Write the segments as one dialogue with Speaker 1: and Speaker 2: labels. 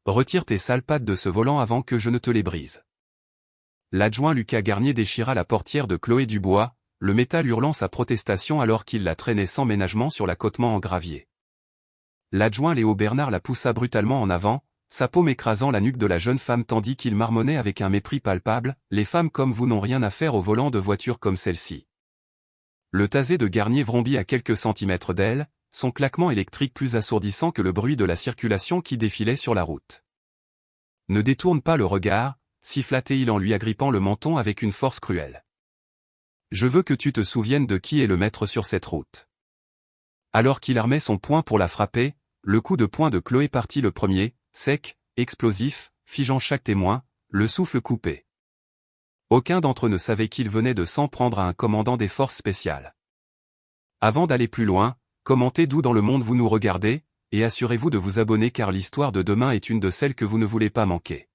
Speaker 1: Retire tes sales pattes de ce volant avant que je ne te les brise. L'adjoint Lucas Garnier déchira la portière de Chloé Dubois, le métal hurlant sa protestation alors qu'il la traînait sans ménagement sur l'accotement en gravier. L'adjoint Léo Bernard la poussa brutalement en avant, sa paume écrasant la nuque de la jeune femme tandis qu'il marmonnait avec un mépris palpable, « Les femmes comme vous n'ont rien à faire au volant de voitures comme celle-ci. » Le tasé de Garnier vrombit à quelques centimètres d'elle, son claquement électrique plus assourdissant que le bruit de la circulation qui défilait sur la route. « Ne détourne pas le regard », siffla-t-il en lui agrippant le menton avec une force cruelle. « Je veux que tu te souviennes de qui est le maître sur cette route. » Alors qu'il armait son poing pour la frapper, le coup de poing de Chloé partit le premier, sec, explosif, figeant chaque témoin, le souffle coupé. Aucun d'entre eux ne savait qu'il venait de s'en prendre à un commandant des forces spéciales. Avant d'aller plus loin, commentez d'où dans le monde vous nous regardez, et assurez-vous de vous abonner car l'histoire de demain est une de celles que vous ne voulez pas manquer.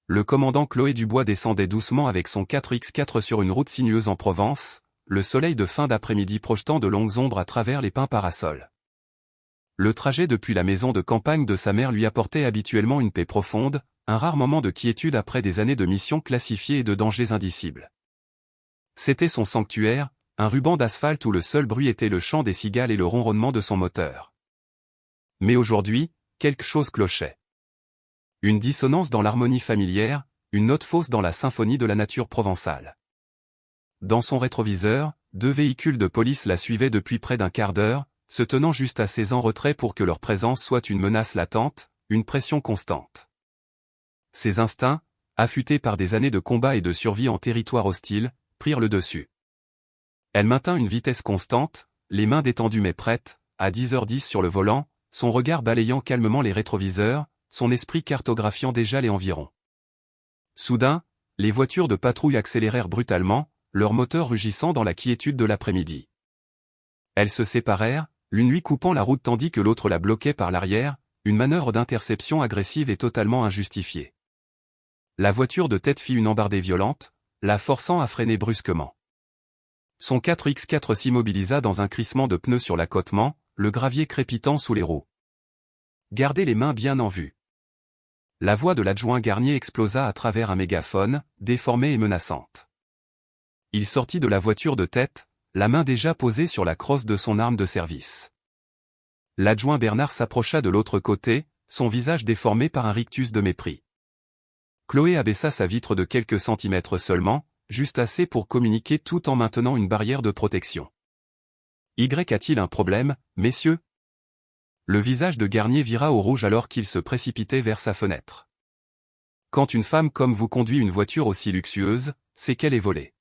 Speaker 1: Le commandant Chloé Dubois descendait doucement avec son 4x4 sur une route sinueuse en Provence, le soleil de fin d'après-midi projetant de longues ombres à travers les pins parasols. Le trajet depuis la maison de campagne de sa mère lui apportait habituellement une paix profonde, un rare moment de quiétude après des années de missions classifiées et de dangers indicibles. C'était son sanctuaire, un ruban d'asphalte où le seul bruit était le chant des cigales et le ronronnement de son moteur. Mais aujourd'hui, quelque chose clochait. Une dissonance dans l'harmonie familière, une note fausse dans la symphonie de la nature provençale. Dans son rétroviseur, 2 véhicules de police la suivaient depuis près d'un quart d'heure, se tenant juste assez en retrait pour que leur présence soit une menace latente, une pression constante. Ses instincts, affûtés par des années de combat et de survie en territoire hostile, prirent le dessus. Elle maintint une vitesse constante, les mains détendues mais prêtes, à 10h10 sur le volant, son regard balayant calmement les rétroviseurs, son esprit cartographiant déjà les environs. Soudain, les voitures de patrouille accélérèrent brutalement, leurs moteurs rugissant dans la quiétude de l'après-midi. Elles se séparèrent, l'une lui coupant la route tandis que l'autre la bloquait par l'arrière, une manœuvre d'interception agressive et totalement injustifiée. La voiture de tête fit une embardée violente, la forçant à freiner brusquement. Son 4x4 s'immobilisa dans un crissement de pneus sur l'accotement, le gravier crépitant sous les roues. Gardez les mains bien en vue. La voix de l'adjoint Garnier explosa à travers un mégaphone, déformée et menaçante. Il sortit de la voiture de tête, la main déjà posée sur la crosse de son arme de service. L'adjoint Bernard s'approcha de l'autre côté, son visage déformé par un rictus de mépris. Chloé abaissa sa vitre de quelques centimètres seulement, juste assez pour communiquer tout en maintenant une barrière de protection. Y a-t-il un problème, messieurs? Le visage de Garnier vira au rouge alors qu'il se précipitait vers sa fenêtre. Quand une femme comme vous conduit une voiture aussi luxueuse, c'est qu'elle est volée.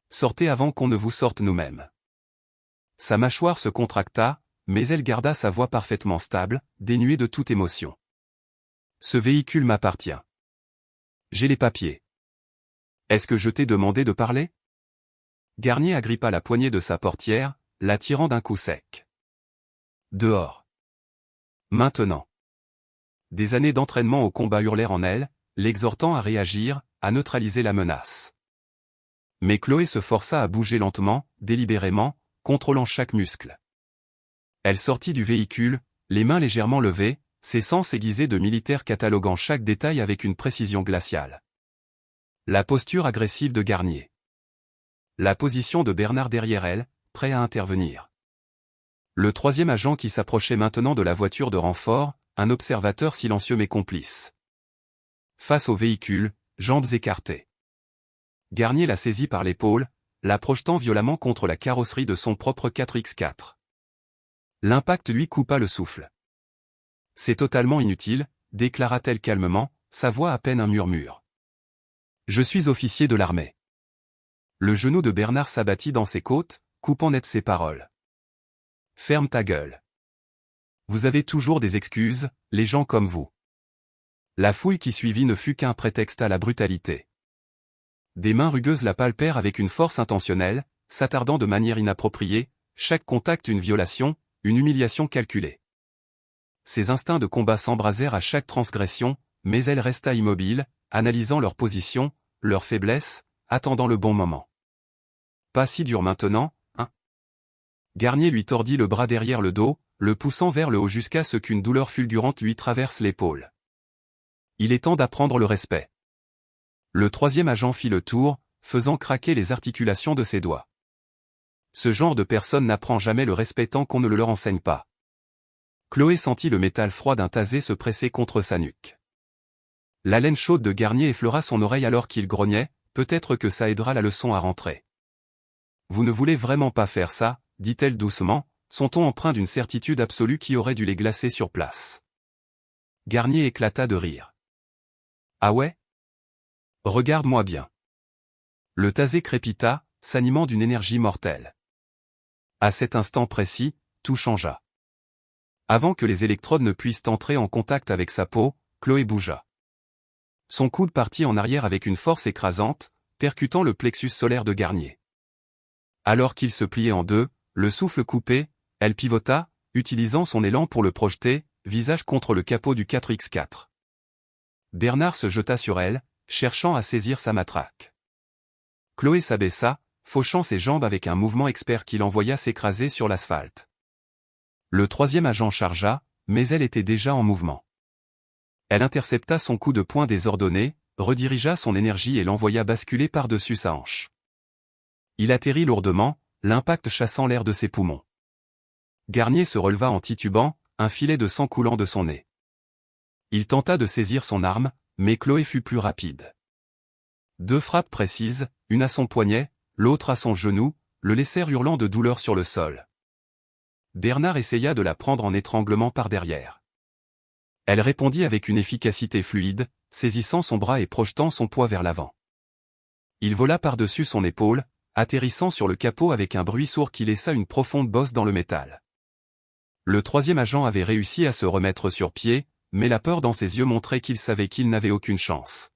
Speaker 1: Sortez avant qu'on ne vous sorte nous-mêmes. Sa mâchoire se contracta, mais elle garda sa voix parfaitement stable, dénuée de toute émotion. Ce véhicule m'appartient. J'ai les papiers. Est-ce que je t'ai demandé de parler? Garnier agrippa la poignée de sa portière, la tirant d'un coup sec. Dehors. Maintenant. Des années d'entraînement au combat hurlèrent en elle, l'exhortant à réagir, à neutraliser la menace. Mais Chloé se força à bouger lentement, délibérément, contrôlant chaque muscle. Elle sortit du véhicule, les mains légèrement levées, ses sens aiguisés de militaire cataloguant chaque détail avec une précision glaciale. La posture agressive de Garnier. La position de Bernard derrière elle, prêt à intervenir. Le troisième agent qui s'approchait maintenant de la voiture de renfort, un observateur silencieux mais complice. Face au véhicule, jambes écartées. Garnier la saisit par l'épaule, la projetant violemment contre la carrosserie de son propre 4x4. L'impact lui coupa le souffle. C'est totalement inutile, déclara-t-elle calmement, sa voix à peine un murmure. Je suis officier de l'armée. Le genou de Bernard s'abattit dans ses côtes, coupant net ses paroles. Ferme ta gueule. Vous avez toujours des excuses, les gens comme vous. La fouille qui suivit ne fut qu'un prétexte à la brutalité. Des mains rugueuses la palpèrent avec une force intentionnelle, s'attardant de manière inappropriée, chaque contact une violation, une humiliation calculée. Ses instincts de combat s'embrasèrent à chaque transgression, mais elle resta immobile, analysant leur position, leur faiblesse, attendant le bon moment. Pas si dur maintenant, hein? Garnier lui tordit le bras derrière le dos, le poussant vers le haut jusqu'à ce qu'une douleur fulgurante lui traverse l'épaule. Il est temps d'apprendre le respect. Le troisième agent fit le tour, faisant craquer les articulations de ses doigts. Ce genre de personne n'apprend jamais le respect tant qu'on ne le leur enseigne pas. Chloé sentit le métal froid d'un tasé se presser contre sa nuque. La laine chaude de Garnier effleura son oreille alors qu'il grognait, peut-être que ça aidera la leçon à rentrer. Vous ne voulez vraiment pas faire ça, dit-elle doucement, son ton empreint d'une certitude absolue qui aurait dû les glacer sur place. Garnier éclata de rire. Ah ouais? Regarde-moi bien. Le tasé crépita, s'animant d'une énergie mortelle. À cet instant précis, tout changea. Avant que les électrodes ne puissent entrer en contact avec sa peau, Chloé bougea. Son coude partit en arrière avec une force écrasante, percutant le plexus solaire de Garnier. Alors qu'il se pliait en deux, le souffle coupé, elle pivota, utilisant son élan pour le projeter, visage contre le capot du 4x4. Bernard se jeta sur elle, cherchant à saisir sa matraque. Chloé s'abaissa, fauchant ses jambes avec un mouvement expert qui l'envoya s'écraser sur l'asphalte. Le troisième agent chargea, mais elle était déjà en mouvement. Elle intercepta son coup de poing désordonné, redirigea son énergie et l'envoya basculer par-dessus sa hanche. Il atterrit lourdement, l'impact chassant l'air de ses poumons. Garnier se releva en titubant, un filet de sang coulant de son nez. Il tenta de saisir son arme, mais Chloé fut plus rapide. Deux frappes précises, une à son poignet, l'autre à son genou, le laissèrent hurlant de douleur sur le sol. Bernard essaya de la prendre en étranglement par derrière. Elle répondit avec une efficacité fluide, saisissant son bras et projetant son poids vers l'avant. Il vola par-dessus son épaule, atterrissant sur le capot avec un bruit sourd qui laissa une profonde bosse dans le métal. Le troisième agent avait réussi à se remettre sur pied, mais la peur dans ses yeux montrait qu'il savait qu'il n'avait aucune chance.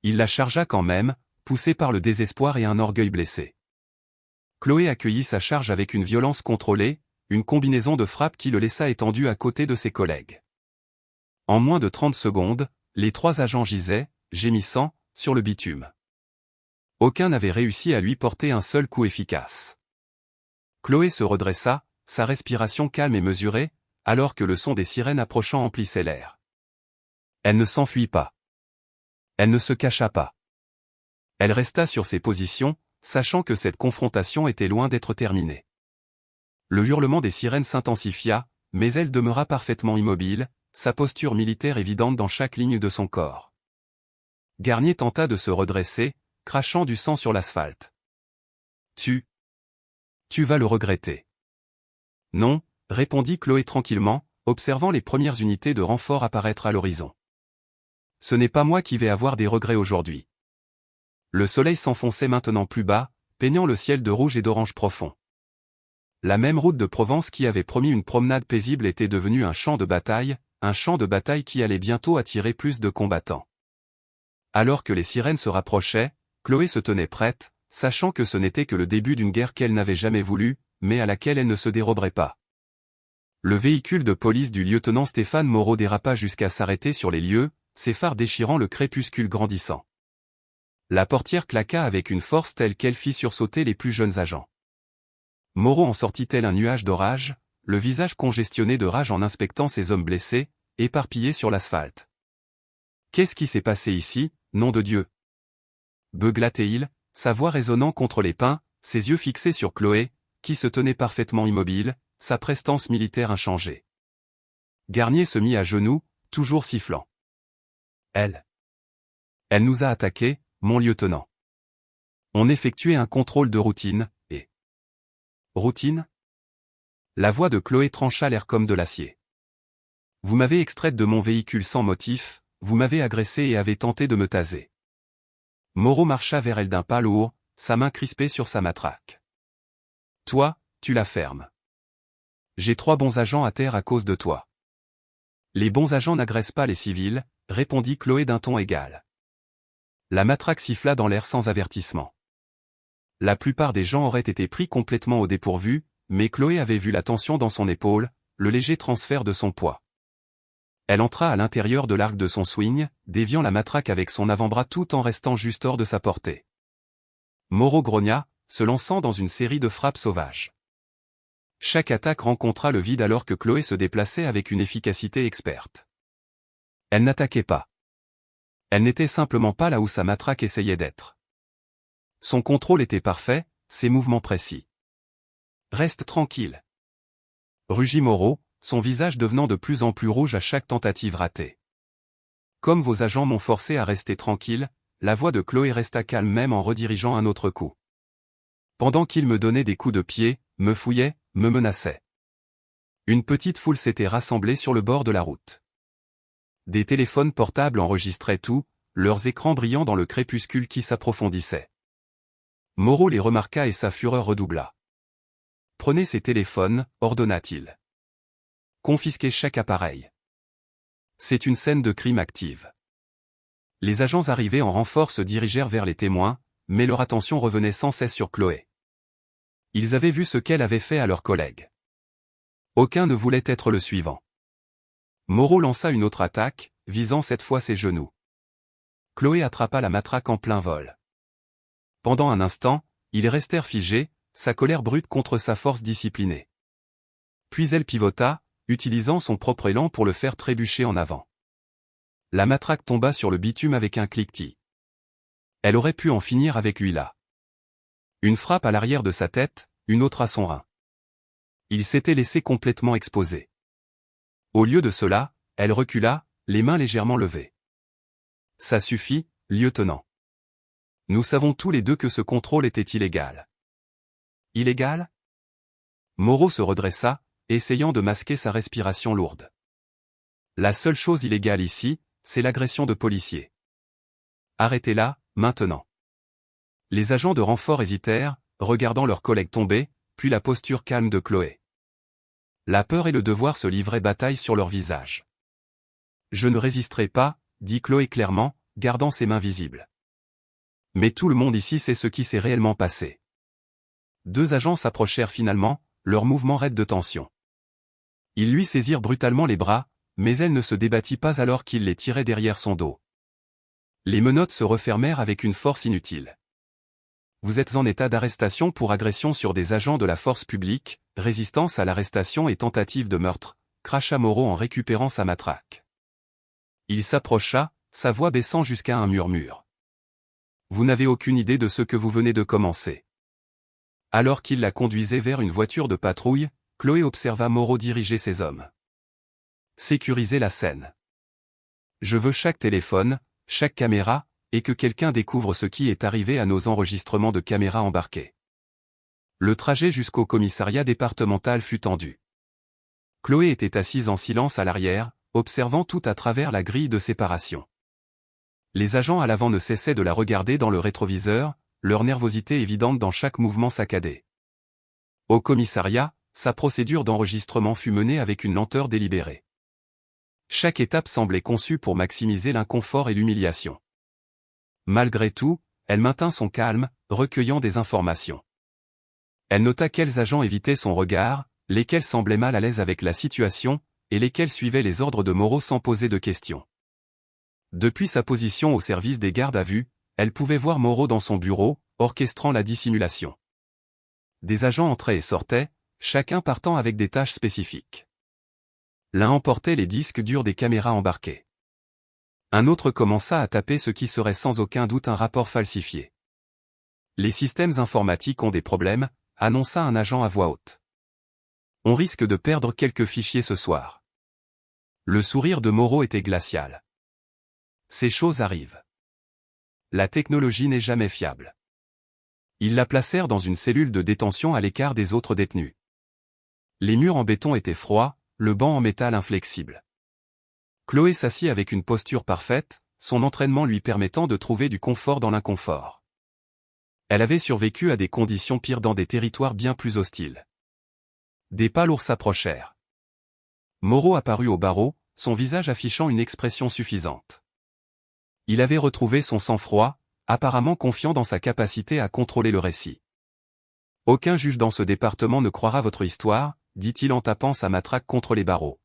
Speaker 1: Il la chargea quand même, poussé par le désespoir et un orgueil blessé. Chloé accueillit sa charge avec une violence contrôlée, une combinaison de frappes qui le laissa étendu à côté de ses collègues. En moins de 30 secondes, les trois agents gisaient, gémissant, sur le bitume. Aucun n'avait réussi à lui porter un seul coup efficace. Chloé se redressa, sa respiration calme et mesurée, alors que le son des sirènes approchant emplissait l'air. Elle ne s'enfuit pas. Elle ne se cacha pas. Elle resta sur ses positions, sachant que cette confrontation était loin d'être terminée. Le hurlement des sirènes s'intensifia, mais elle demeura parfaitement immobile, sa posture militaire évidente dans chaque ligne de son corps. Garnier tenta de se redresser, crachant du sang sur l'asphalte. Tu vas le regretter. Non, répondit Chloé tranquillement, observant les premières unités de renfort apparaître à l'horizon. Ce n'est pas moi qui vais avoir des regrets aujourd'hui. Le soleil s'enfonçait maintenant plus bas, peignant le ciel de rouge et d'orange profond. La même route de Provence qui avait promis une promenade paisible était devenue un champ de bataille qui allait bientôt attirer plus de combattants. Alors que les sirènes se rapprochaient, Chloé se tenait prête, sachant que ce n'était que le début d'une guerre qu'elle n'avait jamais voulu, mais à laquelle elle ne se déroberait pas. Le véhicule de police du lieutenant Stéphane Moreau dérapa jusqu'à s'arrêter sur les lieux, ses phares déchirant le crépuscule grandissant. La portière claqua avec une force telle qu'elle fit sursauter les plus jeunes agents. Moreau en sortit tel un nuage d'orage, le visage congestionné de rage en inspectant ces hommes blessés, éparpillés sur l'asphalte. Qu'est-ce qui s'est passé ici, nom de Dieu? Beugla-t-il, sa voix résonnant contre les pins, ses yeux fixés sur Chloé, qui se tenait parfaitement immobile, sa prestance militaire inchangée. Garnier se mit à genoux, toujours sifflant. Elle nous a attaqués, mon lieutenant. On effectuait un contrôle de routine, et... Routine? La voix de Chloé trancha l'air comme de l'acier. Vous m'avez extraite de mon véhicule sans motif, vous m'avez agressé et avez tenté de me taser. Moreau marcha vers elle d'un pas lourd, sa main crispée sur sa matraque. Toi, tu la fermes. J'ai 3 bons agents à terre à cause de toi. Les bons agents n'agressent pas les civils, répondit Chloé d'un ton égal. La matraque siffla dans l'air sans avertissement. La plupart des gens auraient été pris complètement au dépourvu, mais Chloé avait vu la tension dans son épaule, le léger transfert de son poids. Elle entra à l'intérieur de l'arc de son swing, déviant la matraque avec son avant-bras tout en restant juste hors de sa portée. Moreau grogna, se lançant dans une série de frappes sauvages. Chaque attaque rencontra le vide alors que Chloé se déplaçait avec une efficacité experte. Elle n'attaquait pas. Elle n'était simplement pas là où sa matraque essayait d'être. Son contrôle était parfait, ses mouvements précis. Reste tranquille. Rugit Moreau, son visage devenant de plus en plus rouge à chaque tentative ratée. Comme vos agents m'ont forcé à rester tranquille, la voix de Chloé resta calme même en redirigeant un autre coup. Pendant qu'il me donnait des coups de pied, me fouillait, me menaçait. Une petite foule s'était rassemblée sur le bord de la route. Des téléphones portables enregistraient tout, leurs écrans brillant dans le crépuscule qui s'approfondissait. Moreau les remarqua et sa fureur redoubla. « Prenez ces téléphones », ordonna-t-il. « Confisquez chaque appareil. C'est une scène de crime active. » Les agents arrivés en renfort se dirigèrent vers les témoins, mais leur attention revenait sans cesse sur Chloé. Ils avaient vu ce qu'elle avait fait à leurs collègues. Aucun ne voulait être le suivant. Moreau lança une autre attaque, visant cette fois ses genoux. Chloé attrapa la matraque en plein vol. Pendant un instant, ils restèrent figés, sa colère brute contre sa force disciplinée. Puis elle pivota, utilisant son propre élan pour le faire trébucher en avant. La matraque tomba sur le bitume avec un cliquetis. Elle aurait pu en finir avec lui là. Une frappe à l'arrière de sa tête, une autre à son rein. Il s'était laissé complètement exposer. Au lieu de cela, elle recula, les mains légèrement levées. Ça suffit, lieutenant. Nous savons tous les deux que ce contrôle était illégal. Illégal ? Moreau se redressa, essayant de masquer sa respiration lourde. La seule chose illégale ici, c'est l'agression de policiers. Arrêtez-la, maintenant. Les agents de renfort hésitèrent, regardant leurs collègues tomber, puis la posture calme de Chloé. La peur et le devoir se livraient bataille sur leur visage. Je ne résisterai pas, dit Chloé clairement, gardant ses mains visibles. Mais tout le monde ici sait ce qui s'est réellement passé. Deux agents s'approchèrent finalement, leurs mouvements raides de tension. Ils lui saisirent brutalement les bras, mais elle ne se débattit pas alors qu'il les tirait derrière son dos. Les menottes se refermèrent avec une force inutile. Vous êtes en état d'arrestation pour agression sur des agents de la force publique, résistance à l'arrestation et tentative de meurtre, cracha Moreau en récupérant sa matraque. Il s'approcha, sa voix baissant jusqu'à un murmure. Vous n'avez aucune idée de ce que vous venez de commencer. Alors qu'il la conduisait vers une voiture de patrouille, Chloé observa Moreau diriger ses hommes. Sécuriser la scène. Je veux chaque téléphone, chaque caméra, et que quelqu'un découvre ce qui est arrivé à nos enregistrements de caméras embarqués. Le trajet jusqu'au commissariat départemental fut tendu. Chloé était assise en silence à l'arrière, observant tout à travers la grille de séparation. Les agents à l'avant ne cessaient de la regarder dans le rétroviseur, leur nervosité évidente dans chaque mouvement saccadé. Au commissariat, sa procédure d'enregistrement fut menée avec une lenteur délibérée. Chaque étape semblait conçue pour maximiser l'inconfort et l'humiliation. Malgré tout, elle maintint son calme, recueillant des informations. Elle nota quels agents évitaient son regard, lesquels semblaient mal à l'aise avec la situation, et lesquels suivaient les ordres de Moreau sans poser de questions. Depuis sa position au service des gardes à vue, elle pouvait voir Moreau dans son bureau, orchestrant la dissimulation. Des agents entraient et sortaient, chacun partant avec des tâches spécifiques. L'un emportait les disques durs des caméras embarquées. Un autre commença à taper ce qui serait sans aucun doute un rapport falsifié. Les systèmes informatiques ont des problèmes, annonça un agent à voix haute. On risque de perdre quelques fichiers ce soir. Le sourire de Moreau était glacial. Ces choses arrivent. La technologie n'est jamais fiable. Ils la placèrent dans une cellule de détention à l'écart des autres détenus. Les murs en béton étaient froids, le banc en métal inflexible. Chloé s'assit avec une posture parfaite, son entraînement lui permettant de trouver du confort dans l'inconfort. Elle avait survécu à des conditions pires dans des territoires bien plus hostiles. Des pas lourds s'approchèrent. Moreau apparut au barreau, son visage affichant une expression suffisante. Il avait retrouvé son sang-froid, apparemment confiant dans sa capacité à contrôler le récit. « Aucun juge dans ce département ne croira votre histoire », dit-il en tapant sa matraque contre les barreaux.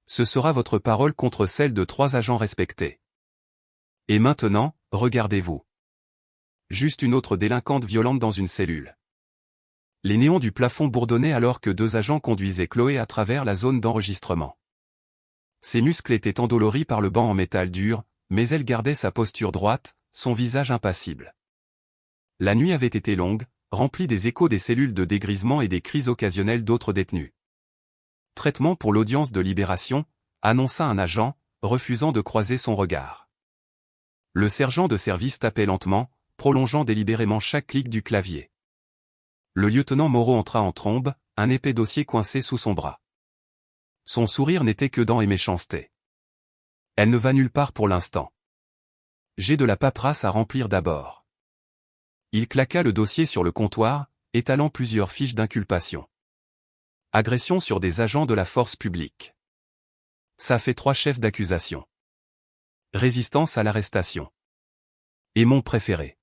Speaker 1: Ce sera votre parole contre celle de 3 agents respectés. Et maintenant, regardez-vous. Juste une autre délinquante violente dans une cellule. Les néons du plafond bourdonnaient alors que 2 agents conduisaient Chloé à travers la zone d'enregistrement. Ses muscles étaient endoloris par le banc en métal dur, mais elle gardait sa posture droite, son visage impassible. La nuit avait été longue, remplie des échos des cellules de dégrisement et des cris occasionnels d'autres détenus. Traitement pour l'audience de libération, annonça un agent, refusant de croiser son regard. Le sergent de service tapait lentement, prolongeant délibérément chaque clic du clavier. Le lieutenant Moreau entra en trombe, un épais dossier coincé sous son bras. Son sourire n'était que dents et méchanceté. Elle ne va nulle part pour l'instant. J'ai de la paperasse à remplir d'abord. Il claqua le dossier sur le comptoir, étalant plusieurs fiches d'inculpation. Agression sur des agents de la force publique. Ça fait 3 chefs d'accusation. Résistance à l'arrestation. Et mon préféré.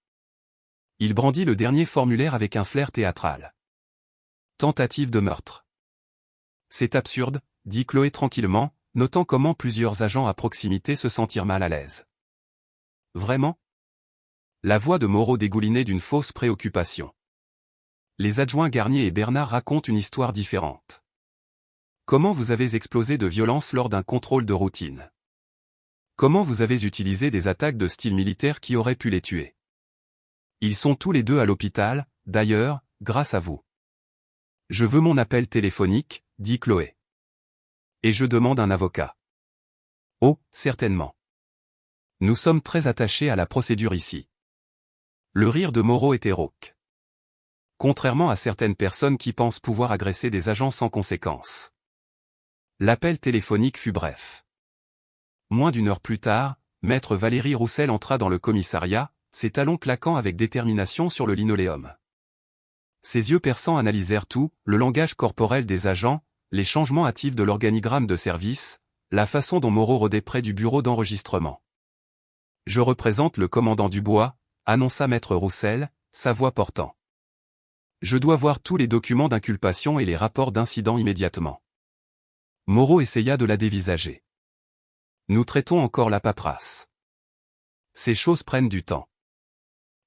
Speaker 1: Il brandit le dernier formulaire avec un flair théâtral. Tentative de meurtre. C'est absurde, dit Chloé tranquillement, notant comment plusieurs agents à proximité se sentirent mal à l'aise. Vraiment ? La voix de Moreau dégoulinait d'une fausse préoccupation. Les adjoints Garnier et Bernard racontent une histoire différente. Comment vous avez explosé de violence lors d'un contrôle de routine ? Comment vous avez utilisé des attaques de style militaire qui auraient pu les tuer ? Ils sont tous les deux à l'hôpital, d'ailleurs, grâce à vous. Je veux mon appel téléphonique, dit Chloé. Et je demande un avocat. Oh, certainement. Nous sommes très attachés à la procédure ici. Le rire de Moreau était rauque. Contrairement à certaines personnes qui pensent pouvoir agresser des agents sans conséquence. L'appel téléphonique fut bref. Moins d'1 heure plus tard, maître Valérie Roussel entra dans le commissariat, ses talons claquant avec détermination sur le linoléum. Ses yeux perçants analysèrent tout, le langage corporel des agents, les changements hâtifs de l'organigramme de service, la façon dont Moreau rôdait près du bureau d'enregistrement. « Je représente le commandant Dubois », annonça maître Roussel, sa voix portant. « Je dois voir tous les documents d'inculpation et les rapports d'incident immédiatement. » Moreau essaya de la dévisager. « Nous traitons encore la paperasse. Ces choses prennent du temps. »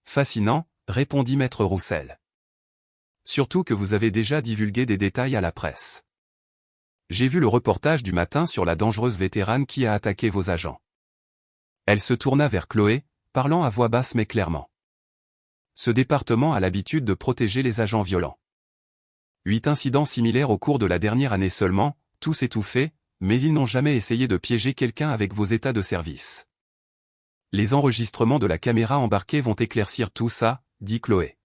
Speaker 1: Fascinant, répondit maître Roussel. Surtout que vous avez déjà divulgué des détails à la presse. J'ai vu le reportage du matin sur la dangereuse vétérane qui a attaqué vos agents. Elle se tourna vers Chloé, parlant à voix basse mais clairement. Ce département a l'habitude de protéger les agents violents. 8 incidents similaires au cours de la dernière année seulement, tous étouffés, mais ils n'ont jamais essayé de piéger quelqu'un avec vos états de service. Les enregistrements de la caméra embarquée vont éclaircir tout ça, dit Chloé.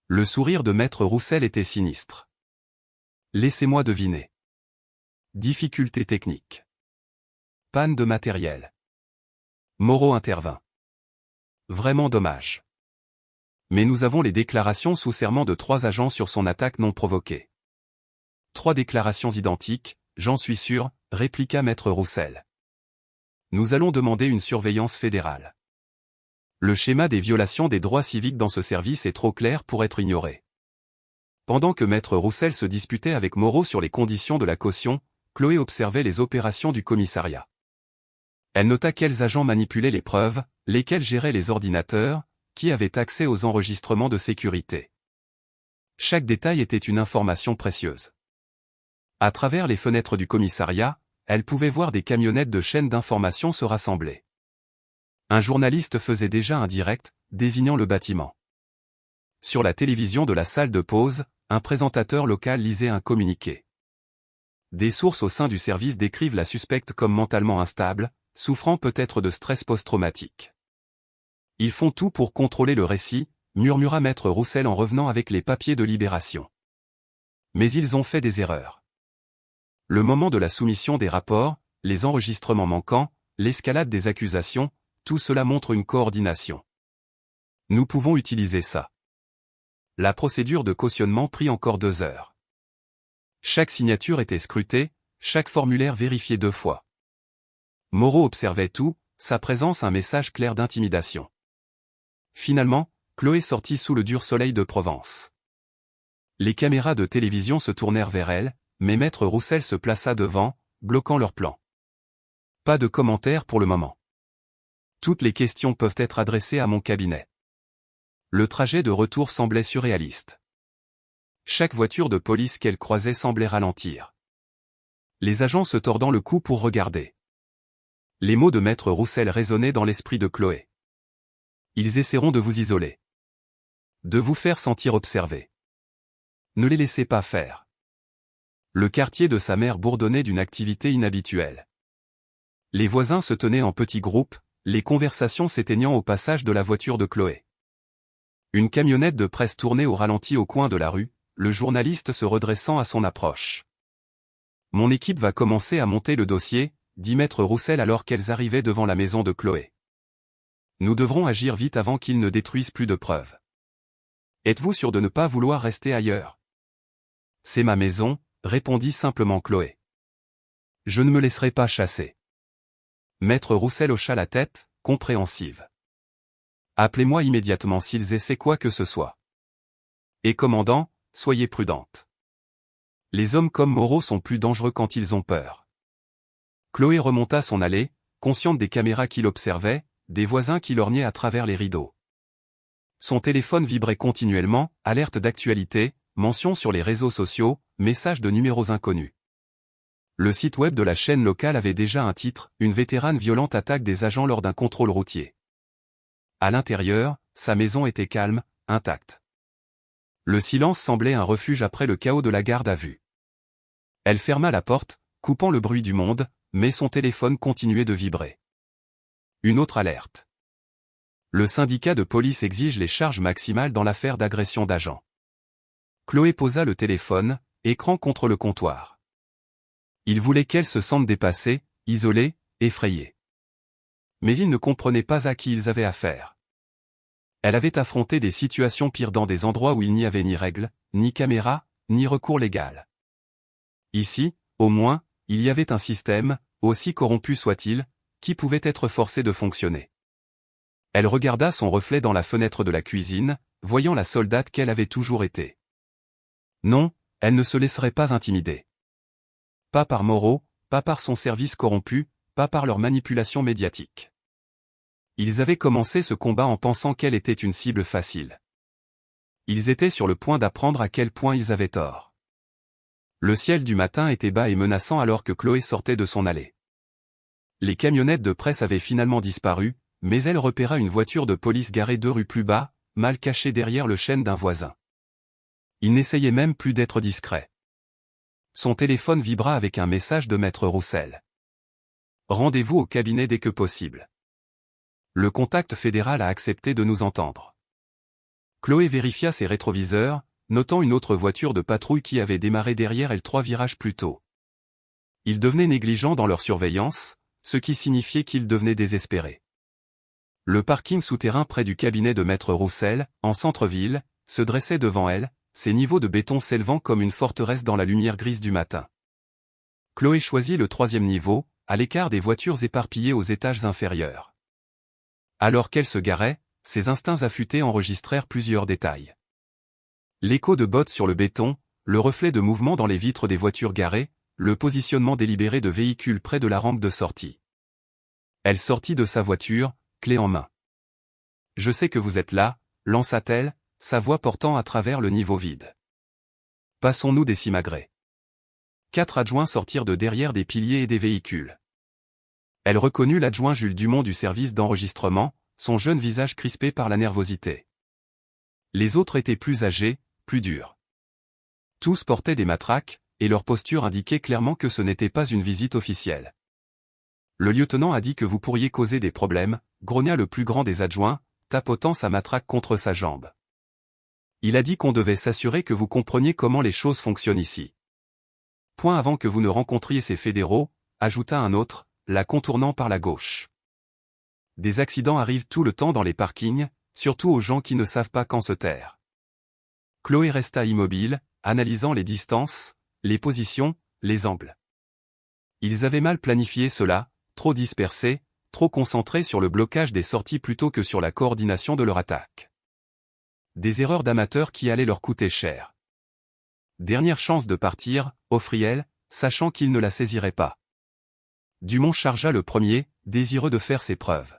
Speaker 1: Le sourire de maître Roussel était sinistre. Laissez-moi deviner. Difficultés techniques. Panne de matériel. Moreau intervint. Vraiment dommage. Mais nous avons les déclarations sous serment de 3 agents sur son attaque non provoquée. 3 déclarations identiques, j'en suis sûr, répliqua maître Roussel. Nous allons demander une surveillance fédérale. Le schéma des violations des droits civiques dans ce service est trop clair pour être ignoré. Pendant que maître Roussel se disputait avec Moreau sur les conditions de la caution, Chloé observait les opérations du commissariat. Elle nota quels agents manipulaient les preuves, lesquels géraient les ordinateurs, qui avaient accès aux enregistrements de sécurité. Chaque détail était une information précieuse. À travers les fenêtres du commissariat, elle pouvait voir des camionnettes de chaînes d'information se rassembler. Un journaliste faisait déjà un direct, désignant le bâtiment. Sur la télévision de la salle de pause, un présentateur local lisait un communiqué. Des sources au sein du service décrivent la suspecte comme mentalement instable, souffrant peut-être de stress post-traumatique. Ils font tout pour contrôler le récit, murmura maître Roussel en revenant avec les papiers de libération. Mais ils ont fait des erreurs. Le moment de la soumission des rapports, les enregistrements manquants, l'escalade des accusations, tout cela montre une coordination. Nous pouvons utiliser ça. La procédure de cautionnement prit encore 2 heures. Chaque signature était scrutée, chaque formulaire vérifié 2 fois. Moreau observait tout, sa présence un message clair d'intimidation. Finalement, Chloé sortit sous le dur soleil de Provence. Les caméras de télévision se tournèrent vers elle, mais maître Roussel se plaça devant, bloquant leur plan. Pas de commentaires pour le moment. Toutes les questions peuvent être adressées à mon cabinet. Le trajet de retour semblait surréaliste. Chaque voiture de police qu'elle croisait semblait ralentir. Les agents se tordant le cou pour regarder. Les mots de maître Roussel résonnaient dans l'esprit de Chloé. Ils essaieront de vous isoler. De vous faire sentir observé. Ne les laissez pas faire. Le quartier de sa mère bourdonnait d'une activité inhabituelle. Les voisins se tenaient en petits groupes, les conversations s'éteignant au passage de la voiture de Chloé. Une camionnette de presse tournait au ralenti au coin de la rue, le journaliste se redressant à son approche. « Mon équipe va commencer à monter le dossier », dit maître Roussel alors qu'elles arrivaient devant la maison de Chloé. « Nous devrons agir vite avant qu'ils ne détruisent plus de preuves. Êtes-vous sûr de ne pas vouloir rester ailleurs ? » « C'est ma maison », répondit simplement Chloé. « Je ne me laisserai pas chasser. » Maître Roussel hocha la tête, compréhensive. « Appelez-moi immédiatement s'ils essaient quoi que ce soit. Et commandant, soyez prudente. Les hommes comme Moreau sont plus dangereux quand ils ont peur. » Chloé remonta son allée, consciente des caméras qui l'observaient, des voisins qui lorgnaient à travers les rideaux. Son téléphone vibrait continuellement, alerte d'actualité, mentions sur les réseaux sociaux, messages de numéros inconnus. Le site web de la chaîne locale avait déjà un titre, une vétérane violente attaque des agents lors d'un contrôle routier. À l'intérieur, sa maison était calme, intacte. Le silence semblait un refuge après le chaos de la garde à vue. Elle ferma la porte, coupant le bruit du monde, mais son téléphone continuait de vibrer. Une autre alerte. Le syndicat de police exige les charges maximales dans l'affaire d'agression d'agents. Chloé posa le téléphone, écran contre le comptoir. Il voulait qu'elle se sente dépassée, isolée, effrayée. Mais il ne comprenait pas à qui ils avaient affaire. Elle avait affronté des situations pires dans des endroits où il n'y avait ni règles, ni caméras, ni recours légal. Ici, au moins, il y avait un système, aussi corrompu soit-il, qui pouvait être forcé de fonctionner. Elle regarda son reflet dans la fenêtre de la cuisine, voyant la soldate qu'elle avait toujours été. Non, elle ne se laisserait pas intimider. Pas par Moreau, pas par son service corrompu, pas par leur manipulation médiatique. Ils avaient commencé ce combat en pensant qu'elle était une cible facile. Ils étaient sur le point d'apprendre à quel point ils avaient tort. Le ciel du matin était bas et menaçant alors que Chloé sortait de son allée. Les camionnettes de presse avaient finalement disparu, mais elle repéra une voiture de police garée 2 rues plus bas, mal cachée derrière le chêne d'un voisin. Il n'essayait même plus d'être discret. Son téléphone vibra avec un message de maître Roussel. « Rendez-vous au cabinet dès que possible. Le contact fédéral a accepté de nous entendre. » Chloé vérifia ses rétroviseurs, notant une autre voiture de patrouille qui avait démarré derrière elle 3 virages plus tôt. Ils devenaient négligents dans leur surveillance, ce qui signifiait qu'ils devenaient désespérés. Le parking souterrain près du cabinet de maître Roussel, en centre-ville, se dressait devant elle, ses niveaux de béton s'élevant comme une forteresse dans la lumière grise du matin. Chloé choisit le 3e niveau, à l'écart des voitures éparpillées aux étages inférieurs. Alors qu'elle se garait, ses instincts affûtés enregistrèrent plusieurs détails. L'écho de bottes sur le béton, le reflet de mouvement dans les vitres des voitures garées, le positionnement délibéré de véhicules près de la rampe de sortie. Elle sortit de sa voiture, clé en main. « Je sais que vous êtes là », lança-t-elle, sa voix portant à travers le niveau vide. « Passons-nous des simagrées. » 4 adjoints sortirent de derrière des piliers et des véhicules. Elle reconnut l'adjoint Jules Dumont du service d'enregistrement, son jeune visage crispé par la nervosité. Les autres étaient plus âgés, plus durs. Tous portaient des matraques, et leur posture indiquait clairement que ce n'était pas une visite officielle. « Le lieutenant a dit que vous pourriez causer des problèmes », grogna le plus grand des adjoints, tapotant sa matraque contre sa jambe. « Il a dit qu'on devait s'assurer que vous compreniez comment les choses fonctionnent ici. Point avant que vous ne rencontriez ces fédéraux, » ajouta un autre, la contournant par la gauche. Des accidents arrivent tout le temps dans les parkings, surtout aux gens qui ne savent pas quand se taire. Chloé resta immobile, analysant les distances, les positions, les angles. Ils avaient mal planifié cela, trop dispersés, trop concentrés sur le blocage des sorties plutôt que sur la coordination de leur attaque. Des erreurs d'amateurs qui allaient leur coûter cher. Dernière chance de partir, offrit-elle, sachant qu'il ne la saisirait pas. Dumont chargea le premier, désireux de faire ses preuves.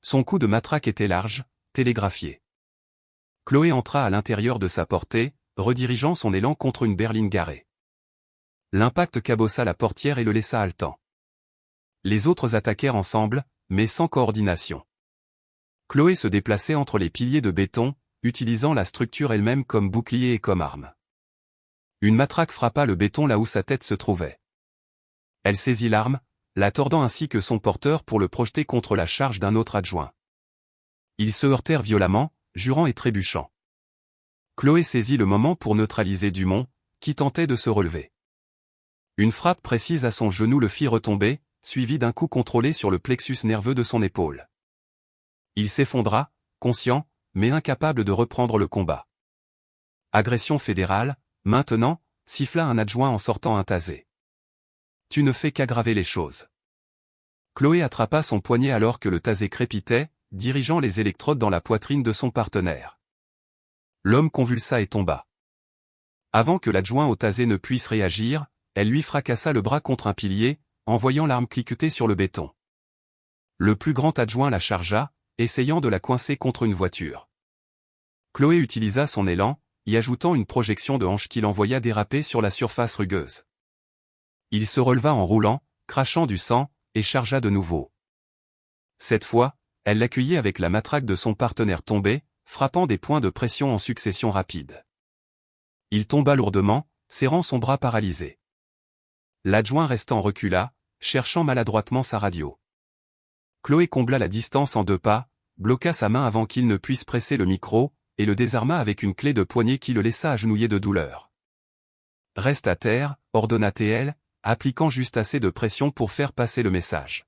Speaker 1: Son coup de matraque était large, télégraphié. Chloé entra à l'intérieur de sa portée, redirigeant son élan contre une berline garée. L'impact cabossa la portière et le laissa haletant. Les autres attaquèrent ensemble, mais sans coordination. Chloé se déplaçait entre les piliers de béton, utilisant la structure elle-même comme bouclier et comme arme. Une matraque frappa le béton là où sa tête se trouvait. Elle saisit l'arme, la tordant ainsi que son porteur pour le projeter contre la charge d'un autre adjoint. Ils se heurtèrent violemment, jurant et trébuchant. Chloé saisit le moment pour neutraliser Dumont, qui tentait de se relever. Une frappe précise à son genou le fit retomber, suivi d'un coup contrôlé sur le plexus nerveux de son épaule. Il s'effondra, conscient, mais incapable de reprendre le combat. Agression fédérale, maintenant, siffla un adjoint en sortant un tasé. Tu ne fais qu'aggraver les choses. Chloé attrapa son poignet alors que le tasé crépitait, dirigeant les électrodes dans la poitrine de son partenaire. L'homme convulsa et tomba. Avant que l'adjoint au tasé ne puisse réagir, elle lui fracassa le bras contre un pilier, envoyant l'arme cliqueter sur le béton. Le plus grand adjoint la chargea, essayant de la coincer contre une voiture. Chloé utilisa son élan, y ajoutant une projection de hanche qui l'envoya déraper sur la surface rugueuse. Il se releva en roulant, crachant du sang, et chargea de nouveau. Cette fois, elle l'accueillit avec la matraque de son partenaire tombé, frappant des points de pression en succession rapide. Il tomba lourdement, serrant son bras paralysé. L'adjoint restant recula, cherchant maladroitement sa radio. Chloé combla la distance en 2 pas, bloqua sa main avant qu'il ne puisse presser le micro, et le désarma avec une clé de poignet qui le laissa agenouiller de douleur. « Reste à terre », ordonna TL, appliquant juste assez de pression pour faire passer le message.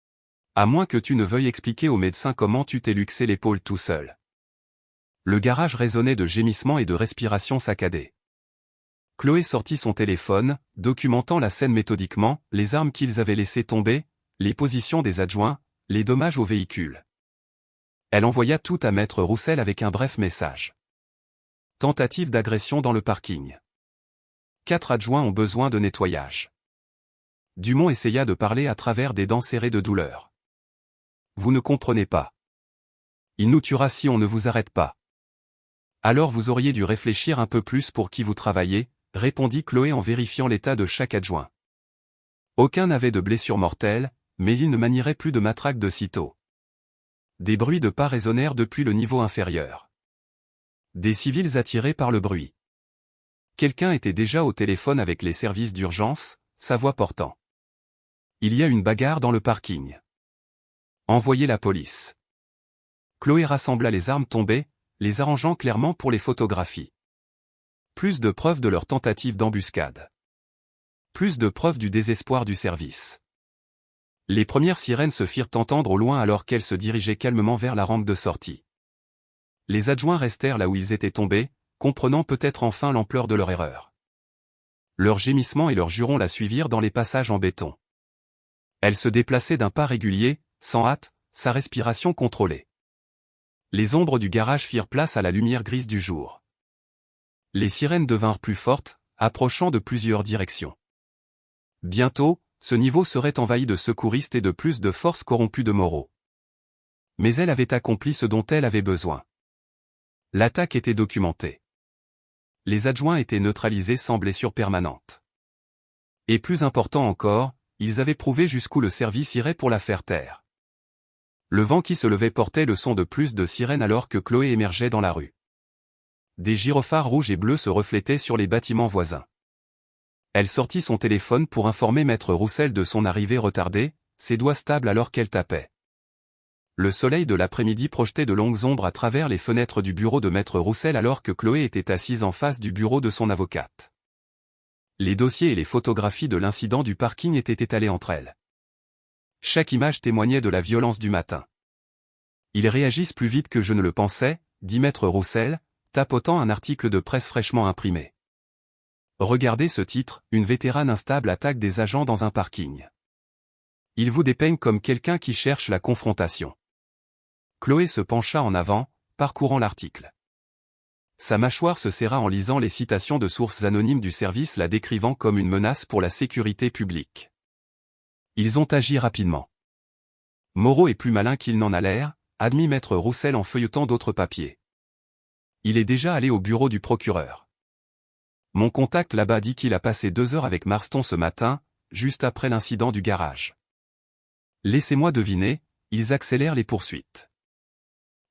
Speaker 1: « À moins que tu ne veuilles expliquer au médecin comment tu t'es luxé l'épaule tout seul. » Le garage résonnait de gémissements et de respirations saccadées. Chloé sortit son téléphone, documentant la scène méthodiquement, les armes qu'ils avaient laissées tomber, les positions des adjoints, les dommages au véhicule. Elle envoya tout à Maître Roussel avec un bref message. Tentative d'agression dans le parking. 4 adjoints ont besoin de nettoyage. Dumont essaya de parler à travers des dents serrées de douleur. Vous ne comprenez pas. Il nous tuera si on ne vous arrête pas. Alors vous auriez dû réfléchir un peu plus pour qui vous travaillez, répondit Chloé en vérifiant l'état de chaque adjoint. Aucun n'avait de blessure mortelle, mais il ne manierait plus de matraque de sitôt. Des bruits de pas résonnèrent depuis le niveau inférieur. Des civils attirés par le bruit. Quelqu'un était déjà au téléphone avec les services d'urgence, sa voix portant. Il y a une bagarre dans le parking. Envoyez la police. Chloé rassembla les armes tombées, les arrangeant clairement pour les photographies. Plus de preuves de leur tentative d'embuscade. Plus de preuves du désespoir du service. Les premières sirènes se firent entendre au loin alors qu'elles se dirigeaient calmement vers la rampe de sortie. Les adjoints restèrent là où ils étaient tombés, comprenant peut-être enfin l'ampleur de leur erreur. Leurs gémissements et leurs jurons la suivirent dans les passages en béton. Elle se déplaçait d'un pas régulier, sans hâte, sa respiration contrôlée. Les ombres du garage firent place à la lumière grise du jour. Les sirènes devinrent plus fortes, approchant de plusieurs directions. Bientôt, ce niveau serait envahi de secouristes et de plus de forces corrompues de moraux. Mais elle avait accompli ce dont elle avait besoin. L'attaque était documentée. Les adjoints étaient neutralisés sans blessure permanente. Et plus important encore, ils avaient prouvé jusqu'où le service irait pour la faire taire. Le vent qui se levait portait le son de plus de sirènes alors que Chloé émergeait dans la rue. Des gyrophares rouges et bleus se reflétaient sur les bâtiments voisins. Elle sortit son téléphone pour informer Maître Roussel de son arrivée retardée, ses doigts stables alors qu'elle tapait. Le soleil de l'après-midi projetait de longues ombres à travers les fenêtres du bureau de Maître Roussel alors que Chloé était assise en face du bureau de son avocate. Les dossiers et les photographies de l'incident du parking étaient étalés entre elles. Chaque image témoignait de la violence du matin. Ils réagissent plus vite que je ne le pensais, dit Maître Roussel, tapotant un article de presse fraîchement imprimé. Regardez ce titre, une vétérane instable attaque des agents dans un parking. Il vous dépeigne comme quelqu'un qui cherche la confrontation. Chloé se pencha en avant, parcourant l'article. Sa mâchoire se serra en lisant les citations de sources anonymes du service la décrivant comme une menace pour la sécurité publique. Ils ont agi rapidement. Moreau est plus malin qu'il n'en a l'air, admit Maître Roussel en feuilletant d'autres papiers. Il est déjà allé au bureau du procureur. Mon contact là-bas dit qu'il a passé 2 heures avec Marston ce matin, juste après l'incident du garage. Laissez-moi deviner, ils accélèrent les poursuites.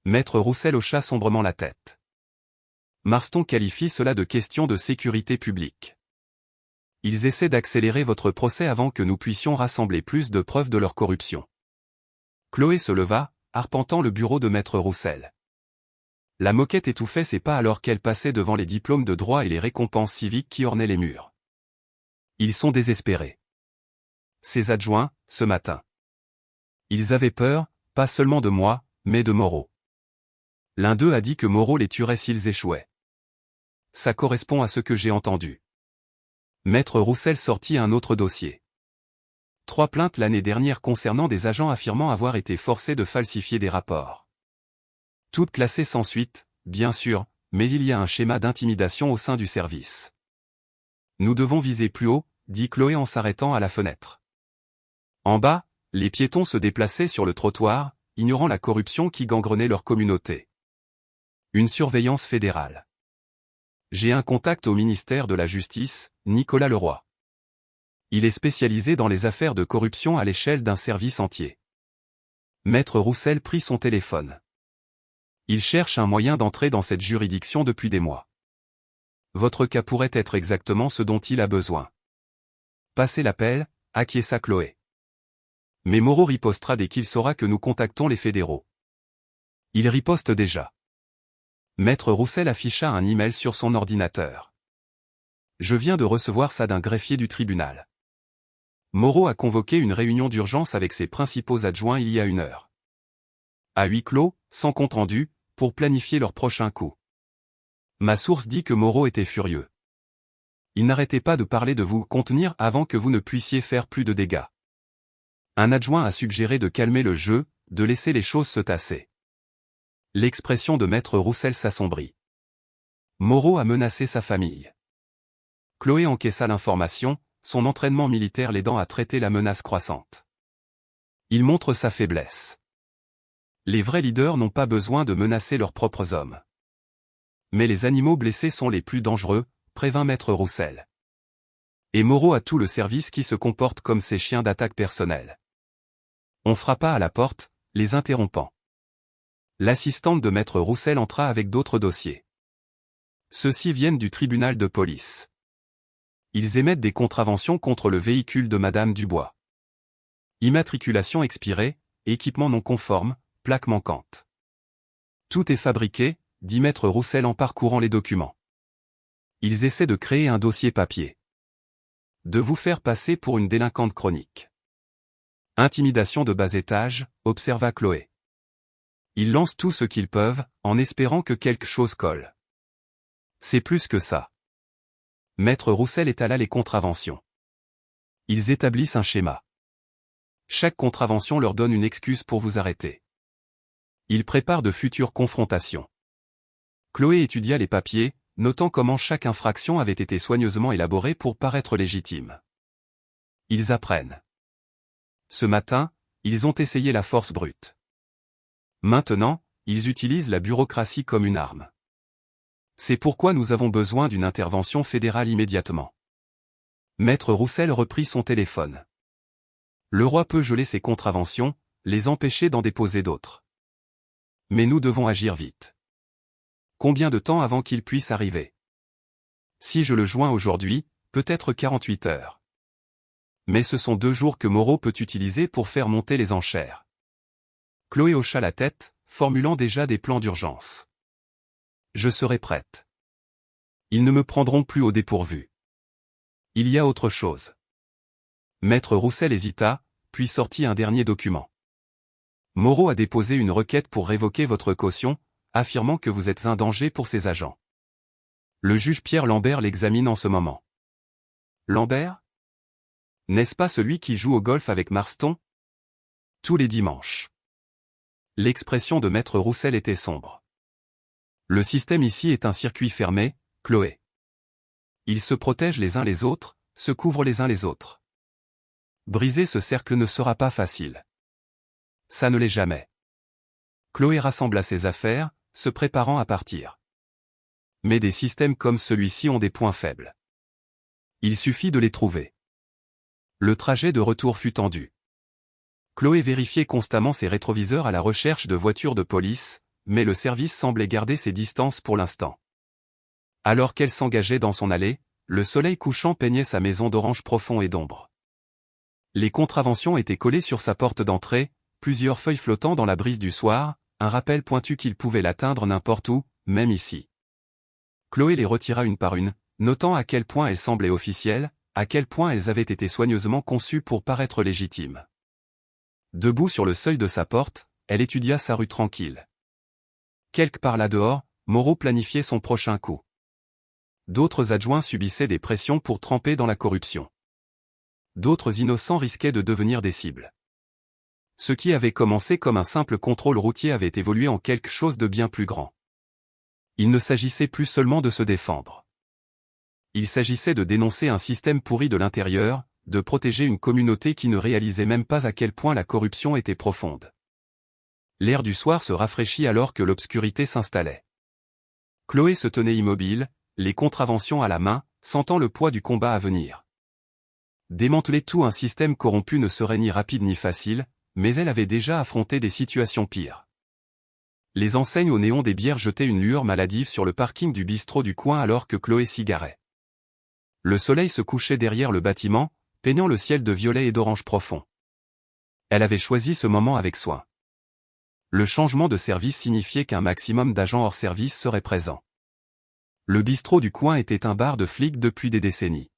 Speaker 1: Maître Roussel hocha sombrement la tête. Marston qualifie cela de question de sécurité publique. Ils essaient d'accélérer votre procès avant que nous puissions rassembler plus de preuves de leur corruption. Chloé se leva, arpentant le bureau de Maître Roussel. La moquette étouffait ses pas alors qu'elle passait devant les diplômes de droit et les récompenses civiques qui ornaient les murs. Ils sont désespérés. Ses adjoints, ce matin. Ils avaient peur, pas seulement de moi, mais de Moreau. L'un d'eux a dit que Moreau les tuerait s'ils échouaient. Ça correspond à ce que j'ai entendu. Maître Roussel sortit un autre dossier. 3 plaintes l'année dernière concernant des agents affirmant avoir été forcés de falsifier des rapports. Toutes classées sans suite, bien sûr, mais il y a un schéma d'intimidation au sein du service. Nous devons viser plus haut, dit Chloé en s'arrêtant à la fenêtre. En bas, les piétons se déplaçaient sur le trottoir, ignorant la corruption qui gangrenait leur communauté. Une surveillance fédérale. J'ai un contact au ministère de la Justice, Nicolas Leroy. Il est spécialisé dans les affaires de corruption à l'échelle d'un service entier. Maître Roussel prit son téléphone. Il cherche un moyen d'entrer dans cette juridiction depuis des mois. Votre cas pourrait être exactement ce dont il a besoin. Passez l'appel, acquiesça Chloé. Mais Moreau ripostera dès qu'il saura que nous contactons les fédéraux. Il riposte déjà. Maître Roussel afficha un email sur son ordinateur. Je viens de recevoir ça d'un greffier du tribunal. Moreau a convoqué une réunion d'urgence avec ses principaux adjoints il y a 1 heure. À huis clos, sans compte rendu, pour planifier leur prochain coup. Ma source dit que Moreau était furieux. Il n'arrêtait pas de parler de vous contenir avant que vous ne puissiez faire plus de dégâts. Un adjoint a suggéré de calmer le jeu, de laisser les choses se tasser. L'expression de Maître Roussel s'assombrit. Moreau a menacé sa famille. Chloé encaissa l'information, son entraînement militaire l'aidant à traiter la menace croissante. Il montre sa faiblesse. Les vrais leaders n'ont pas besoin de menacer leurs propres hommes. Mais les animaux blessés sont les plus dangereux, prévint Maître Roussel. Et Moreau a tout le service qui se comporte comme ces chiens d'attaque personnelle. On frappa à la porte, les interrompant. L'assistante de Maître Roussel entra avec d'autres dossiers. Ceux-ci viennent du tribunal de police. Ils émettent des contraventions contre le véhicule de Madame Dubois. Immatriculation expirée, équipement non conforme, plaque manquante. Tout est fabriqué, dit Maître Roussel en parcourant les documents. Ils essaient de créer un dossier papier. De vous faire passer pour une délinquante chronique. Intimidation de bas étage, observa Chloé. Ils lancent tout ce qu'ils peuvent, en espérant que quelque chose colle. C'est plus que ça. Maître Roussel étala les contraventions. Ils établissent un schéma. Chaque contravention leur donne une excuse pour vous arrêter. Ils préparent de futures confrontations. Chloé étudia les papiers, notant comment chaque infraction avait été soigneusement élaborée pour paraître légitime. Ils apprennent. Ce matin, ils ont essayé la force brute. Maintenant, ils utilisent la bureaucratie comme une arme. C'est pourquoi nous avons besoin d'une intervention fédérale immédiatement. Maître Roussel reprit son téléphone. Le roi peut geler ses contraventions, les empêcher d'en déposer d'autres. Mais nous devons agir vite. Combien de temps avant qu'il puisse arriver? Si je le joins aujourd'hui, peut-être 48 heures. Mais ce sont 2 jours que Moreau peut utiliser pour faire monter les enchères. Chloé hocha la tête, formulant déjà des plans d'urgence. Je serai prête. Ils ne me prendront plus au dépourvu. Il y a autre chose. Maître Roussel hésita, puis sortit un dernier document. Moreau a déposé une requête pour révoquer votre caution, affirmant que vous êtes un danger pour ses agents. Le juge Pierre Lambert l'examine en ce moment. Lambert? N'est-ce pas celui qui joue au golf avec Marston? Tous les dimanches. L'expression de Maître Roussel était sombre. Le système ici est un circuit fermé, Chloé. Ils se protègent les uns les autres, se couvrent les uns les autres. Briser ce cercle ne sera pas facile. Ça ne l'est jamais. Chloé rassembla ses affaires, se préparant à partir. Mais des systèmes comme celui-ci ont des points faibles. Il suffit de les trouver. Le trajet de retour fut tendu. Chloé vérifiait constamment ses rétroviseurs à la recherche de voitures de police, mais le service semblait garder ses distances pour l'instant. Alors qu'elle s'engageait dans son allée, le soleil couchant peignait sa maison d'orange profond et d'ombre. Les contraventions étaient collées sur sa porte d'entrée, plusieurs feuilles flottant dans la brise du soir, un rappel pointu qu'il pouvait l'atteindre n'importe où, même ici. Chloé les retira une par une, notant à quel point elles semblaient officielles, à quel point elles avaient été soigneusement conçues pour paraître légitimes. Debout sur le seuil de sa porte, elle étudia sa rue tranquille. Quelque part là dehors, Moreau planifiait son prochain coup. D'autres adjoints subissaient des pressions pour tremper dans la corruption. D'autres innocents risquaient de devenir des cibles. Ce qui avait commencé comme un simple contrôle routier avait évolué en quelque chose de bien plus grand. Il ne s'agissait plus seulement de se défendre. Il s'agissait de dénoncer un système pourri de l'intérieur, de protéger une communauté qui ne réalisait même pas à quel point la corruption était profonde. L'air du soir se rafraîchit alors que l'obscurité s'installait. Chloé se tenait immobile, les contraventions à la main, sentant le poids du combat à venir. Démanteler tout un système corrompu ne serait ni rapide ni facile, mais elle avait déjà affronté des situations pires. Les enseignes au néon des bières jetaient une lueur maladive sur le parking du bistrot du coin alors que Chloé cigarait. Le soleil se couchait derrière le bâtiment, peignant le ciel de violet et d'orange profond. Elle avait choisi ce moment avec soin. Le changement de service signifiait qu'un maximum d'agents hors service seraient présents. Le bistrot du coin était un bar de flics depuis des décennies.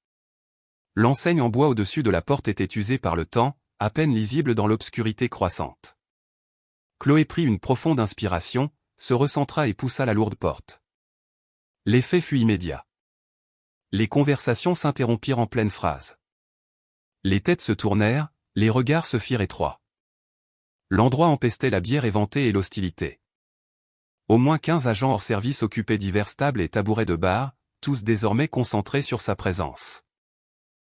Speaker 1: L'enseigne en bois au-dessus de la porte était usée par le temps, à peine lisible dans l'obscurité croissante. Chloé prit une profonde inspiration, se recentra et poussa la lourde porte. L'effet fut immédiat. Les conversations s'interrompirent en pleine phrase. Les têtes se tournèrent, les regards se firent étroits. L'endroit empestait la bière éventée et l'hostilité. Au moins 15 agents hors service occupaient divers tables et tabourets de bar, tous désormais concentrés sur sa présence.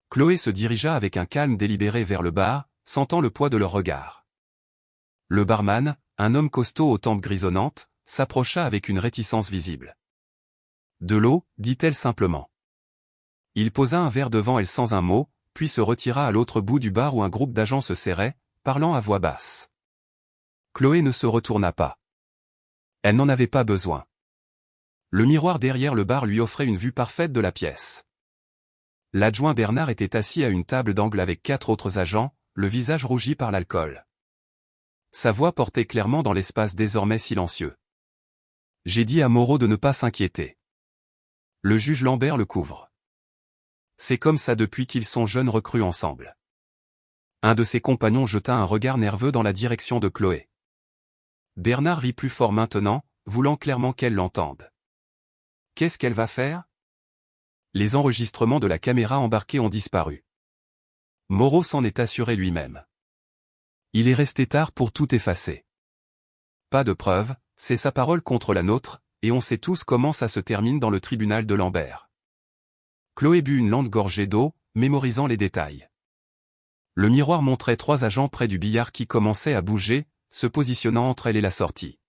Speaker 1: Chloé se dirigea avec un calme délibéré vers le bar, sentant le poids de leur regard. Le barman, un homme costaud aux tempes grisonnantes, s'approcha avec une réticence visible. « De l'eau » dit-elle simplement. Il posa un verre devant elle sans un mot, puis se retira à l'autre bout du bar où un groupe d'agents se serrait, parlant à voix basse. Chloé ne se retourna pas. Elle n'en avait pas besoin. Le miroir derrière le bar lui offrait une vue parfaite de la pièce. L'adjoint Bernard était assis à une table d'angle avec 4 autres agents, le visage rougi par l'alcool. Sa voix portait clairement dans l'espace désormais silencieux. « J'ai dit à Moreau de ne pas s'inquiéter. Le juge Lambert le couvre. C'est comme ça depuis qu'ils sont jeunes recrues ensemble. » Un de ses compagnons jeta un regard nerveux dans la direction de Chloé. Bernard rit plus fort maintenant, voulant clairement qu'elle l'entende. « Qu'est-ce qu'elle va faire ?» Les enregistrements de la caméra embarquée ont disparu. Moreau s'en est assuré lui-même. Il est resté tard pour tout effacer. Pas de preuves, c'est sa parole contre la nôtre, et on sait tous comment ça se termine dans le tribunal de Lambert. Chloé but une lente gorgée d'eau, mémorisant les détails. Le miroir montrait 3 agents près du billard qui commençaient à bouger, se positionnant entre elle et la sortie.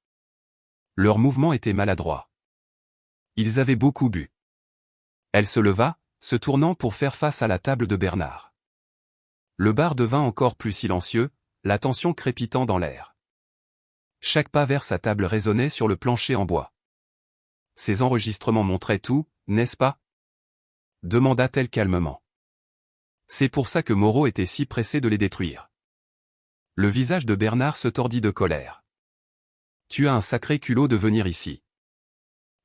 Speaker 1: Leurs mouvements étaient maladroits. Ils avaient beaucoup bu. Elle se leva, se tournant pour faire face à la table de Bernard. Le bar devint encore plus silencieux, la tension crépitant dans l'air. Chaque pas vers sa table résonnait sur le plancher en bois. Ces enregistrements montraient tout, n'est-ce pas ? Demanda-t-elle calmement. C'est pour ça que Moreau était si pressé de les détruire. Le visage de Bernard se tordit de colère. Tu as un sacré culot de venir ici.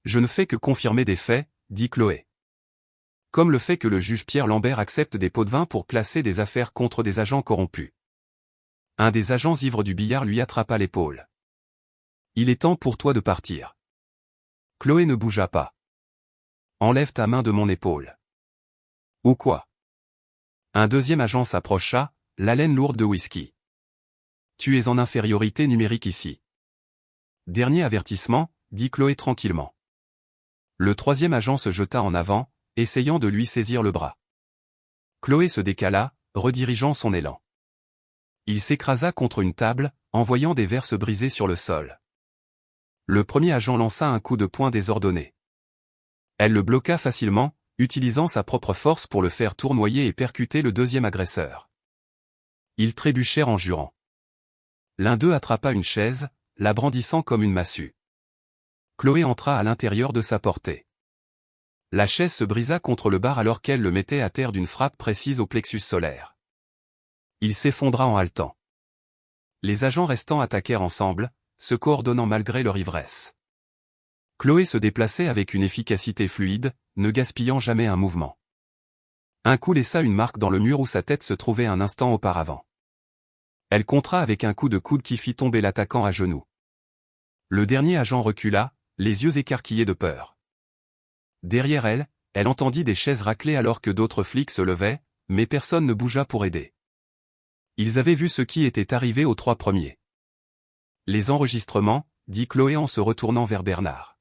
Speaker 1: Je ne fais que confirmer des faits, dit Chloé. Comme le fait que le juge Pierre Lambert accepte des pots de vin pour classer des affaires contre des agents corrompus. Un des agents ivres du billard lui attrapa l'épaule. Il est temps pour toi de partir. Chloé ne bougea pas. Enlève ta main de mon épaule. Ou quoi? Un deuxième agent s'approcha, l'haleine lourde de whisky. Tu es en infériorité numérique ici. Dernier avertissement, dit Chloé tranquillement. Le troisième agent se jeta en avant, essayant de lui saisir le bras. Chloé se décala, redirigeant son élan. Il s'écrasa contre une table, envoyant des verres se briser sur le sol. Le premier agent lança un coup de poing désordonné. Elle le bloqua facilement, utilisant sa propre force pour le faire tournoyer et percuter le deuxième agresseur. Ils trébuchèrent en jurant. L'un d'eux attrapa une chaise, la brandissant comme une massue. Chloé entra à l'intérieur de sa portée. La chaise se brisa contre le bar alors qu'elle le mettait à terre d'une frappe précise au plexus solaire. Il s'effondra en haletant. Les agents restants attaquèrent ensemble, se coordonnant malgré leur ivresse. Chloé se déplaçait avec une efficacité fluide, ne gaspillant jamais un mouvement. Un coup laissa une marque dans le mur où sa tête se trouvait un instant auparavant. Elle contra avec un coup de coude qui fit tomber l'attaquant à genoux. Le dernier agent recula, les yeux écarquillés de peur. Derrière elle, elle entendit des chaises racler alors que d'autres flics se levaient, mais personne ne bougea pour aider. Ils avaient vu ce qui était arrivé aux 3 premiers. Les enregistrements, dit Chloé en se retournant vers Bernard.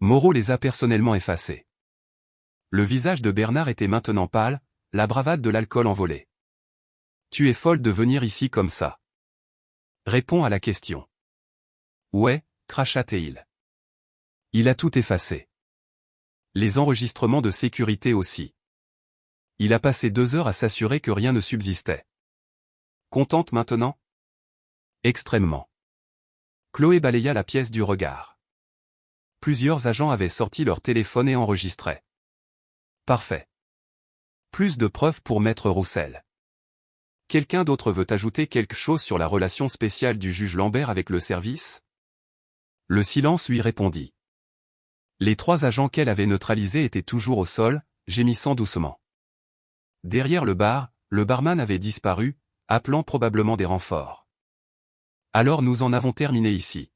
Speaker 1: Moreau les a personnellement effacés. Le visage de Bernard était maintenant pâle, la bravade de l'alcool envolée. Tu es folle de venir ici comme ça. Réponds à la question. Ouais, cracha-t-il. Il a tout effacé. Les enregistrements de sécurité aussi. Il a passé 2 heures à s'assurer que rien ne subsistait. Contente maintenant? Extrêmement. Chloé balaya la pièce du regard. Plusieurs agents avaient sorti leur téléphone et enregistraient. Parfait. Plus de preuves pour Maître Roussel. Quelqu'un d'autre veut ajouter quelque chose sur la relation spéciale du juge Lambert avec le service? Le silence lui répondit. Les 3 agents qu'elle avait neutralisés étaient toujours au sol, gémissant doucement. Derrière le bar, le barman avait disparu, appelant probablement des renforts. Alors nous en avons terminé ici.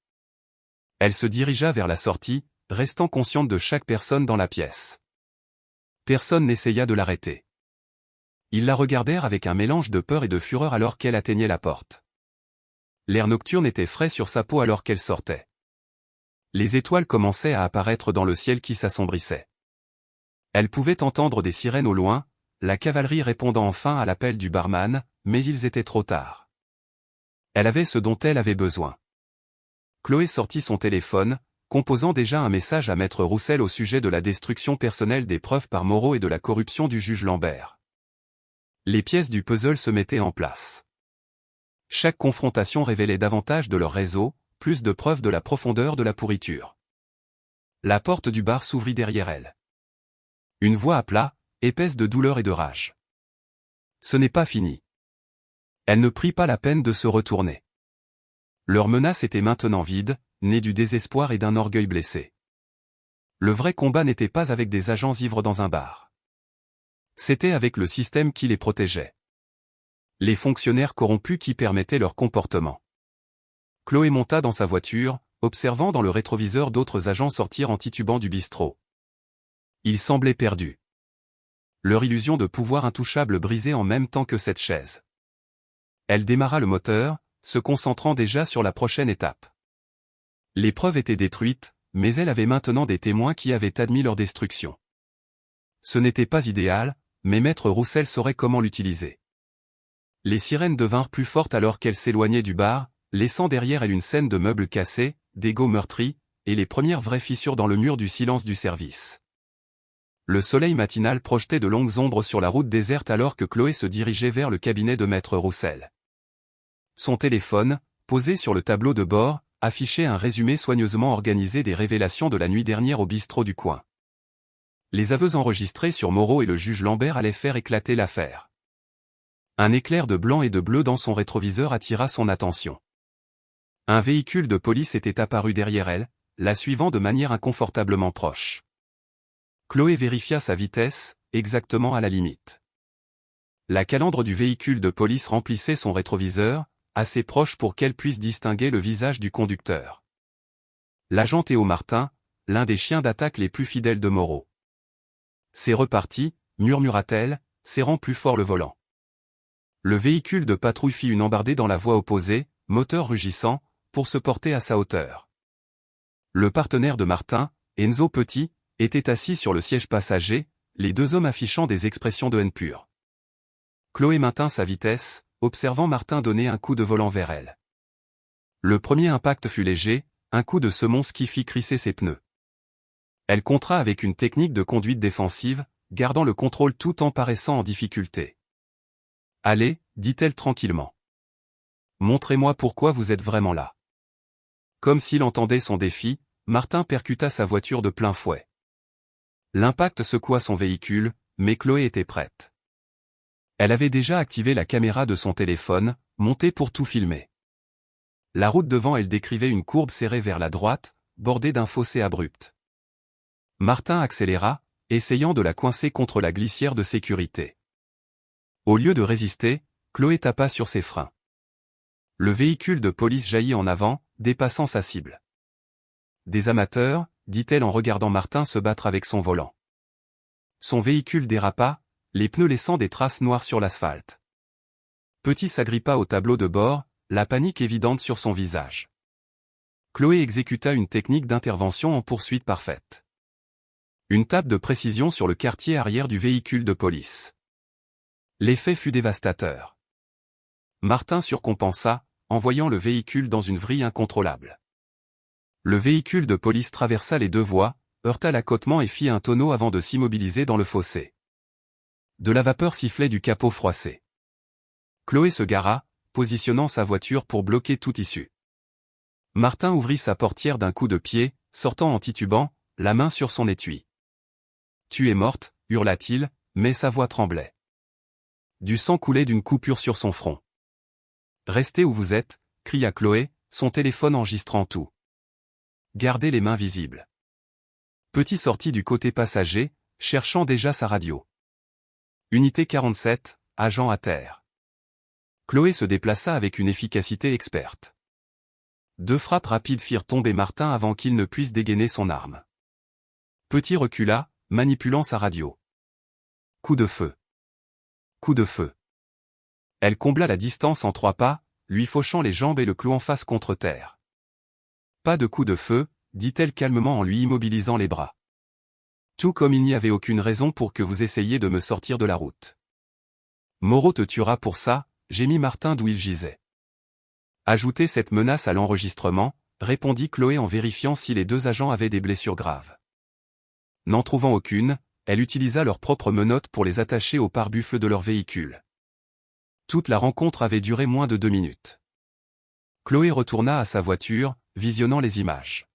Speaker 1: Elle se dirigea vers la sortie, restant consciente de chaque personne dans la pièce. Personne n'essaya de l'arrêter. Ils la regardèrent avec un mélange de peur et de fureur alors qu'elle atteignait la porte. L'air nocturne était frais sur sa peau alors qu'elle sortait. Les étoiles commençaient à apparaître dans le ciel qui s'assombrissait. Elle pouvait entendre des sirènes au loin, la cavalerie répondant enfin à l'appel du barman, mais ils étaient trop tard. Elle avait ce dont elle avait besoin. Chloé sortit son téléphone, composant déjà un message à Maître Roussel au sujet de la destruction personnelle des preuves par Moreau et de la corruption du juge Lambert. Les pièces du puzzle se mettaient en place. Chaque confrontation révélait davantage de leur réseau, plus de preuves de la profondeur de la pourriture. La porte du bar s'ouvrit derrière elle. Une voix appela, épaisse de douleur et de rage. Ce n'est pas fini. Elle ne prit pas la peine de se retourner. Leur menace était maintenant vide, née du désespoir et d'un orgueil blessé. Le vrai combat n'était pas avec des agents ivres dans un bar. C'était avec le système qui les protégeait. Les fonctionnaires corrompus qui permettaient leur comportement. Chloé monta dans sa voiture, observant dans le rétroviseur d'autres agents sortir en titubant du bistrot. Ils semblaient perdus. Leur illusion de pouvoir intouchable brisée en même temps que cette chaise. Elle démarra le moteur, se concentrant déjà sur la prochaine étape. Les preuves étaient détruites, mais elle avait maintenant des témoins qui avaient admis leur destruction. Ce n'était pas idéal, mais Maître Roussel saurait comment l'utiliser. Les sirènes devinrent plus fortes alors qu'elle s'éloignait du bar, laissant derrière elle une scène de meubles cassés, d'égos meurtris, et les premières vraies fissures dans le mur du silence du service. Le soleil matinal projetait de longues ombres sur la route déserte alors que Chloé se dirigeait vers le cabinet de Maître Roussel. Son téléphone, posé sur le tableau de bord, affichait un résumé soigneusement organisé des révélations de la nuit dernière au bistrot du coin. Les aveux enregistrés sur Moreau et le juge Lambert allaient faire éclater l'affaire. Un éclair de blanc et de bleu dans son rétroviseur attira son attention. Un véhicule de police était apparu derrière elle, la suivant de manière inconfortablement proche. Chloé vérifia sa vitesse, exactement à la limite. La calandre du véhicule de police remplissait son rétroviseur, assez proche pour qu'elle puisse distinguer le visage du conducteur. L'agent Théo Martin, l'un des chiens d'attaque les plus fidèles de Moreau. C'est reparti, murmura-t-elle, serrant plus fort le volant. Le véhicule de patrouille fit une embardée dans la voie opposée, moteur rugissant, pour se porter à sa hauteur. Le partenaire de Martin, Enzo Petit, était assis sur le siège passager, les 2 hommes affichant des expressions de haine pure. Chloé maintint sa vitesse, observant Martin donner un coup de volant vers elle. Le premier impact fut léger, un coup de semonce qui fit crisser ses pneus. Elle contra avec une technique de conduite défensive, gardant le contrôle tout en paraissant en difficulté. « Allez » dit-elle tranquillement. Montrez-moi pourquoi vous êtes vraiment là. Comme s'il entendait son défi, Martin percuta sa voiture de plein fouet. L'impact secoua son véhicule, mais Chloé était prête. Elle avait déjà activé la caméra de son téléphone, montée pour tout filmer. La route devant elle décrivait une courbe serrée vers la droite, bordée d'un fossé abrupt. Martin accéléra, essayant de la coincer contre la glissière de sécurité. Au lieu de résister, Chloé tapa sur ses freins. Le véhicule de police jaillit en avant, dépassant sa cible. Des amateurs, dit-elle en regardant Martin se battre avec son volant. Son véhicule dérapa, les pneus laissant des traces noires sur l'asphalte. Petit s'agrippa au tableau de bord, la panique évidente sur son visage. Chloé exécuta une technique d'intervention en poursuite parfaite. Une tape de précision sur le quartier arrière du véhicule de police. L'effet fut dévastateur. Martin surcompensa, envoyant le véhicule dans une vrille incontrôlable. Le véhicule de police traversa les deux voies, heurta l'accotement et fit un tonneau avant de s'immobiliser dans le fossé. De la vapeur sifflait du capot froissé. Chloé se gara, positionnant sa voiture pour bloquer toute issue. Martin ouvrit sa portière d'un coup de pied, sortant en titubant, la main sur son étui. « Tu es morte » hurla-t-il, mais sa voix tremblait. Du sang coulait d'une coupure sur son front. « Restez où vous êtes » cria Chloé, son téléphone enregistrant tout. Gardez les mains visibles. Petit sortit du côté passager, cherchant déjà sa radio. Unité 47, agent à terre. Chloé se déplaça avec une efficacité experte. 2 frappes rapides firent tomber Martin avant qu'il ne puisse dégainer son arme. Petit recula, manipulant sa radio. Coup de feu. Coup de feu. Elle combla la distance en 3 pas, lui fauchant les jambes et le clouant face contre terre. Pas de coup de feu, dit-elle calmement en lui immobilisant les bras. Tout comme il n'y avait aucune raison pour que vous essayiez de me sortir de la route. Moreau te tuera pour ça, gémit Martin d'où il gisait. Ajoutez cette menace à l'enregistrement, répondit Chloé en vérifiant si les 2 agents avaient des blessures graves. N'en trouvant aucune, elle utilisa leurs propres menottes pour les attacher au pare-buffle de leur véhicule. Toute la rencontre avait duré moins de 2 minutes. Chloé retourna à sa voiture, visionnant les images.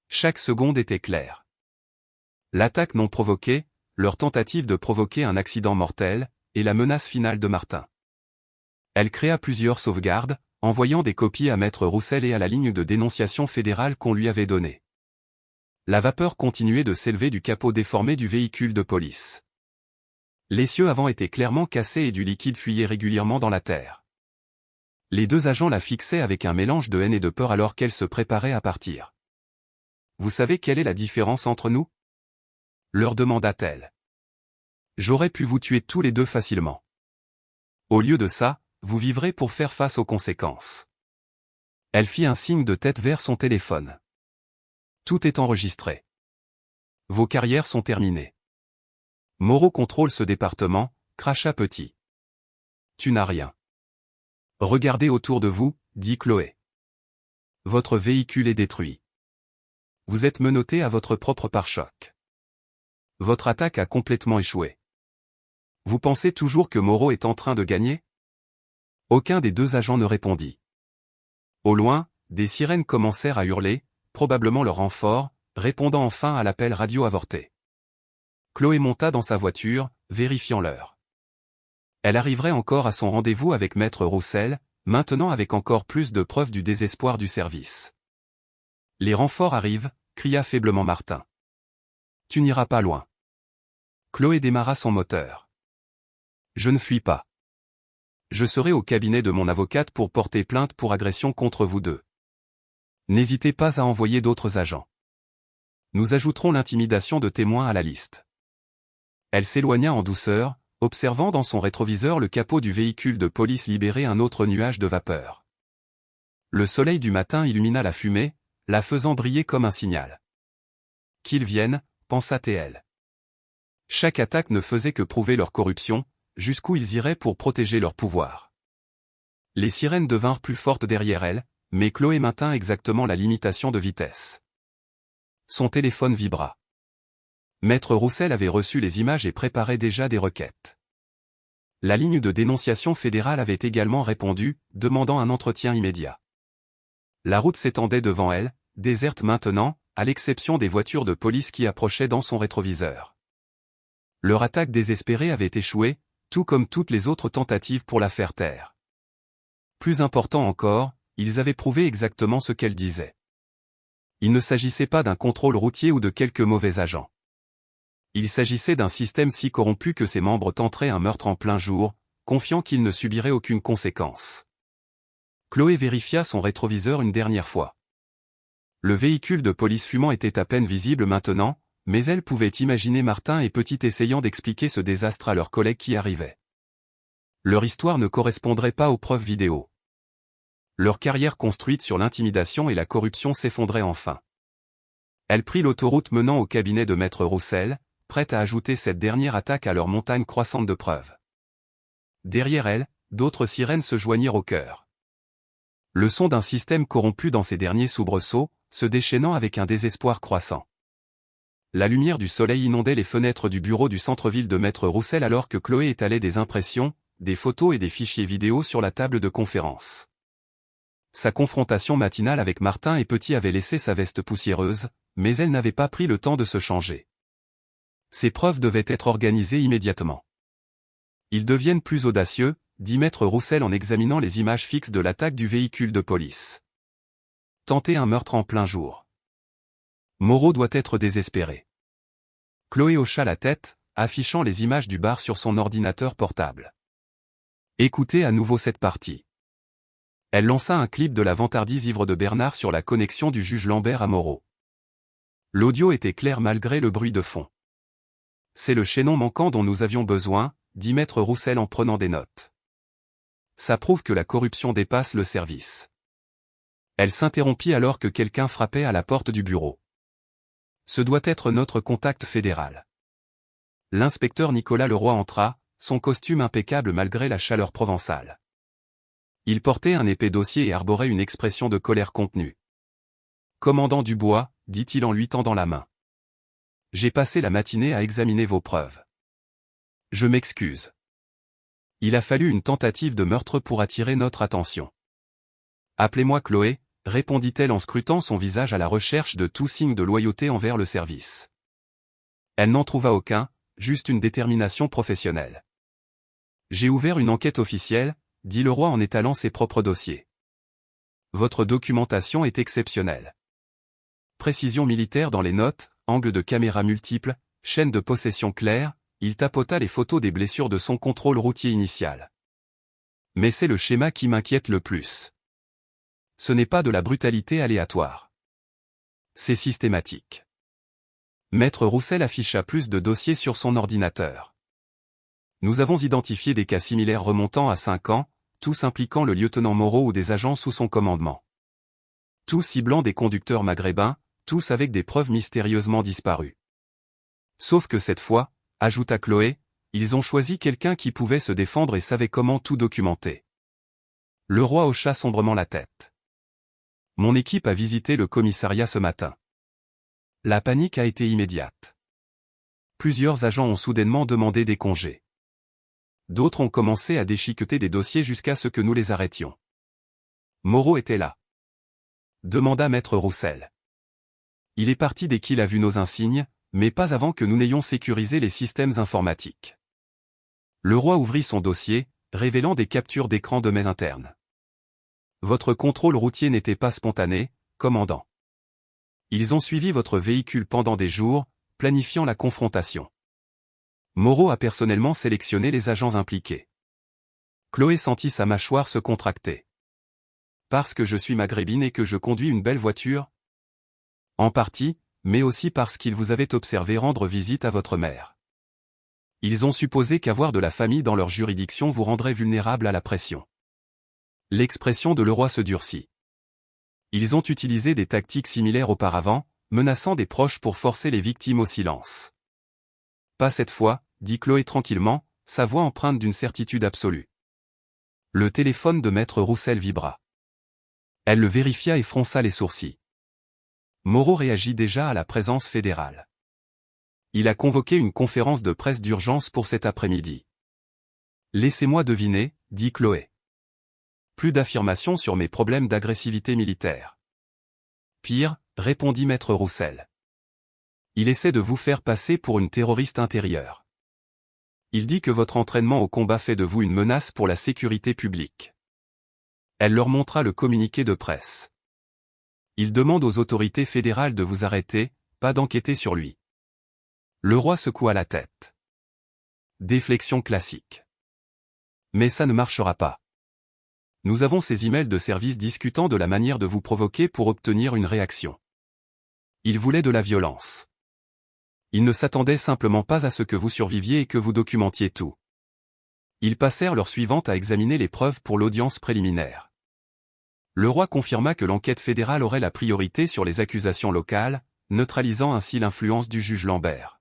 Speaker 1: Chaque seconde était claire. L'attaque non provoquée, leur tentative de provoquer un accident mortel, et la menace finale de Martin. Elle créa plusieurs sauvegardes, envoyant des copies à Maître Roussel et à la ligne de dénonciation fédérale qu'on lui avait donnée. La vapeur continuait de s'élever du capot déformé du véhicule de police. L'essieu avant était clairement cassé et du liquide fuyait régulièrement dans la terre. Les 2 agents la fixaient avec un mélange de haine et de peur alors qu'elle se préparait à partir. « Vous savez quelle est la différence entre nous » leur demanda-t-elle. « J'aurais pu vous tuer tous les 2 facilement. Au lieu de ça, vous vivrez pour faire face aux conséquences. » Elle fit un signe de tête vers son téléphone. « Tout est enregistré. Vos carrières sont terminées. » Moreau contrôle ce département, cracha Petit. « Tu n'as rien. » Regardez autour de vous, dit Chloé. Votre véhicule est détruit. Vous êtes menotté à votre propre pare-choc. Votre attaque a complètement échoué. Vous pensez toujours que Moreau est en train de gagner ? Aucun des 2 agents ne répondit. Au loin, des sirènes commencèrent à hurler, probablement leur renfort, répondant enfin à l'appel radio avorté. Chloé monta dans sa voiture, vérifiant l'heure. Elle arriverait encore à son rendez-vous avec Maître Roussel, maintenant avec encore plus de preuves du désespoir du service. « Les renforts arrivent » cria faiblement Martin. « Tu n'iras pas loin. » Chloé démarra son moteur. « Je ne fuis pas. Je serai au cabinet de mon avocate pour porter plainte pour agression contre vous 2. N'hésitez pas à envoyer d'autres agents. Nous ajouterons l'intimidation de témoins à la liste. » Elle s'éloigna en douceur, observant dans son rétroviseur le capot du véhicule de police libérer un autre nuage de vapeur. Le soleil du matin illumina la fumée, la faisant briller comme un signal. Qu'ils viennent, pensa-t-elle. Chaque attaque ne faisait que prouver leur corruption, jusqu'où ils iraient pour protéger leur pouvoir. Les sirènes devinrent plus fortes derrière elle, mais Chloé maintint exactement la limitation de vitesse. Son téléphone vibra. Maître Roussel avait reçu les images et préparait déjà des requêtes. La ligne de dénonciation fédérale avait également répondu, demandant un entretien immédiat. La route s'étendait devant elle, déserte maintenant, à l'exception des voitures de police qui approchaient dans son rétroviseur. Leur attaque désespérée avait échoué, tout comme toutes les autres tentatives pour la faire taire. Plus important encore, ils avaient prouvé exactement ce qu'elle disait. Il ne s'agissait pas d'un contrôle routier ou de quelques mauvais agents. Il s'agissait d'un système si corrompu que ses membres tenteraient un meurtre en plein jour, confiant qu'ils ne subiraient aucune conséquence. Chloé vérifia son rétroviseur une dernière fois. Le véhicule de police fumant était à peine visible maintenant, mais elle pouvait imaginer Martin et Petit essayant d'expliquer ce désastre à leurs collègues qui arrivaient. Leur histoire ne correspondrait pas aux preuves vidéo. Leur carrière construite sur l'intimidation et la corruption s'effondrait enfin. Elle prit l'autoroute menant au cabinet de Maître Roussel, prête à ajouter cette dernière attaque à leur montagne croissante de preuves. Derrière elle, d'autres sirènes se joignirent au chœur. Le son d'un système corrompu dans ses derniers soubresauts, se déchaînant avec un désespoir croissant. La lumière du soleil inondait les fenêtres du bureau du centre-ville de Maître Roussel alors que Chloé étalait des impressions, des photos et des fichiers vidéo sur la table de conférence. Sa confrontation matinale avec Martin et Petit avait laissé sa veste poussiéreuse, mais elle n'avait pas pris le temps de se changer. Ces preuves devaient être organisées immédiatement. Ils deviennent plus audacieux, dit Maître Roussel en examinant les images fixes de l'attaque du véhicule de police. Tenter un meurtre en plein jour. Moreau doit être désespéré. Chloé hocha la tête, affichant les images du bar sur son ordinateur portable. Écoutez à nouveau cette partie. Elle lança un clip de la vantardise ivre de Bernard sur la connexion du juge Lambert à Moreau. L'audio était clair malgré le bruit de fond. C'est le chaînon manquant dont nous avions besoin, dit Maître Roussel en prenant des notes. Ça prouve que la corruption dépasse le service. Elle s'interrompit alors que quelqu'un frappait à la porte du bureau. Ce doit être notre contact fédéral. L'inspecteur Nicolas Leroy entra, son costume impeccable malgré la chaleur provençale. Il portait un épais dossier et arborait une expression de colère contenue. « Commandant Dubois, dit-il en lui tendant la main. J'ai passé la matinée à examiner vos preuves. Je m'excuse. Il a fallu une tentative de meurtre pour attirer notre attention. Appelez-moi Chloé, répondit-elle en scrutant son visage à la recherche de tout signe de loyauté envers le service. Elle n'en trouva aucun, juste une détermination professionnelle. J'ai ouvert une enquête officielle, dit Leroy en étalant ses propres dossiers. Votre documentation est exceptionnelle. Précision militaire dans les notes, angle de caméra multiples, chaîne de possession claire, il tapota les photos des blessures de son contrôle routier initial. Mais c'est le schéma qui m'inquiète le plus. Ce n'est pas de la brutalité aléatoire. C'est systématique. Maître Roussel afficha plus de dossiers sur son ordinateur. Nous avons identifié des cas similaires remontant à 5 ans, tous impliquant le lieutenant Moreau ou des agents sous son commandement. Tous ciblant des conducteurs maghrébins, tous avec des preuves mystérieusement disparues. Sauf que cette fois, ajouta Chloé, ils ont choisi quelqu'un qui pouvait se défendre et savait comment tout documenter. Leroy hocha sombrement la tête. Mon équipe a visité le commissariat ce matin. La panique a été immédiate. Plusieurs agents ont soudainement demandé des congés. D'autres ont commencé à déchiqueter des dossiers jusqu'à ce que nous les arrêtions. Moreau était là. Demanda Maître Roussel. Il est parti dès qu'il a vu nos insignes, mais pas avant que nous n'ayons sécurisé les systèmes informatiques. Leroy ouvrit son dossier, révélant des captures d'écran de mails internes. Votre contrôle routier n'était pas spontané, commandant. Ils ont suivi votre véhicule pendant des jours, planifiant la confrontation. Moreau a personnellement sélectionné les agents impliqués. Chloé sentit sa mâchoire se contracter. Parce que je suis maghrébine et que je conduis une belle voiture? En partie, mais aussi parce qu'ils vous avaient observé rendre visite à votre mère. Ils ont supposé qu'avoir de la famille dans leur juridiction vous rendrait vulnérable à la pression. L'expression de Leroy se durcit. Ils ont utilisé des tactiques similaires auparavant, menaçant des proches pour forcer les victimes au silence. Pas cette fois, dit Chloé tranquillement, sa voix empreinte d'une certitude absolue. Le téléphone de Maître Roussel vibra. Elle le vérifia et fronça les sourcils. Moreau réagit déjà à la présence fédérale. Il a convoqué une conférence de presse d'urgence pour cet après-midi. Laissez-moi deviner, dit Chloé. Plus d'affirmations sur mes problèmes d'agressivité militaire. Pire, répondit maître Roussel. Il essaie de vous faire passer pour une terroriste intérieure. Il dit que votre entraînement au combat fait de vous une menace pour la sécurité publique. Elle leur montra le communiqué de presse. Il demande aux autorités fédérales de vous arrêter, pas d'enquêter sur lui. Le roi secoua la tête. Déflexion classique. Mais ça ne marchera pas. Nous avons ces emails de service discutant de la manière de vous provoquer pour obtenir une réaction. Ils voulaient de la violence. Ils ne s'attendaient simplement pas à ce que vous surviviez et que vous documentiez tout. Ils passèrent l'heure suivante à examiner les preuves pour l'audience préliminaire. Le roi confirma que l'enquête fédérale aurait la priorité sur les accusations locales, neutralisant ainsi l'influence du juge Lambert.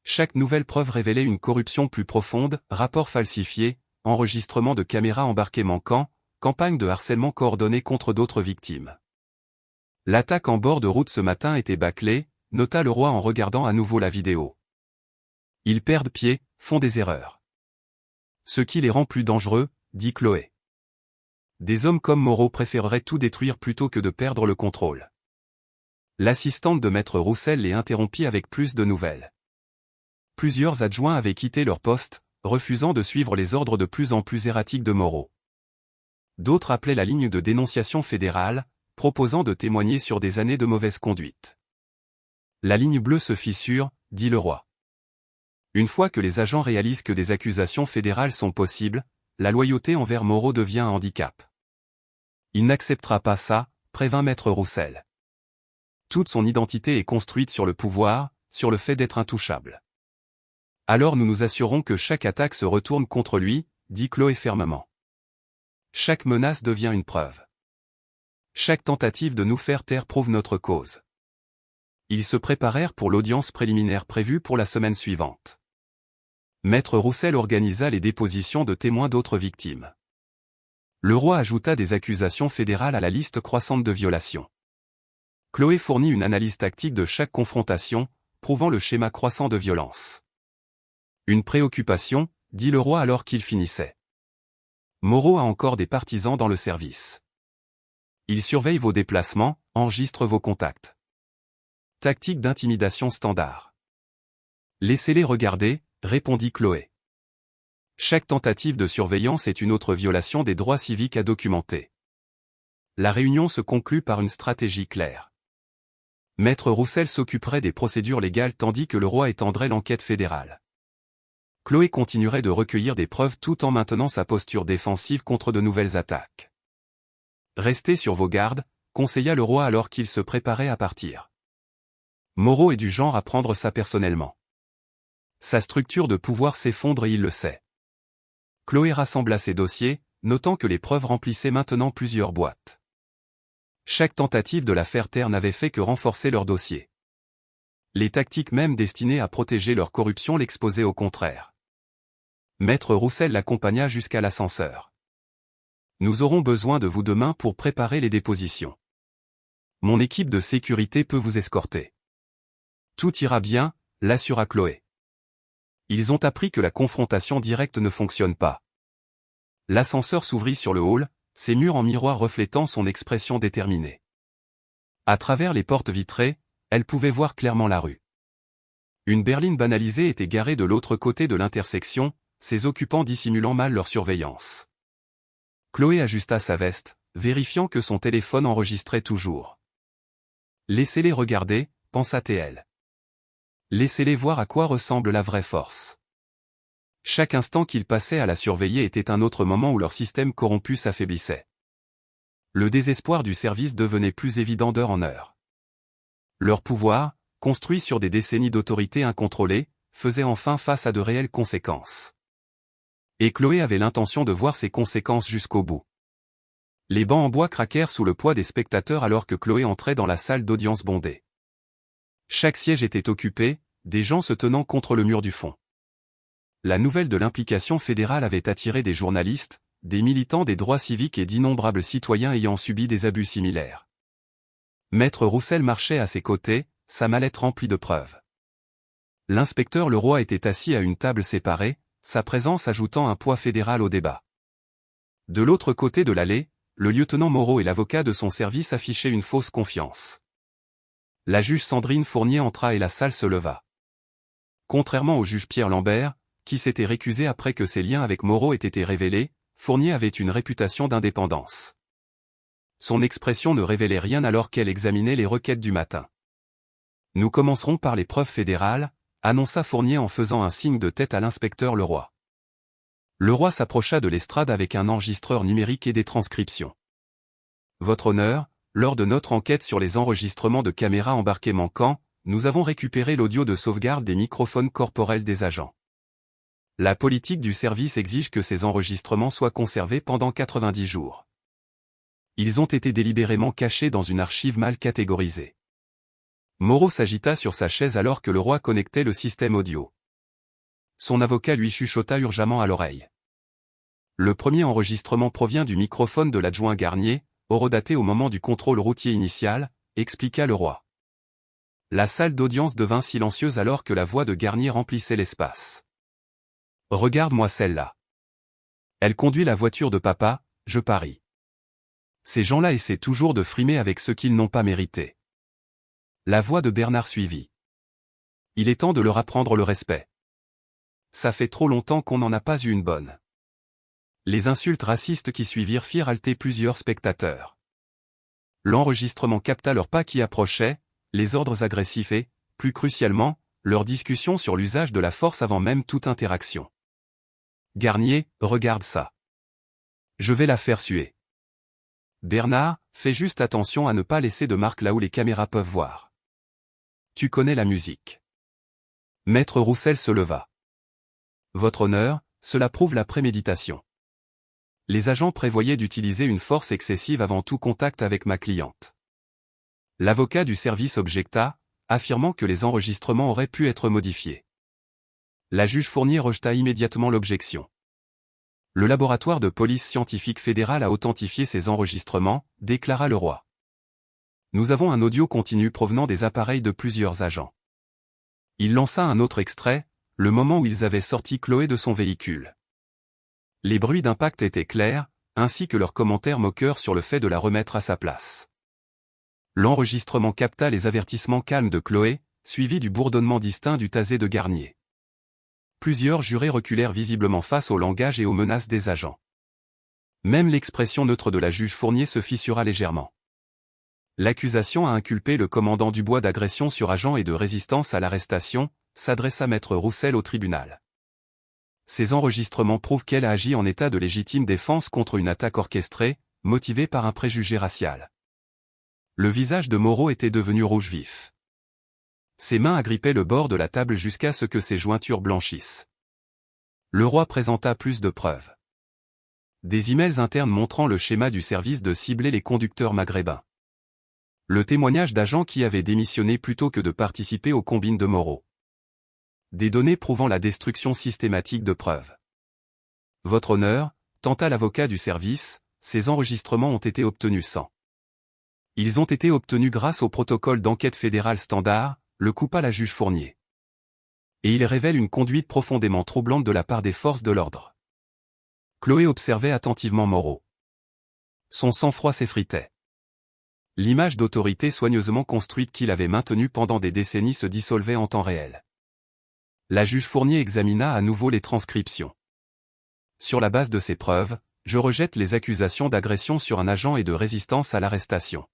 Speaker 1: Chaque nouvelle preuve révélait une corruption plus profonde, rapports falsifiés, enregistrements de caméras embarquées manquants, campagne de harcèlement coordonnée contre d'autres victimes. L'attaque en bord de route ce matin était bâclée, nota le roi en regardant à nouveau la vidéo. Ils perdent pied, font des erreurs. Ce qui les rend plus dangereux, dit Chloé. Des hommes comme Moreau préféreraient tout détruire plutôt que de perdre le contrôle. L'assistante de maître Roussel les interrompit avec plus de nouvelles. Plusieurs adjoints avaient quitté leur poste, refusant de suivre les ordres de plus en plus erratiques de Moreau. D'autres appelaient la ligne de dénonciation fédérale, proposant de témoigner sur des années de mauvaise conduite. La ligne bleue se fissure, dit le roi. Une fois que les agents réalisent que des accusations fédérales sont possibles, la loyauté envers Moreau devient un handicap. Il n'acceptera pas ça, prévint maître Roussel. Toute son identité est construite sur le pouvoir, sur le fait d'être intouchable. Alors nous nous assurons que chaque attaque se retourne contre lui, dit Chloé fermement. Chaque menace devient une preuve. Chaque tentative de nous faire taire prouve notre cause. Ils se préparèrent pour l'audience préliminaire prévue pour la semaine suivante. Maître Roussel organisa les dépositions de témoins d'autres victimes. Le roi ajouta des accusations fédérales à la liste croissante de violations. Chloé fournit une analyse tactique de chaque confrontation, prouvant le schéma croissant de violence. Une préoccupation, dit le roi alors qu'il finissait. Moreau a encore des partisans dans le service. Il surveille vos déplacements, enregistre vos contacts. Tactique d'intimidation standard. Laissez-les regarder, répondit Chloé. Chaque tentative de surveillance est une autre violation des droits civiques à documenter. La réunion se conclut par une stratégie claire. Maître Roussel s'occuperait des procédures légales tandis que le roi étendrait l'enquête fédérale. Chloé continuerait de recueillir des preuves tout en maintenant sa posture défensive contre de nouvelles attaques. Restez sur vos gardes, conseilla le roi alors qu'il se préparait à partir. Moreau est du genre à prendre ça personnellement. Sa structure de pouvoir s'effondre et il le sait. Chloé rassembla ses dossiers, notant que les preuves remplissaient maintenant plusieurs boîtes. Chaque tentative de la faire taire n'avait fait que renforcer leur dossier. Les tactiques même destinées à protéger leur corruption l'exposaient au contraire. Maître Roussel l'accompagna jusqu'à l'ascenseur. Nous aurons besoin de vous demain pour préparer les dépositions. Mon équipe de sécurité peut vous escorter. Tout ira bien, l'assura Chloé. Ils ont appris que la confrontation directe ne fonctionne pas. L'ascenseur s'ouvrit sur le hall, ses murs en miroir reflétant son expression déterminée. À travers les portes vitrées, elle pouvait voir clairement la rue. Une berline banalisée était garée de l'autre côté de l'intersection, ses occupants dissimulant mal leur surveillance. Chloé ajusta sa veste, vérifiant que son téléphone enregistrait toujours. Laissez-les regarder, pensa-t-elle. Laissez-les voir à quoi ressemble la vraie force. Chaque instant qu'ils passaient à la surveiller était un autre moment où leur système corrompu s'affaiblissait. Le désespoir du service devenait plus évident d'heure en heure. Leur pouvoir, construit sur des décennies d'autorité incontrôlée, faisait enfin face à de réelles conséquences. Et Chloé avait l'intention de voir ces conséquences jusqu'au bout. Les bancs en bois craquèrent sous le poids des spectateurs alors que Chloé entrait dans la salle d'audience bondée. Chaque siège était occupé, des gens se tenant contre le mur du fond. La nouvelle de l'implication fédérale avait attiré des journalistes, des militants des droits civiques et d'innombrables citoyens ayant subi des abus similaires. Maître Roussel marchait à ses côtés, sa mallette remplie de preuves. L'inspecteur Leroy était assis à une table séparée, sa présence ajoutant un poids fédéral au débat. De l'autre côté de l'allée, le lieutenant Moreau et l'avocat de son service affichaient une fausse confiance. La juge Sandrine Fournier entra et la salle se leva. Contrairement au juge Pierre Lambert, qui s'était récusé après que ses liens avec Moreau aient été révélés, Fournier avait une réputation d'indépendance. Son expression ne révélait rien alors qu'elle examinait les requêtes du matin. « Nous commencerons par les preuves fédérales », annonça Fournier en faisant un signe de tête à l'inspecteur Leroy. Leroy s'approcha de l'estrade avec un enregistreur numérique et des transcriptions. « Votre honneur, lors de notre enquête sur les enregistrements de caméras embarquées manquants, nous avons récupéré l'audio de sauvegarde des microphones corporels des agents. La politique du service exige que ces enregistrements soient conservés pendant 90 jours. Ils ont été délibérément cachés dans une archive mal catégorisée. » Moreau s'agita sur sa chaise alors que Leroy connectait le système audio. Son avocat lui chuchota urgemment à l'oreille. Le premier enregistrement provient du microphone de l'adjoint Garnier, horodaté au moment du contrôle routier initial, expliqua Leroy. La salle d'audience devint silencieuse alors que la voix de Garnier remplissait l'espace. « Regarde-moi celle-là. Elle conduit la voiture de papa, je parie. Ces gens-là essaient toujours de frimer avec ce qu'ils n'ont pas mérité. » La voix de Bernard suivit. « Il est temps de leur apprendre le respect. Ça fait trop longtemps qu'on n'en a pas eu une bonne. » Les insultes racistes qui suivirent firent halter plusieurs spectateurs. L'enregistrement capta leurs pas qui approchaient, les ordres agressifs et, plus crucialement, leur discussion sur l'usage de la force avant même toute interaction. « Garnier, regarde ça. Je vais la faire suer. Bernard, fais juste attention à ne pas laisser de marque là où les caméras peuvent voir. Tu connais la musique. » Maître Roussel se leva. « Votre honneur, cela prouve la préméditation. Les agents prévoyaient d'utiliser une force excessive avant tout contact avec ma cliente. » L'avocat du service objecta, affirmant que les enregistrements auraient pu être modifiés. La juge Fournier rejeta immédiatement l'objection. Le laboratoire de police scientifique fédérale a authentifié ces enregistrements, déclara Leroy. Nous avons un audio continu provenant des appareils de plusieurs agents. Il lança un autre extrait, le moment où ils avaient sorti Chloé de son véhicule. Les bruits d'impact étaient clairs, ainsi que leurs commentaires moqueurs sur le fait de la remettre à sa place. L'enregistrement capta les avertissements calmes de Chloé, suivis du bourdonnement distinct du tasé de Garnier. Plusieurs jurés reculèrent visiblement face au langage et aux menaces des agents. Même l'expression neutre de la juge Fournier se fissura légèrement. L'accusation a inculpé le commandant Dubois d'agression sur agent et de résistance à l'arrestation, s'adressa maître Roussel au tribunal. Ces enregistrements prouvent qu'elle a agi en état de légitime défense contre une attaque orchestrée, motivée par un préjugé racial. Le visage de Moreau était devenu rouge vif. Ses mains agrippaient le bord de la table jusqu'à ce que ses jointures blanchissent. Leroy présenta plus de preuves. Des emails internes montrant le schéma du service de cibler les conducteurs maghrébins. Le témoignage d'agents qui avaient démissionné plutôt que de participer aux combines de Moreau. Des données prouvant la destruction systématique de preuves. Votre honneur, tenta l'avocat du service, ces enregistrements ont été obtenus sans. Ils ont été obtenus grâce au protocole d'enquête fédéral standard, le coupa la juge Fournier. Et ils révèlent une conduite profondément troublante de la part des forces de l'ordre. Chloé observait attentivement Moreau. Son sang-froid s'effritait. L'image d'autorité soigneusement construite qu'il avait maintenue pendant des décennies se dissolvait en temps réel. La juge Fournier examina à nouveau les transcriptions. Sur la base de ces preuves, je rejette les accusations d'agression sur un agent et de résistance à l'arrestation.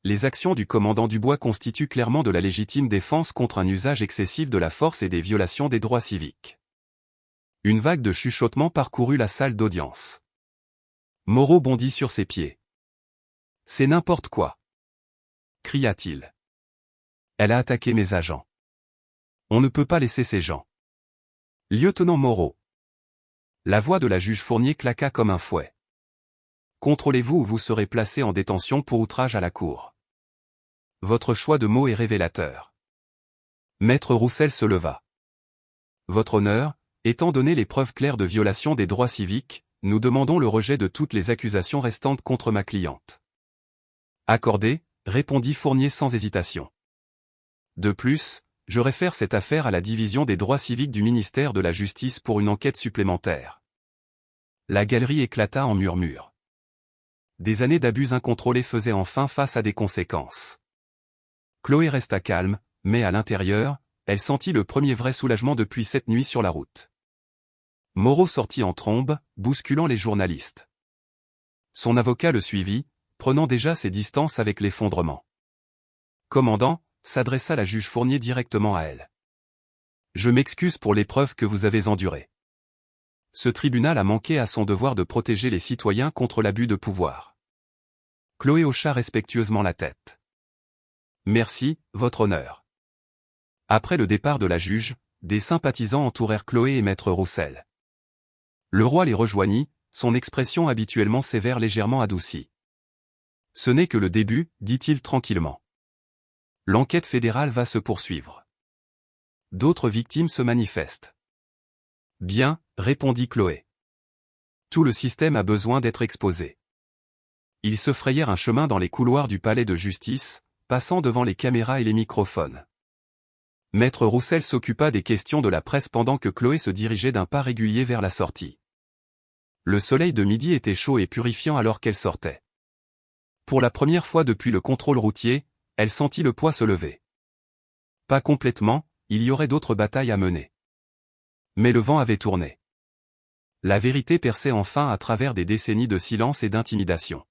Speaker 1: Les actions du commandant Dubois constituent clairement de la légitime défense contre un usage excessif de la force et des violations des droits civiques. Une vague de chuchotements parcourut la salle d'audience. Moreau bondit sur ses pieds. « C'est n'importe quoi !» cria-t-il. « Elle a attaqué mes agents. On ne peut pas laisser ces gens. » Lieutenant Moreau. La voix de la juge Fournier claqua comme un fouet. « Contrôlez-vous ou vous serez placé en détention pour outrage à la cour. » Votre choix de mots est révélateur. Maître Roussel se leva. « Votre honneur, étant donné les preuves claires de violation des droits civiques, nous demandons le rejet de toutes les accusations restantes contre ma cliente. » Accordé, répondit Fournier sans hésitation. De plus, Je réfère cette affaire à la division des droits civiques du ministère de la Justice pour une enquête supplémentaire. La galerie éclata en murmures. Des années d'abus incontrôlés faisaient enfin face à des conséquences. Chloé resta calme, mais à l'intérieur, elle sentit le premier vrai soulagement depuis cette nuit sur la route. Moreau sortit en trombe, bousculant les journalistes. Son avocat le suivit, prenant déjà ses distances avec l'effondrement. Commandant, s'adressa la juge Fournier directement à elle. Je m'excuse pour l'épreuve que vous avez endurée. Ce tribunal a manqué à son devoir de protéger les citoyens contre l'abus de pouvoir. Chloé hocha respectueusement la tête. Merci, votre honneur. Après le départ de la juge, des sympathisants entourèrent Chloé et maître Roussel. Le roi les rejoignit, son expression habituellement sévère légèrement adoucie. Ce n'est que le début, dit-il tranquillement. L'enquête fédérale va se poursuivre. D'autres victimes se manifestent. Bien, répondit Chloé. Tout le système a besoin d'être exposé. Ils se frayèrent un chemin dans les couloirs du palais de justice, passant devant les caméras et les microphones. Maître Roussel s'occupa des questions de la presse pendant que Chloé se dirigeait d'un pas régulier vers la sortie. Le soleil de midi était chaud et purifiant alors qu'elle sortait. Pour la première fois depuis le contrôle routier, elle sentit le poids se lever. Pas complètement, il y aurait d'autres batailles à mener. Mais le vent avait tourné. La vérité perçait enfin à travers des décennies de silence et d'intimidation.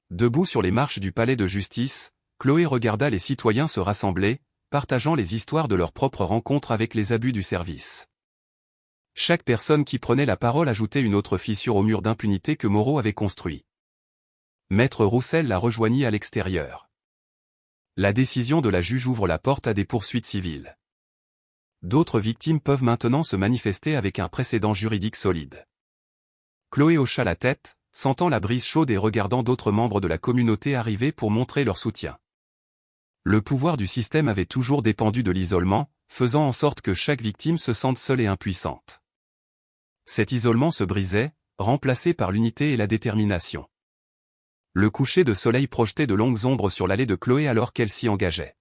Speaker 1: Debout sur les marches du palais de justice, Chloé regarda les citoyens se rassembler, partageant les histoires de leurs propres rencontres avec les abus du service. Chaque personne qui prenait la parole ajoutait une autre fissure au mur d'impunité que Moreau avait construit. Maître Roussel la rejoignit à l'extérieur. La décision de la juge ouvre la porte à des poursuites civiles. D'autres victimes peuvent maintenant se manifester avec un précédent juridique solide. Chloé hocha la tête, sentant la brise chaude et regardant d'autres membres de la communauté arriver pour montrer leur soutien. Le pouvoir du système avait toujours dépendu de l'isolement, faisant en sorte que chaque victime se sente seule et impuissante. Cet isolement se brisait, remplacé par l'unité et la détermination. Le coucher de soleil projetait de longues ombres sur l'allée de Chloé alors qu'elle s'y engageait.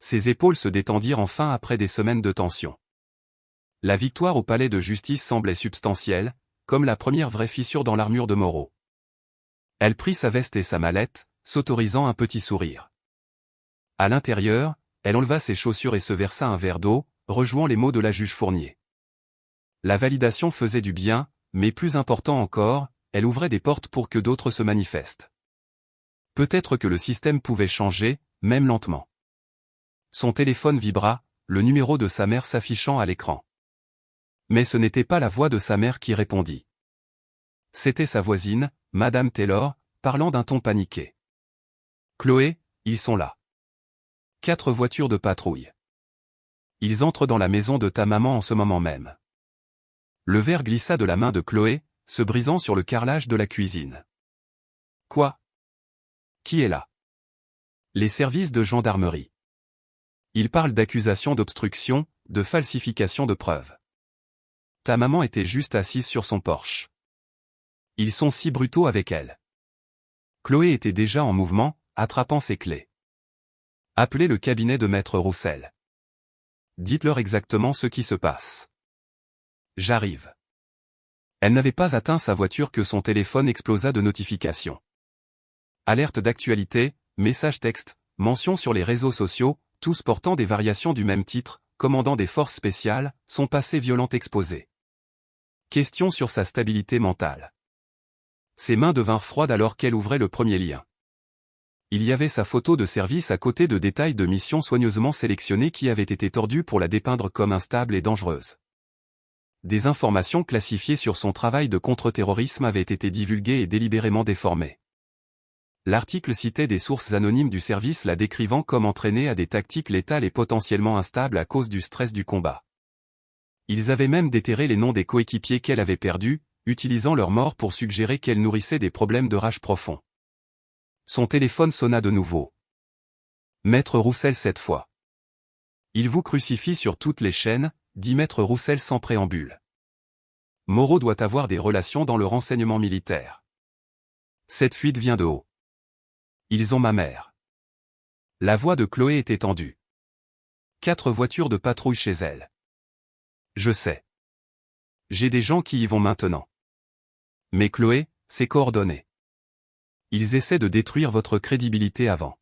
Speaker 1: Ses épaules se détendirent enfin après des semaines de tension. La victoire au palais de justice semblait substantielle, comme la première vraie fissure dans l'armure de Moreau. Elle prit sa veste et sa mallette, s'autorisant un petit sourire. À l'intérieur, elle enleva ses chaussures et se versa un verre d'eau, rejouant les mots de la juge Fournier. La validation faisait du bien, mais plus important encore, elle ouvrait des portes pour que d'autres se manifestent. Peut-être que le système pouvait changer, même lentement. Son téléphone vibra, le numéro de sa mère s'affichant à l'écran. Mais ce n'était pas la voix de sa mère qui répondit. C'était sa voisine, Madame Taylor, parlant d'un ton paniqué. « Chloé, ils sont là. 4 voitures de patrouille. Ils entrent dans la maison de ta maman en ce moment même. » Le verre glissa de la main de Chloé, se brisant sur le carrelage de la cuisine. « Quoi? Qui est là? » Les services de gendarmerie. Ils parlent d'accusations d'obstruction, de falsification de preuves. Ta maman était juste assise sur son porche. Ils sont si brutaux avec elle. Chloé était déjà en mouvement, attrapant ses clés. Appelez le cabinet de maître Roussel. Dites-leur exactement ce qui se passe. J'arrive. Elle n'avait pas atteint sa voiture que son téléphone explosa de notifications. Alerte d'actualité, message texte, mention sur les réseaux sociaux, tous portant des variations du même titre, commandant des forces spéciales, son passé violent exposé. Question sur sa stabilité mentale. Ses mains devinrent froides alors qu'elle ouvrait le premier lien. Il y avait sa photo de service à côté de détails de missions soigneusement sélectionnés qui avaient été tordus pour la dépeindre comme instable et dangereuse. Des informations classifiées sur son travail de contre-terrorisme avaient été divulguées et délibérément déformées. L'article citait des sources anonymes du service la décrivant comme entraînée à des tactiques létales et potentiellement instables à cause du stress du combat. Ils avaient même déterré les noms des coéquipiers qu'elle avait perdus, utilisant leur mort pour suggérer qu'elle nourrissait des problèmes de rage profond. Son téléphone sonna de nouveau. Maître Roussel cette fois. Il vous crucifie sur toutes les chaînes, dit Maître Roussel sans préambule. Moreau doit avoir des relations dans le renseignement militaire. Cette fuite vient de haut. Ils ont ma mère. La voix de Chloé était tendue. 4 voitures de patrouille chez elle. Je sais. J'ai des gens qui y vont maintenant. Mais Chloé, c'est coordonné. Ils essaient de détruire votre crédibilité avant.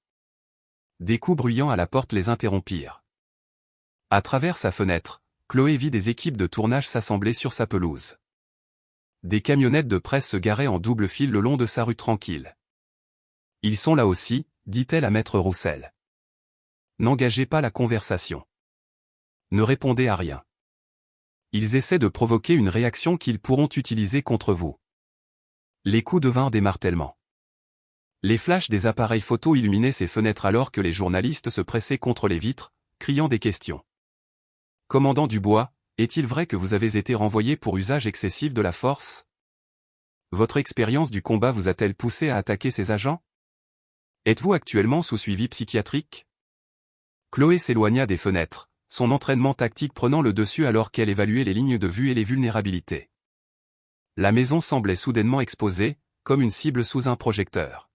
Speaker 1: Des coups bruyants à la porte les interrompirent. À travers sa fenêtre, Chloé vit des équipes de tournage s'assembler sur sa pelouse. Des camionnettes de presse se garaient en double fil le long de sa rue tranquille. Ils sont là aussi, dit-elle à maître Roussel. N'engagez pas la conversation. Ne répondez à rien. Ils essaient de provoquer une réaction qu'ils pourront utiliser contre vous. Les coups devinrent des martèlements. Les flashs des appareils photo illuminaient ses fenêtres alors que les journalistes se pressaient contre les vitres, criant des questions. Commandant Dubois, est-il vrai que vous avez été renvoyé pour usage excessif de la force? Votre expérience du combat vous a-t-elle poussé à attaquer ces agents? Êtes-vous actuellement sous suivi psychiatrique? Chloé s'éloigna des fenêtres, son entraînement tactique prenant le dessus alors qu'elle évaluait les lignes de vue et les vulnérabilités. La maison semblait soudainement exposée, comme une cible sous un projecteur.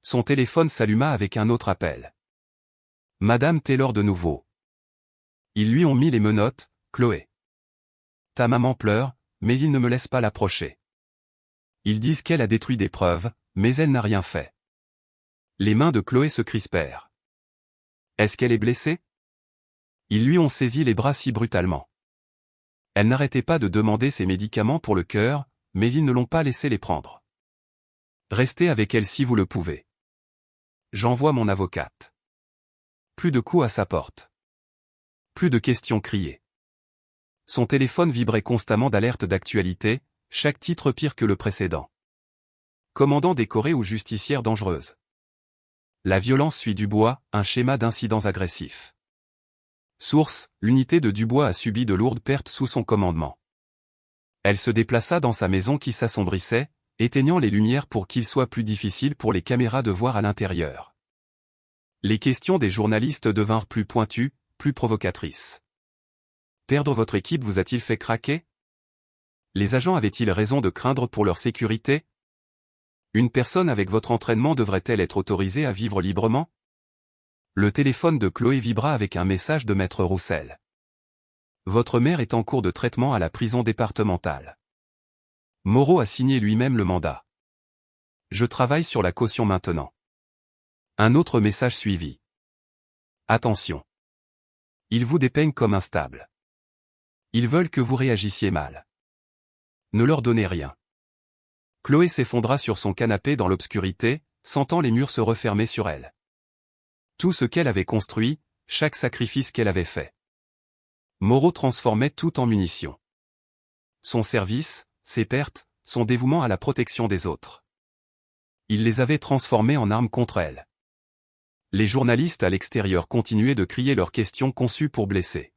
Speaker 1: Son téléphone s'alluma avec un autre appel. Madame Taylor de nouveau. Ils lui ont mis les menottes, Chloé. Ta maman pleure, mais ils ne me laissent pas l'approcher. Ils disent qu'elle a détruit des preuves, mais elle n'a rien fait. Les mains de Chloé se crispèrent. Est-ce qu'elle est blessée? Ils lui ont saisi les bras si brutalement. Elle n'arrêtait pas de demander ses médicaments pour le cœur, mais ils ne l'ont pas laissé les prendre. Restez avec elle si vous le pouvez. J'envoie mon avocate. Plus de coups à sa porte. Plus de questions criées. Son téléphone vibrait constamment d'alertes d'actualité, chaque titre pire que le précédent. Commandant décoré ou justicière dangereuse. La violence suit Dubois, un schéma d'incidents agressifs. Source, l'unité de Dubois a subi de lourdes pertes sous son commandement. Elle se déplaça dans sa maison qui s'assombrissait, éteignant les lumières pour qu'il soit plus difficile pour les caméras de voir à l'intérieur. Les questions des journalistes devinrent plus pointues, plus provocatrices. Perdre votre équipe vous a-t-il fait craquer? Les agents avaient-ils raison de craindre pour leur sécurité? Une personne avec votre entraînement devrait-elle être autorisée à vivre librement? Le téléphone de Chloé vibra avec un message de maître Roussel. Votre mère est en cours de traitement à la prison départementale. Moreau a signé lui-même le mandat. Je travaille sur la caution maintenant. Un autre message suivit. Attention. Ils vous dépeignent comme instable. Ils veulent que vous réagissiez mal. Ne leur donnez rien. Chloé s'effondra sur son canapé dans l'obscurité, sentant les murs se refermer sur elle. Tout ce qu'elle avait construit, chaque sacrifice qu'elle avait fait. Moreau transformait tout en munitions. Son service, ses pertes, son dévouement à la protection des autres. Il les avait transformés en armes contre elle. Les journalistes à l'extérieur continuaient de crier leurs questions conçues pour blesser.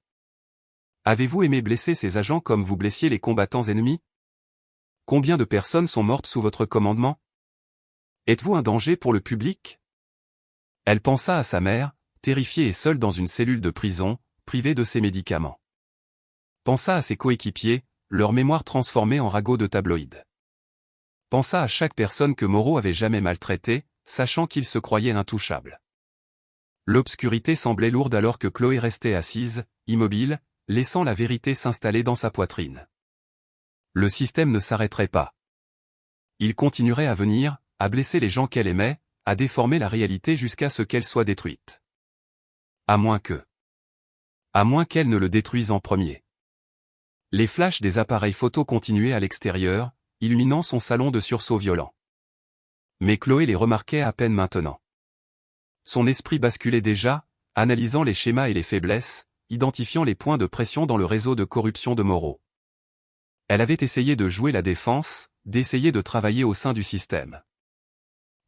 Speaker 1: Avez-vous aimé blesser ces agents comme vous blessiez les combattants ennemis? Combien de personnes sont mortes sous votre commandement? Êtes-vous un danger pour le public? Elle pensa à sa mère, terrifiée et seule dans une cellule de prison, privée de ses médicaments. Pensa à ses coéquipiers, leur mémoire transformée en ragots de tabloïd. Pensa à chaque personne que Moreau avait jamais maltraitée, sachant qu'il se croyait intouchable. L'obscurité semblait lourde alors que Chloé restait assise, immobile, laissant la vérité s'installer dans sa poitrine. Le système ne s'arrêterait pas. Il continuerait à venir, à blesser les gens qu'elle aimait, à déformer la réalité jusqu'à ce qu'elle soit détruite. À moins qu'elle ne le détruise en premier. Les flashs des appareils photo continuaient à l'extérieur, illuminant son salon de sursaut violent. Mais Chloé les remarquait à peine maintenant. Son esprit basculait déjà, analysant les schémas et les faiblesses, identifiant les points de pression dans le réseau de corruption de Moreau. Elle avait essayé de jouer la défense, d'essayer de travailler au sein du système.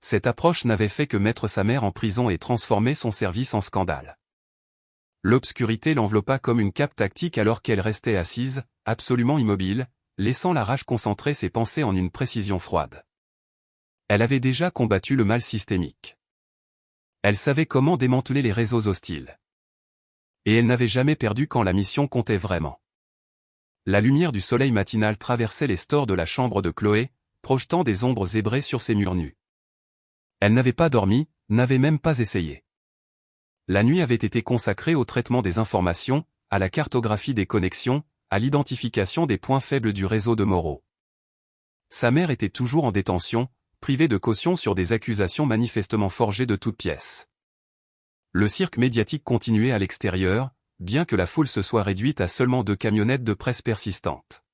Speaker 1: Cette approche n'avait fait que mettre sa mère en prison et transformer son service en scandale. L'obscurité l'enveloppa comme une cape tactique alors qu'elle restait assise, absolument immobile, laissant la rage concentrer ses pensées en une précision froide. Elle avait déjà combattu le mal systémique. Elle savait comment démanteler les réseaux hostiles. Et elle n'avait jamais perdu quand la mission comptait vraiment. La lumière du soleil matinal traversait les stores de la chambre de Chloé, projetant des ombres zébrées sur ses murs nus. Elle n'avait pas dormi, n'avait même pas essayé. La nuit avait été consacrée au traitement des informations, à la cartographie des connexions, à l'identification des points faibles du réseau de Moreau. Sa mère était toujours en détention, privée de caution sur des accusations manifestement forgées de toutes pièces. Le cirque médiatique continuait à l'extérieur, bien que la foule se soit réduite à seulement 2 camionnettes de presse persistantes.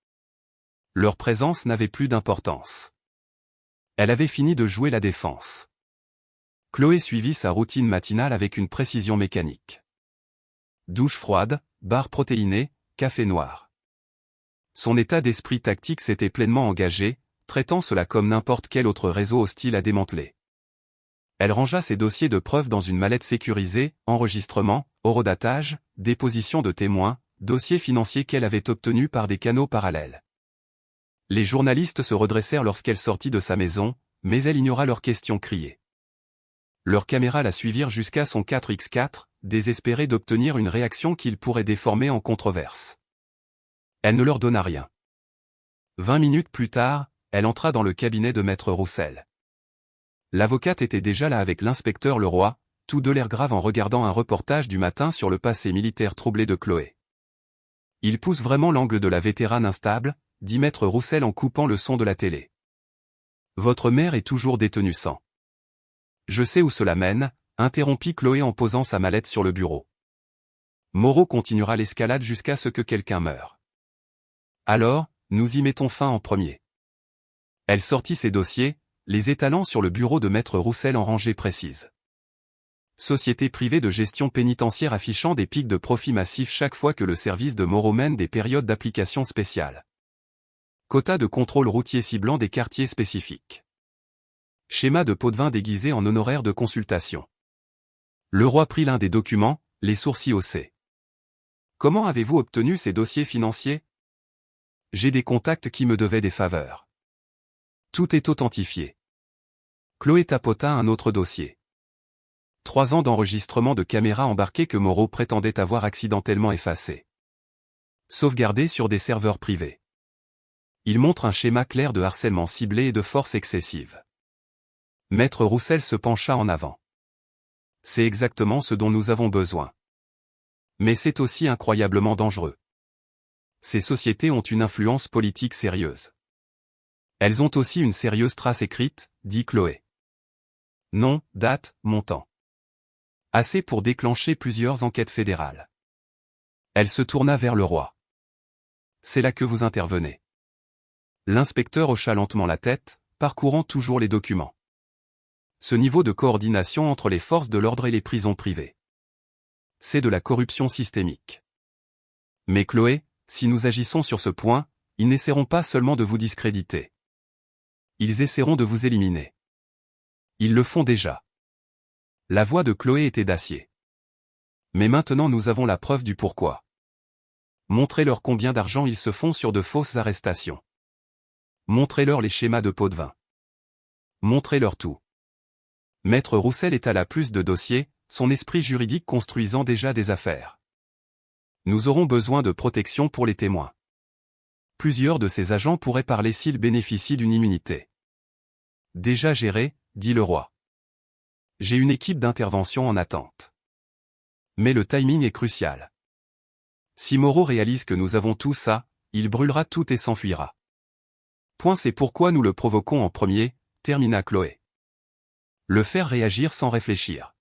Speaker 1: Leur présence n'avait plus d'importance. Elle avait fini de jouer la défense. Chloé suivit sa routine matinale avec une précision mécanique. Douche froide, barre protéinée, café noir. Son état d'esprit tactique s'était pleinement engagé, traitant cela comme n'importe quel autre réseau hostile à démanteler. Elle rangea ses dossiers de preuves dans une mallette sécurisée, enregistrement, horodatage, déposition de témoins, dossiers financiers qu'elle avait obtenus par des canaux parallèles. Les journalistes se redressèrent lorsqu'elle sortit de sa maison, mais elle ignora leurs questions criées. Leurs caméras la suivirent jusqu'à son 4x4, désespérée d'obtenir une réaction qu'ils pourraient déformer en controverse. Elle ne leur donna rien. 20 minutes plus tard, elle entra dans le cabinet de Maître Roussel. L'avocate était déjà là avec l'inspecteur Leroy, tous deux l'air grave en regardant un reportage du matin sur le passé militaire troublé de Chloé. Il pousse vraiment l'angle de la vétérane instable, dit Maître Roussel en coupant le son de la télé. Votre mère est toujours détenue sans. Je sais où cela mène, interrompit Chloé en posant sa mallette sur le bureau. Moreau continuera l'escalade jusqu'à ce que quelqu'un meure. Alors, nous y mettons fin en premier. Elle sortit ses dossiers, les étalant sur le bureau de Maître Roussel en rangée précise. Société privée de gestion pénitentiaire affichant des pics de profit massifs chaque fois que le service de Moreau mène des périodes d'application spéciales. Quota de contrôle routier ciblant des quartiers spécifiques. Schéma de pot de vin déguisé en honoraires de consultation. Leroy prit l'un des documents, les sourcils haussés. Comment avez-vous obtenu ces dossiers financiers? J'ai des contacts qui me devaient des faveurs. Tout est authentifié. Chloé tapota un autre dossier. 3 ans d'enregistrement de caméras embarquées que Moreau prétendait avoir accidentellement effacées. Sauvegardées sur des serveurs privés. Il montre un schéma clair de harcèlement ciblé et de force excessive. Maître Roussel se pencha en avant. C'est exactement ce dont nous avons besoin. Mais c'est aussi incroyablement dangereux. Ces sociétés ont une influence politique sérieuse. Elles ont aussi une sérieuse trace écrite, dit Chloé. Nom, date, montant. Assez pour déclencher plusieurs enquêtes fédérales. Elle se tourna vers le roi. C'est là que vous intervenez. L'inspecteur hocha lentement la tête, parcourant toujours les documents. Ce niveau de coordination entre les forces de l'ordre et les prisons privées. C'est de la corruption systémique. Mais Chloé, si nous agissons sur ce point, ils n'essaieront pas seulement de vous discréditer. Ils essaieront de vous éliminer. Ils le font déjà. La voix de Chloé était d'acier. Mais maintenant nous avons la preuve du pourquoi. Montrez-leur combien d'argent ils se font sur de fausses arrestations. Montrez-leur les schémas de pots de vin. Montrez-leur tout. Maître Roussel étala plus de dossiers, son esprit juridique construisant déjà des affaires. Nous aurons besoin de protection pour les témoins. Plusieurs de ces agents pourraient parler s'ils bénéficient d'une immunité. Déjà géré, dit le roi. J'ai une équipe d'intervention en attente. Mais le timing est crucial. Si Moreau réalise que nous avons tout ça, il brûlera tout et s'enfuira. Point, c'est pourquoi nous le provoquons en premier, termina Chloé. Le faire réagir sans réfléchir.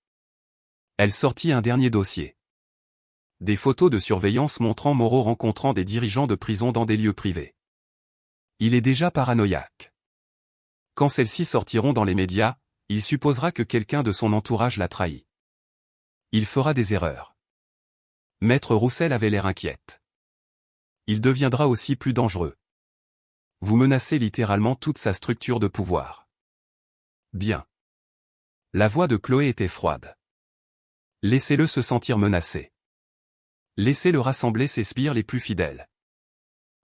Speaker 1: Elle sortit un dernier dossier. Des photos de surveillance montrant Moreau rencontrant des dirigeants de prison dans des lieux privés. Il est déjà paranoïaque. Quand celles-ci sortiront dans les médias, il supposera que quelqu'un de son entourage l'a trahi. Il fera des erreurs. Maître Roussel avait l'air inquiète. Il deviendra aussi plus dangereux. Vous menacez littéralement toute sa structure de pouvoir. Bien. La voix de Chloé était froide. Laissez-le se sentir menacé. Laissez-le rassembler ses sbires les plus fidèles.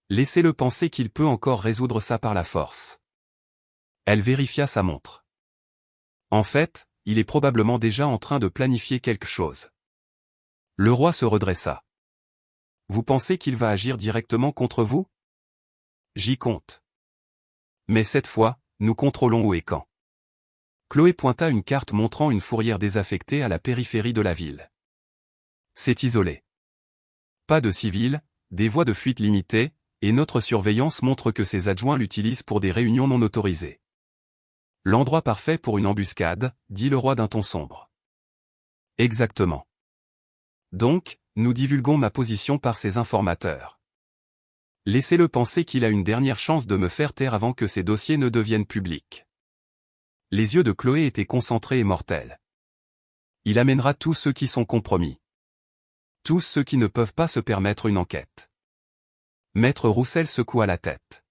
Speaker 1: Laissez-le penser qu'il peut encore résoudre ça par la force. Elle vérifia sa montre. En fait, il est probablement déjà en train de planifier quelque chose. Le roi se redressa. Vous pensez qu'il va agir directement contre vous? J'y compte. Mais cette fois, nous contrôlons où et quand. Chloé pointa une carte montrant une fourrière désaffectée à la périphérie de la ville. C'est isolé. Pas de civils, des voies de fuite limitées, et notre surveillance montre que ses adjoints l'utilisent pour des réunions non autorisées. L'endroit parfait pour une embuscade, dit le roi d'un ton sombre. Exactement. Donc, nous divulguons ma position par ces informateurs. Laissez-le penser qu'il a une dernière chance de me faire taire avant que ces dossiers ne deviennent publics. Les yeux de Chloé étaient concentrés et mortels. Il amènera tous ceux qui sont compromis. Tous ceux qui ne peuvent pas se permettre une enquête. Maître Roussel secoua la tête.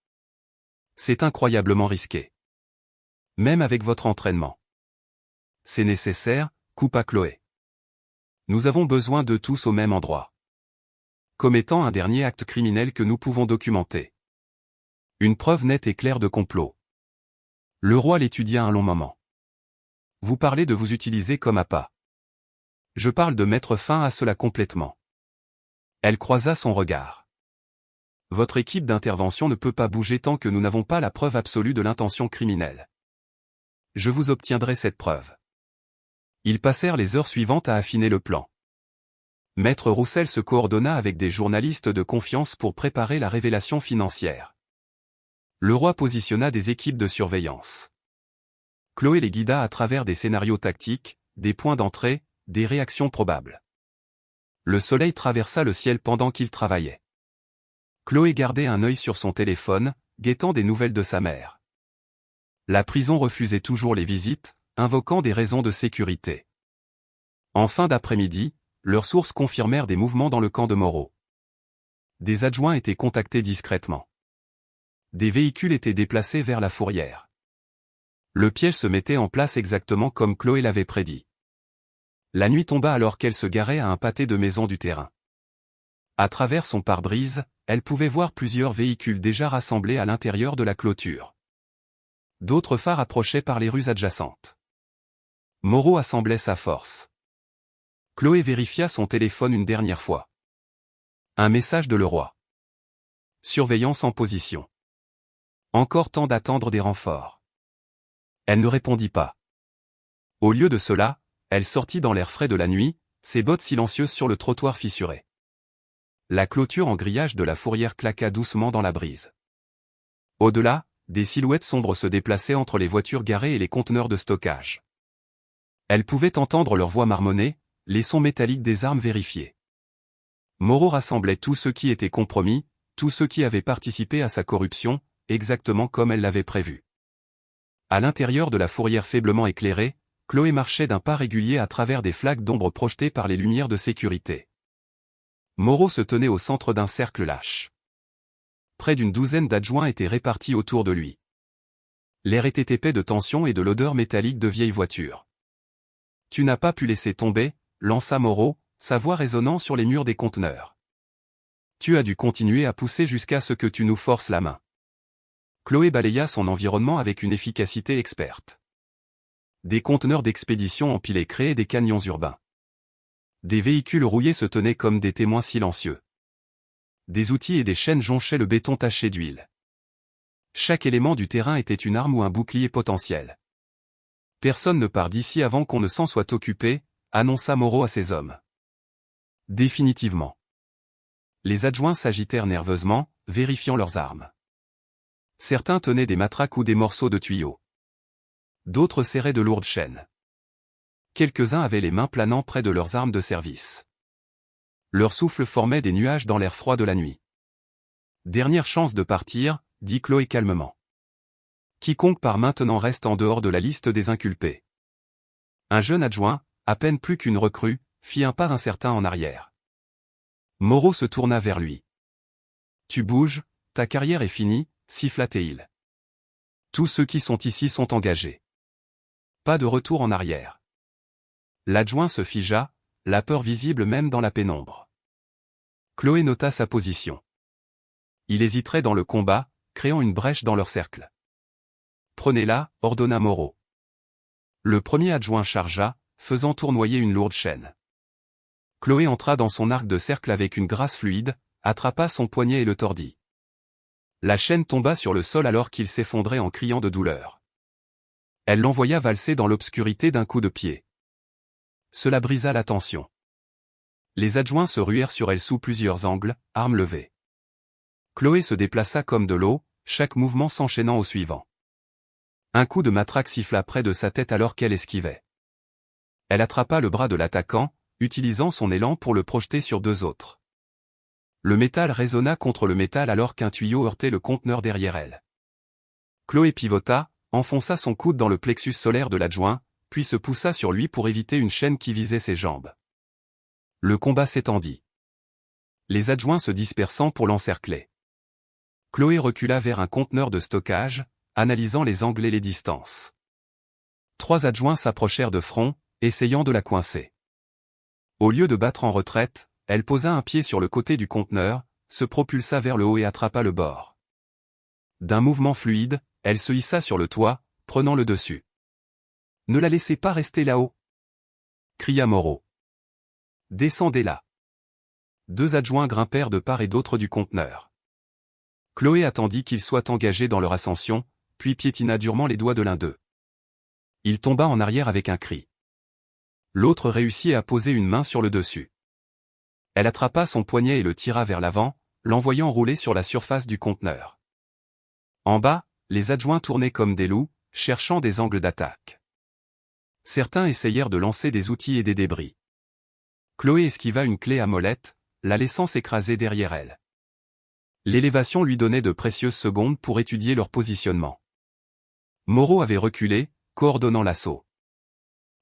Speaker 1: C'est incroyablement risqué. Même avec votre entraînement. C'est nécessaire, coupa Chloé. Nous avons besoin de tous au même endroit. Commettant un dernier acte criminel que nous pouvons documenter. Une preuve nette et claire de complot. Le roi l'étudia un long moment. Vous parlez de vous utiliser comme appât. Je parle de mettre fin à cela complètement. Elle croisa son regard. Votre équipe d'intervention ne peut pas bouger tant que nous n'avons pas la preuve absolue de l'intention criminelle. Je vous obtiendrai cette preuve. Ils passèrent les heures suivantes à affiner le plan. Maître Roussel se coordonna avec des journalistes de confiance pour préparer la révélation financière. Le roi positionna des équipes de surveillance. Chloé les guida à travers des scénarios tactiques, des points d'entrée, des réactions probables. Le soleil traversa le ciel pendant qu'ils travaillaient. Chloé gardait un œil sur son téléphone, guettant des nouvelles de sa mère. La prison refusait toujours les visites, invoquant des raisons de sécurité. En fin d'après-midi, leurs sources confirmèrent des mouvements dans le camp de Moreau. Des adjoints étaient contactés discrètement. Des véhicules étaient déplacés vers la fourrière. Le piège se mettait en place exactement comme Chloé l'avait prédit. La nuit tomba alors qu'elle se garait à un pâté de maison du terrain. À travers son pare-brise, elle pouvait voir plusieurs véhicules déjà rassemblés à l'intérieur de la clôture. D'autres phares approchaient par les rues adjacentes. Moreau assemblait sa force. Chloé vérifia son téléphone une dernière fois. Un message de le roi. Surveillance en position. Encore temps d'attendre des renforts. Elle ne répondit pas. Au lieu de cela, elle sortit dans l'air frais de la nuit, ses bottes silencieuses sur le trottoir fissuré. La clôture en grillage de la fourrière claqua doucement dans la brise. Au-delà, des silhouettes sombres se déplaçaient entre les voitures garées et les conteneurs de stockage. Elle pouvait entendre leurs voix marmonner, les sons métalliques des armes vérifiées. Moreau rassemblait tous ceux qui étaient compromis, tous ceux qui avaient participé à sa corruption, exactement comme elle l'avait prévu. À l'intérieur de la fourrière faiblement éclairée, Chloé marchait d'un pas régulier à travers des flaques d'ombre projetées par les lumières de sécurité. Moreau se tenait au centre d'un cercle lâche. Près d'une douzaine d'adjoints étaient répartis autour de lui. L'air était épais de tension et de l'odeur métallique de vieilles voitures. « Tu n'as pas pu laisser tomber », lança Moreau, sa voix résonnant sur les murs des conteneurs. « Tu as dû continuer à pousser jusqu'à ce que tu nous forces la main. » Chloé balaya son environnement avec une efficacité experte. Des conteneurs d'expédition empilés créaient des camions urbains. Des véhicules rouillés se tenaient comme des témoins silencieux. Des outils et des chaînes jonchaient le béton taché d'huile. Chaque élément du terrain était une arme ou un bouclier potentiel. « Personne ne part d'ici avant qu'on ne s'en soit occupé », annonça Moreau à ses hommes. Définitivement. Les adjoints s'agitèrent nerveusement, vérifiant leurs armes. Certains tenaient des matraques ou des morceaux de tuyaux. D'autres serraient de lourdes chaînes. Quelques-uns avaient les mains planant près de leurs armes de service. Leur souffle formait des nuages dans l'air froid de la nuit. « Dernière chance de partir », dit Chloé calmement. « Quiconque part maintenant reste en dehors de la liste des inculpés. » Un jeune adjoint, à peine plus qu'une recrue, fit un pas incertain en arrière. Moreau se tourna vers lui. « Tu bouges, ta carrière est finie », siffla-t-il. « Tous ceux qui sont ici sont engagés. Pas de retour en arrière. » L'adjoint se figea, la peur visible même dans la pénombre. Chloé nota sa position. Il hésiterait dans le combat, créant une brèche dans leur cercle. « Prenez-la », ordonna Moreau. Le premier adjoint chargea, faisant tournoyer une lourde chaîne. Chloé entra dans son arc de cercle avec une grâce fluide, attrapa son poignet et le tordit. La chaîne tomba sur le sol alors qu'il s'effondrait en criant de douleur. Elle l'envoya valser dans l'obscurité d'un coup de pied. Cela brisa la tension. Les adjoints se ruèrent sur elle sous plusieurs angles, armes levées. Chloé se déplaça comme de l'eau, chaque mouvement s'enchaînant au suivant. Un coup de matraque siffla près de sa tête alors qu'elle esquivait. Elle attrapa le bras de l'attaquant, utilisant son élan pour le projeter sur deux autres. Le métal résonna contre le métal alors qu'un tuyau heurtait le conteneur derrière elle. Chloé pivota, enfonça son coude dans le plexus solaire de l'adjoint, puis se poussa sur lui pour éviter une chaîne qui visait ses jambes. Le combat s'étendit. Les adjoints se dispersant pour l'encercler. Chloé recula vers un conteneur de stockage, analysant les angles et les distances. 3 adjoints s'approchèrent de front, essayant de la coincer. Au lieu de battre en retraite, elle posa un pied sur le côté du conteneur, se propulsa vers le haut et attrapa le bord. D'un mouvement fluide, elle se hissa sur le toit, prenant le dessus. « Ne la laissez pas rester là-haut !» cria Moreau. « Descendez-la !» 2 adjoints grimpèrent de part et d'autre du conteneur. Chloé attendit qu'ils soient engagés dans leur ascension, puis piétina durement les doigts de l'un d'eux. Il tomba en arrière avec un cri. L'autre réussit à poser une main sur le dessus. Elle attrapa son poignet et le tira vers l'avant, l'envoyant rouler sur la surface du conteneur. En bas, les adjoints tournaient comme des loups, cherchant des angles d'attaque. Certains essayèrent de lancer des outils et des débris. Chloé esquiva une clé à molette, la laissant s'écraser derrière elle. L'élévation lui donnait de précieuses secondes pour étudier leur positionnement. Moreau avait reculé, coordonnant l'assaut.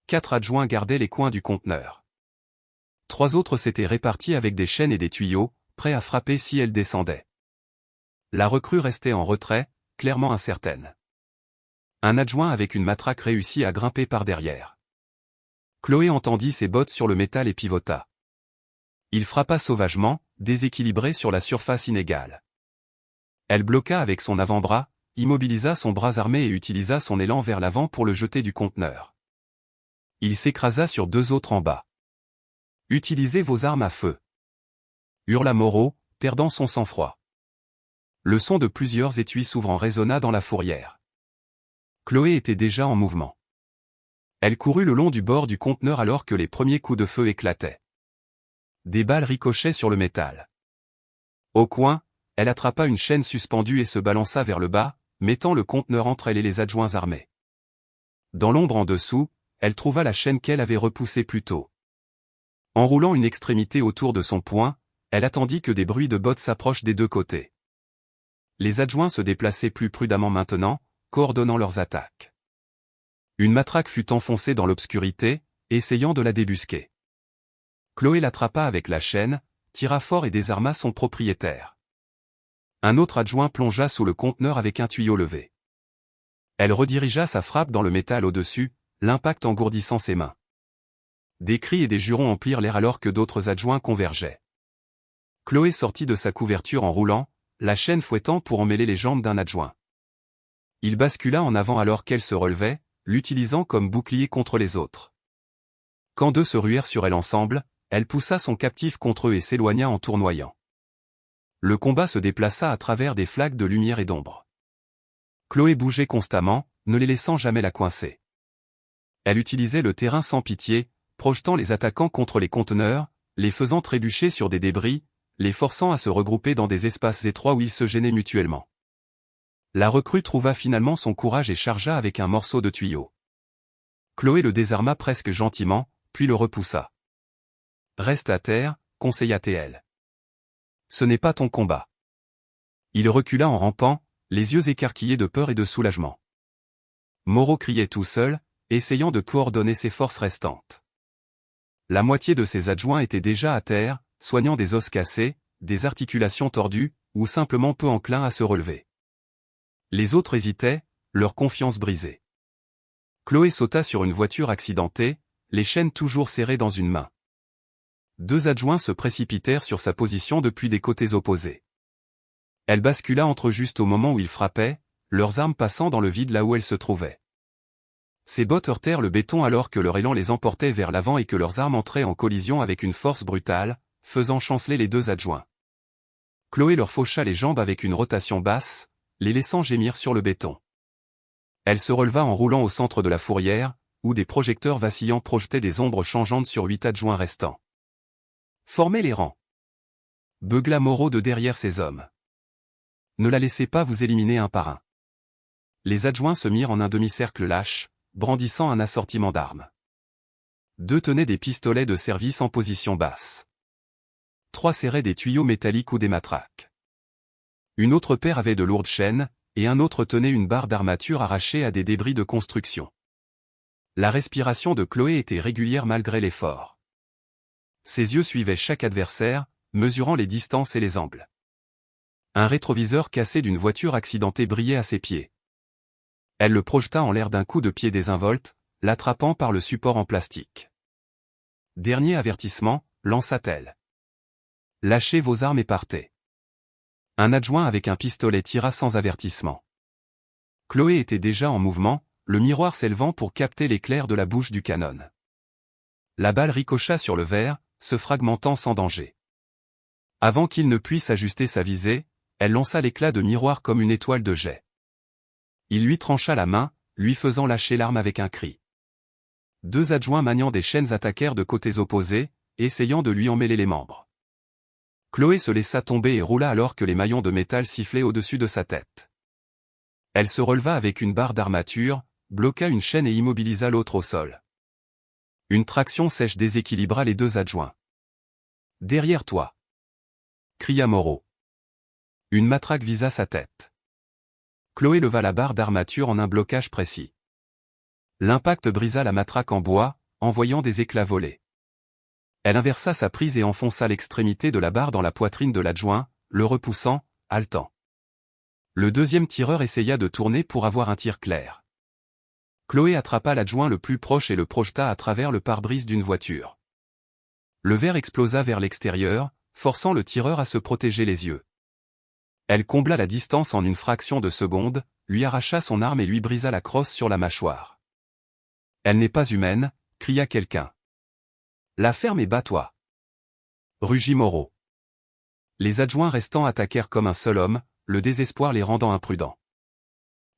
Speaker 1: 4 adjoints gardaient les coins du conteneur. 3 autres s'étaient répartis avec des chaînes et des tuyaux, prêts à frapper si elle descendait. La recrue restait en retrait, clairement incertaine. Un adjoint avec une matraque réussit à grimper par derrière. Chloé entendit ses bottes sur le métal et pivota. Il frappa sauvagement, déséquilibré sur la surface inégale. Elle bloqua avec son avant-bras, immobilisa son bras armé et utilisa son élan vers l'avant pour le jeter du conteneur. Il s'écrasa sur 2 autres en bas. « Utilisez vos armes à feu !» hurla Moreau, perdant son sang-froid. Le son de plusieurs étuis s'ouvrant résonna dans la fourrière. Chloé était déjà en mouvement. Elle courut le long du bord du conteneur alors que les premiers coups de feu éclataient. Des balles ricochaient sur le métal. Au coin, elle attrapa une chaîne suspendue et se balança vers le bas, mettant le conteneur entre elle et les adjoints armés. Dans l'ombre en dessous, elle trouva la chaîne qu'elle avait repoussée plus tôt. Enroulant une extrémité autour de son poing, elle attendit que des bruits de bottes s'approchent des 2 côtés. Les adjoints se déplaçaient plus prudemment maintenant, coordonnant leurs attaques. Une matraque fut enfoncée dans l'obscurité, essayant de la débusquer. Chloé l'attrapa avec la chaîne, tira fort et désarma son propriétaire. Un autre adjoint plongea sous le conteneur avec un tuyau levé. Elle redirigea sa frappe dans le métal au-dessus, l'impact engourdissant ses mains. Des cris et des jurons emplirent l'air alors que d'autres adjoints convergeaient. Chloé sortit de sa couverture en roulant, la chaîne fouettant pour emmêler les jambes d'un adjoint. Il bascula en avant alors qu'elle se relevait, l'utilisant comme bouclier contre les autres. Quand 2 se ruèrent sur elle ensemble, elle poussa son captif contre eux et s'éloigna en tournoyant. Le combat se déplaça à travers des flaques de lumière et d'ombre. Chloé bougeait constamment, ne les laissant jamais la coincer. Elle utilisait le terrain sans pitié, projetant les attaquants contre les conteneurs, les faisant trébucher sur des débris, les forçant à se regrouper dans des espaces étroits où ils se gênaient mutuellement. La recrue trouva finalement son courage et chargea avec un morceau de tuyau. Chloé le désarma presque gentiment, puis le repoussa. « Reste à terre », conseilla-t-elle. « Ce n'est pas ton combat. » Il recula en rampant, les yeux écarquillés de peur et de soulagement. Moreau criait tout seul, essayant de coordonner ses forces restantes. La moitié de ses adjoints étaient déjà à terre, soignant des os cassés, des articulations tordues, ou simplement peu enclins à se relever. Les autres hésitaient, leur confiance brisée. Chloé sauta sur une voiture accidentée, les chaînes toujours serrées dans une main. 2 adjoints se précipitèrent sur sa position depuis des côtés opposés. Elle bascula entre eux juste au moment où ils frappaient, leurs armes passant dans le vide là où elles se trouvaient. Ses bottes heurtèrent le béton alors que leur élan les emportait vers l'avant et que leurs armes entraient en collision avec une force brutale, faisant chanceler les 2 adjoints. Chloé leur faucha les jambes avec une rotation basse, les laissant gémir sur le béton. Elle se releva en roulant au centre de la fourrière, où des projecteurs vacillants projetaient des ombres changeantes sur 8 adjoints restants. Formez les rangs. Beugla Moreau de derrière ses hommes. Ne la laissez pas vous éliminer un par un. Les adjoints se mirent en un demi-cercle lâche, brandissant un assortiment d'armes. 2 tenaient des pistolets de service en position basse. 3 serraient des tuyaux métalliques ou des matraques. Une autre paire avait de lourdes chaînes, et un autre tenait une barre d'armature arrachée à des débris de construction. La respiration de Chloé était régulière malgré l'effort. Ses yeux suivaient chaque adversaire, mesurant les distances et les angles. Un rétroviseur cassé d'une voiture accidentée brillait à ses pieds. Elle le projeta en l'air d'un coup de pied désinvolte, l'attrapant par le support en plastique. Dernier avertissement, lança-t-elle. Lâchez vos armes et partez. Un adjoint avec un pistolet tira sans avertissement. Chloé était déjà en mouvement, le miroir s'élevant pour capter l'éclair de la bouche du canon. La balle ricocha sur le verre, se fragmentant sans danger. Avant qu'il ne puisse ajuster sa visée, elle lança l'éclat de miroir comme une étoile de jet. Il lui trancha la main, lui faisant lâcher l'arme avec un cri. 2 adjoints maniant des chaînes attaquèrent de côtés opposés, essayant de lui emmêler les membres. Chloé se laissa tomber et roula alors que les maillons de métal sifflaient au-dessus de sa tête. Elle se releva avec une barre d'armature, bloqua une chaîne et immobilisa l'autre au sol. Une traction sèche déséquilibra les 2 adjoints. « Derrière toi !» cria Moreau. Une matraque visa sa tête. Chloé leva la barre d'armature en un blocage précis. L'impact brisa la matraque en bois, envoyant des éclats voler. Elle inversa sa prise et enfonça l'extrémité de la barre dans la poitrine de l'adjoint, le repoussant, haletant. Le deuxième tireur essaya de tourner pour avoir un tir clair. Chloé attrapa l'adjoint le plus proche et le projeta à travers le pare-brise d'une voiture. Le verre explosa vers l'extérieur, forçant le tireur à se protéger les yeux. Elle combla la distance en une fraction de seconde, lui arracha son arme et lui brisa la crosse sur la mâchoire. « Elle n'est pas humaine !» cria quelqu'un. « La ferme et bats-toi !» rugit Moreau. Les adjoints restants attaquèrent comme un seul homme, le désespoir les rendant imprudents.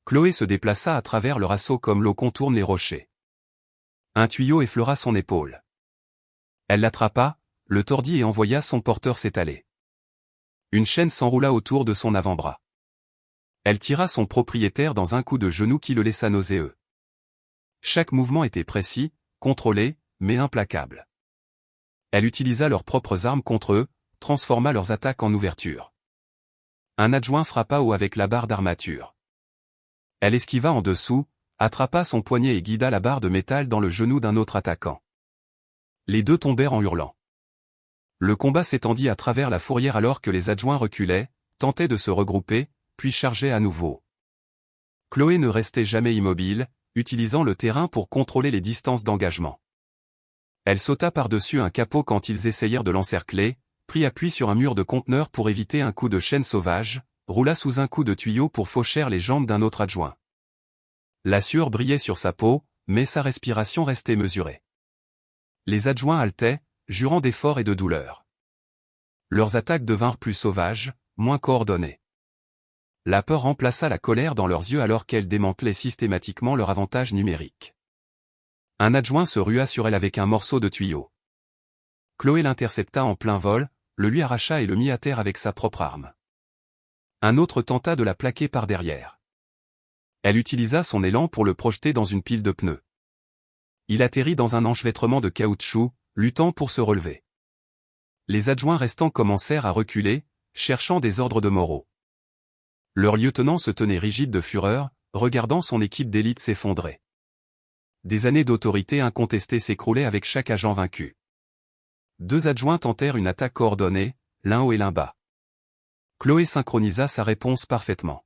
Speaker 1: Chloé se déplaça à travers leur assaut comme l'eau contourne les rochers. Un tuyau effleura son épaule. Elle l'attrapa, le tordit et envoya son porteur s'étaler. Une chaîne s'enroula autour de son avant-bras. Elle tira son propriétaire dans un coup de genou qui le laissa nauséeux. Chaque mouvement était précis, contrôlé, mais implacable. Elle utilisa leurs propres armes contre eux, transforma leurs attaques en ouverture. Un adjoint frappa haut avec la barre d'armature. Elle esquiva en dessous, attrapa son poignet et guida la barre de métal dans le genou d'un autre attaquant. Les 2 tombèrent en hurlant. Le combat s'étendit à travers la fourrière alors que les adjoints reculaient, tentaient de se regrouper, puis chargeaient à nouveau. Chloé ne restait jamais immobile, utilisant le terrain pour contrôler les distances d'engagement. Elle sauta par-dessus un capot quand ils essayèrent de l'encercler, prit appui sur un mur de conteneur pour éviter un coup de chaîne sauvage, roula sous un coup de tuyau pour faucher les jambes d'un autre adjoint. La sueur brillait sur sa peau, mais sa respiration restait mesurée. Les adjoints haletaient, jurant d'efforts et de douleur. Leurs attaques devinrent plus sauvages, moins coordonnées. La peur remplaça la colère dans leurs yeux alors qu'elles démantelaient systématiquement leur avantage numérique. Un adjoint se rua sur elle avec un morceau de tuyau. Chloé l'intercepta en plein vol, le lui arracha et le mit à terre avec sa propre arme. Un autre tenta de la plaquer par derrière. Elle utilisa son élan pour le projeter dans une pile de pneus. Il atterrit dans un enchevêtrement de caoutchouc, luttant pour se relever. Les adjoints restants commencèrent à reculer, cherchant des ordres de Moreau. Leur lieutenant se tenait rigide de fureur, regardant son équipe d'élite s'effondrer. Des années d'autorité incontestée s'écroulaient avec chaque agent vaincu. 2 adjoints tentèrent une attaque coordonnée, l'un haut et l'un bas. Chloé synchronisa sa réponse parfaitement.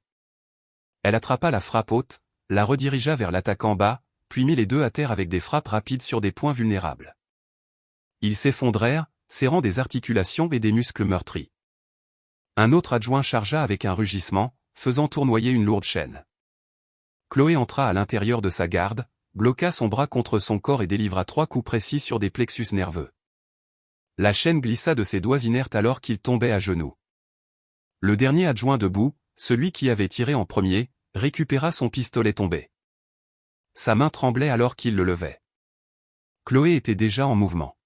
Speaker 1: Elle attrapa la frappe haute, la redirigea vers l'attaquant bas, puis mit les 2 à terre avec des frappes rapides sur des points vulnérables. Ils s'effondrèrent, serrant des articulations et des muscles meurtris. Un autre adjoint chargea avec un rugissement, faisant tournoyer une lourde chaîne. Chloé entra à l'intérieur de sa garde, bloqua son bras contre son corps et délivra 3 coups précis sur des plexus nerveux. La chaîne glissa de ses doigts inertes alors qu'il tombait à genoux. Le dernier adjoint debout, celui qui avait tiré en premier, récupéra son pistolet tombé. Sa main tremblait alors qu'il le levait. Chloé était déjà en mouvement.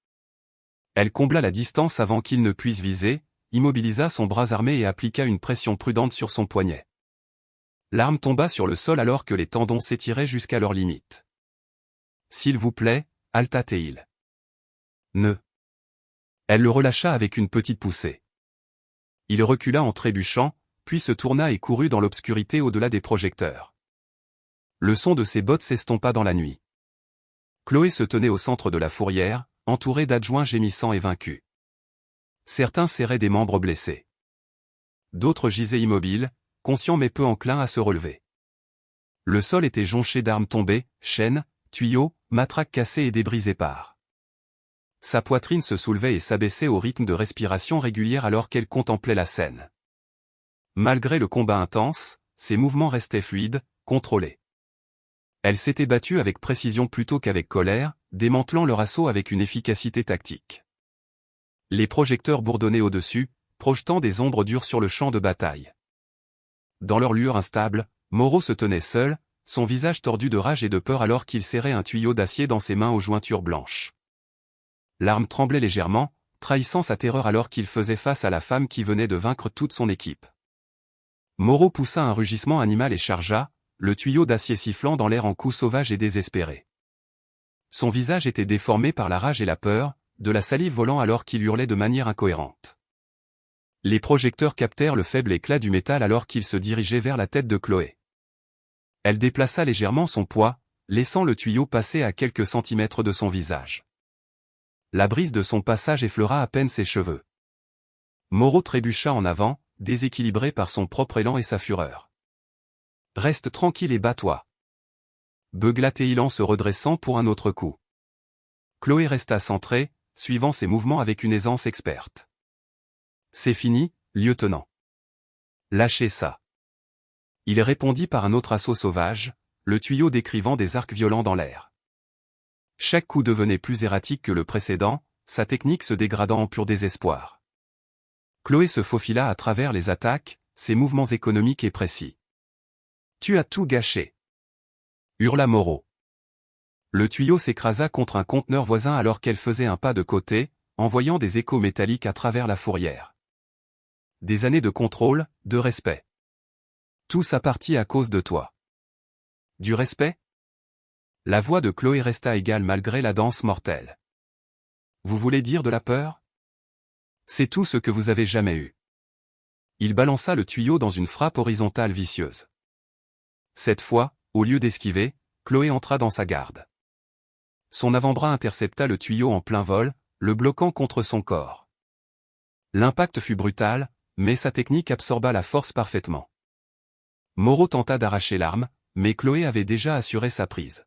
Speaker 1: Elle combla la distance avant qu'il ne puisse viser, immobilisa son bras armé et appliqua une pression prudente sur son poignet. L'arme tomba sur le sol alors que les tendons s'étiraient jusqu'à leur limite. « S'il vous plaît, Altateil. Ne. » Elle le relâcha avec une petite poussée. Il recula en trébuchant, puis se tourna et courut dans l'obscurité au-delà des projecteurs. Le son de ses bottes s'estompa dans la nuit. Chloé se tenait au centre de la fourrière, entourée d'adjoints gémissants et vaincus. Certains serraient des membres blessés. D'autres gisaient immobiles, conscients mais peu enclins à se relever. Le sol était jonché d'armes tombées, chaînes, tuyaux, matraques cassées et débris épars. Sa poitrine se soulevait et s'abaissait au rythme de respiration régulière alors qu'elle contemplait la scène. Malgré le combat intense, ses mouvements restaient fluides, contrôlés. Elle s'était battue avec précision plutôt qu'avec colère, démantelant leur assaut avec une efficacité tactique. Les projecteurs bourdonnaient au-dessus, projetant des ombres dures sur le champ de bataille. Dans leur lueur instable, Moreau se tenait seul, son visage tordu de rage et de peur alors qu'il serrait un tuyau d'acier dans ses mains aux jointures blanches. L'arme tremblait légèrement, trahissant sa terreur alors qu'il faisait face à la femme qui venait de vaincre toute son équipe. Moreau poussa un rugissement animal et chargea, le tuyau d'acier sifflant dans l'air en coups sauvages et désespérés. Son visage était déformé par la rage et la peur, de la salive volant alors qu'il hurlait de manière incohérente. Les projecteurs captèrent le faible éclat du métal alors qu'il se dirigeait vers la tête de Chloé. Elle déplaça légèrement son poids, laissant le tuyau passer à quelques centimètres de son visage. La brise de son passage effleura à peine ses cheveux. Moreau trébucha en avant, déséquilibré par son propre élan et sa fureur. « Reste tranquille et bats-toi. » beugla Théil en se redressant pour un autre coup. Chloé resta centrée, suivant ses mouvements avec une aisance experte. « C'est fini, lieutenant. Lâchez ça. » Il répondit par un autre assaut sauvage, le tuyau décrivant des arcs violents dans l'air. Chaque coup devenait plus erratique que le précédent, sa technique se dégradant en pur désespoir. Chloé se faufila à travers les attaques, ses mouvements économiques et précis. « Tu as tout gâché !» hurla Moreau. Le tuyau s'écrasa contre un conteneur voisin alors qu'elle faisait un pas de côté, envoyant des échos métalliques à travers la fourrière. Des années de contrôle, de respect. Tout ça partit à cause de toi. Du respect ? La voix de Chloé resta égale malgré la danse mortelle. Vous voulez dire de la peur ? C'est tout ce que vous avez jamais eu. Il balança le tuyau dans une frappe horizontale vicieuse. Cette fois, au lieu d'esquiver, Chloé entra dans sa garde. Son avant-bras intercepta le tuyau en plein vol, le bloquant contre son corps. L'impact fut brutal, mais sa technique absorba la force parfaitement. Moreau tenta d'arracher l'arme, mais Chloé avait déjà assuré sa prise.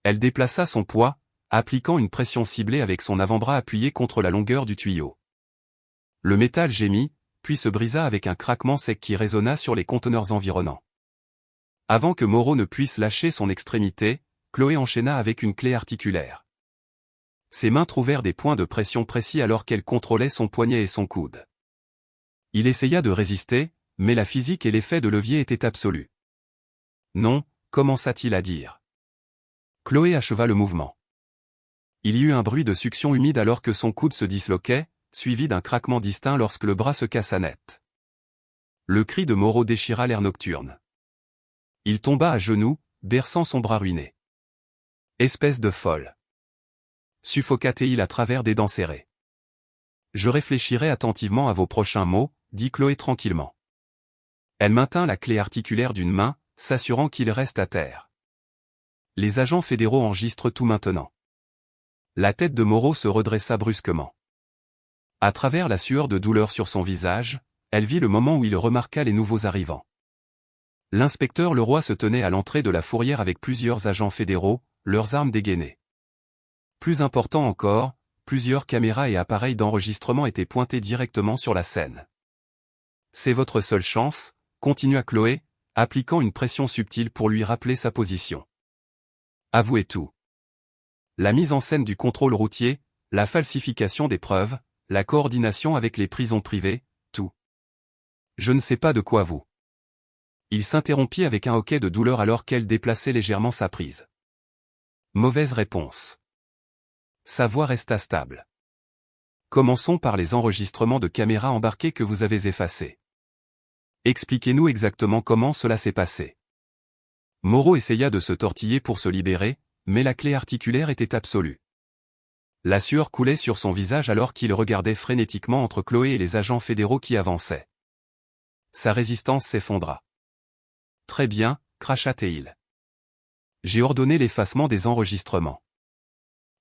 Speaker 1: Elle déplaça son poids, appliquant une pression ciblée avec son avant-bras appuyé contre la longueur du tuyau. Le métal gémit, puis se brisa avec un craquement sec qui résonna sur les conteneurs environnants. Avant que Moreau ne puisse lâcher son extrémité, Chloé enchaîna avec une clé articulaire. Ses mains trouvèrent des points de pression précis alors qu'elle contrôlait son poignet et son coude. Il essaya de résister, mais la physique et l'effet de levier étaient absolus. Non, commença-t-il à dire. Chloé acheva le mouvement. Il y eut un bruit de succion humide alors que son coude se disloquait, suivi d'un craquement distinct lorsque le bras se cassa net. Le cri de Moreau déchira l'air nocturne. Il tomba à genoux, berçant son bras ruiné. Espèce de folle. Suffoqua-t-il à travers des dents serrées. Je réfléchirai attentivement à vos prochains mots, dit Chloé tranquillement. Elle maintint la clé articulaire d'une main, s'assurant qu'il reste à terre. Les agents fédéraux enregistrent tout maintenant. La tête de Moreau se redressa brusquement. À travers la sueur de douleur sur son visage, elle vit le moment où il remarqua les nouveaux arrivants. L'inspecteur Leroy se tenait à l'entrée de la fourrière avec plusieurs agents fédéraux, leurs armes dégainées. Plus important encore, plusieurs caméras et appareils d'enregistrement étaient pointés directement sur la scène. C'est votre seule chance, continua Chloé, appliquant une pression subtile pour lui rappeler sa position. Avouez tout. La mise en scène du contrôle routier, la falsification des preuves, la coordination avec les prisons privées, tout. Je ne sais pas de quoi vous. Il s'interrompit avec un hoquet de douleur alors qu'elle déplaçait légèrement sa prise. Mauvaise réponse. Sa voix resta stable. Commençons par les enregistrements de caméras embarquées que vous avez effacés. Expliquez-nous exactement comment cela s'est passé. Moreau essaya de se tortiller pour se libérer, mais la clé articulaire était absolue. La sueur coulait sur son visage alors qu'il regardait frénétiquement entre Chloé et les agents fédéraux qui avançaient. Sa résistance s'effondra. Très bien, cracha-t-il. J'ai ordonné l'effacement des enregistrements.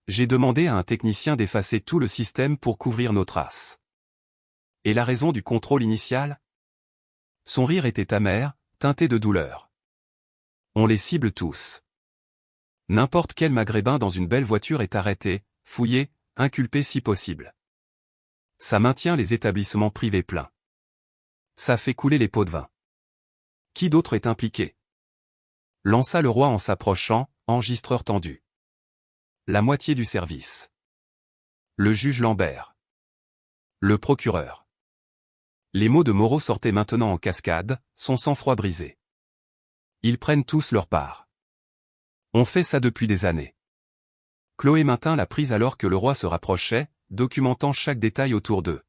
Speaker 1: J'ai demandé à un technicien d'effacer tout le système pour couvrir nos traces. Et la raison du contrôle initial? Son rire était amer, teinté de douleur. On les cible tous. N'importe quel maghrébin dans une belle voiture est arrêté, fouillé, inculpé si possible. Ça maintient les établissements privés pleins. Ça fait couler les pots de vin. Qui d'autre est impliqué? Lança le roi en s'approchant, enregistreur tendu. La moitié du service. Le juge Lambert. Le procureur. Les mots de Moreau sortaient maintenant en cascade, son sang-froid brisé. Ils prennent tous leur part. On fait ça depuis des années. Chloé maintint la prise alors que le roi se rapprochait, documentant chaque détail autour d'eux.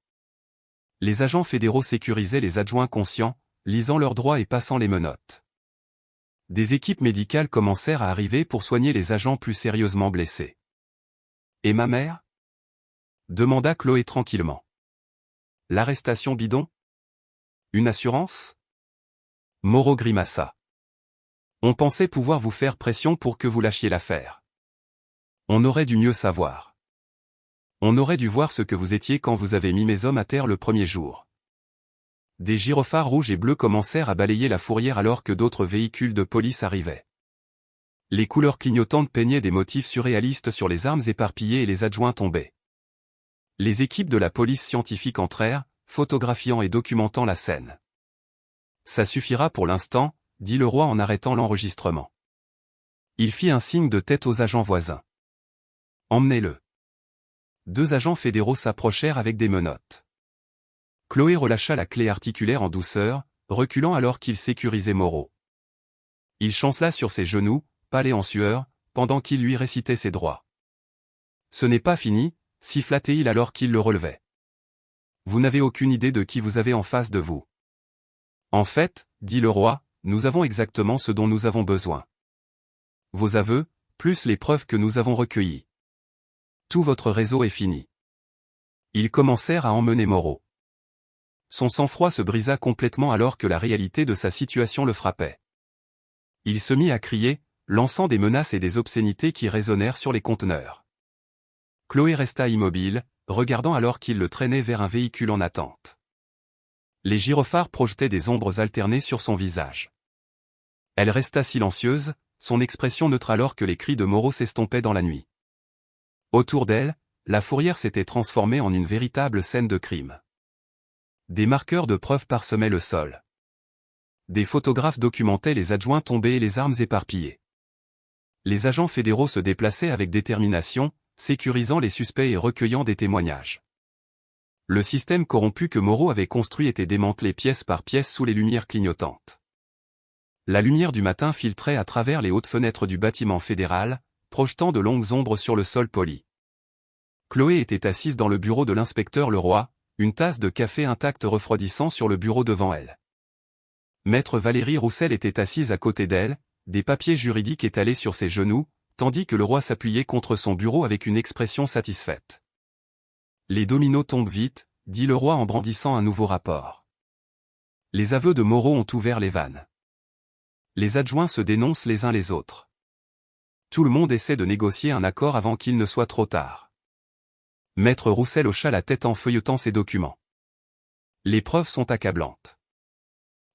Speaker 1: Les agents fédéraux sécurisaient les adjoints conscients, lisant leurs droits et passant les menottes. Des équipes médicales commencèrent à arriver pour soigner les agents plus sérieusement blessés. « Et ma mère » demanda Chloé tranquillement. « L'arrestation bidon ? Une assurance ?» Moreau grimaça. « On pensait pouvoir vous faire pression pour que vous lâchiez l'affaire. On aurait dû mieux savoir. On aurait dû voir ce que vous étiez quand vous avez mis mes hommes à terre le premier jour. » Des gyrophares rouges et bleus commencèrent à balayer la fourrière alors que d'autres véhicules de police arrivaient. Les couleurs clignotantes peignaient des motifs surréalistes sur les armes éparpillées et les adjoints tombaient. Les équipes de la police scientifique entrèrent, photographiant et documentant la scène. « Ça suffira pour l'instant, » dit le roi en arrêtant l'enregistrement. Il fit un signe de tête aux agents voisins. « Emmenez-le. » Deux agents fédéraux s'approchèrent avec des menottes. Chloé relâcha la clé articulaire en douceur, reculant alors qu'il sécurisait Moreau. Il chancela sur ses genoux, pâle et en sueur, pendant qu'il lui récitait ses droits. « Ce n'est pas fini » siffla-t-il alors qu'il le relevait. « Vous n'avez aucune idée de qui vous avez en face de vous. »« En fait, » dit le roi, « nous avons exactement ce dont nous avons besoin. Vos aveux, plus les preuves que nous avons recueillies. Tout votre réseau est fini. » Ils commencèrent à emmener Moreau. Son sang-froid se brisa complètement alors que la réalité de sa situation le frappait. Il se mit à crier, lançant des menaces et des obscénités qui résonnèrent sur les conteneurs. Chloé resta immobile, regardant alors qu'il le traînait vers un véhicule en attente. Les gyrophares projetaient des ombres alternées sur son visage. Elle resta silencieuse, son expression neutre alors que les cris de Moreau s'estompaient dans la nuit. Autour d'elle, la fourrière s'était transformée en une véritable scène de crime. Des marqueurs de preuves parsemaient le sol. Des photographes documentaient les adjoints tombés et les armes éparpillées. Les agents fédéraux se déplaçaient avec détermination, sécurisant les suspects et recueillant des témoignages. Le système corrompu que Moreau avait construit était démantelé pièce par pièce sous les lumières clignotantes. La lumière du matin filtrait à travers les hautes fenêtres du bâtiment fédéral, projetant de longues ombres sur le sol poli. Chloé était assise dans le bureau de l'inspecteur Leroy, une tasse de café intacte refroidissant sur le bureau devant elle. Maître Valérie Roussel était assise à côté d'elle, des papiers juridiques étalés sur ses genoux, tandis que le roi s'appuyait contre son bureau avec une expression satisfaite. « Les dominos tombent vite », dit le roi en brandissant un nouveau rapport. Les aveux de Moreau ont ouvert les vannes. Les adjoints se dénoncent les uns les autres. Tout le monde essaie de négocier un accord avant qu'il ne soit trop tard. Maître Roussel hocha la tête en feuilletant ses documents. Les preuves sont accablantes.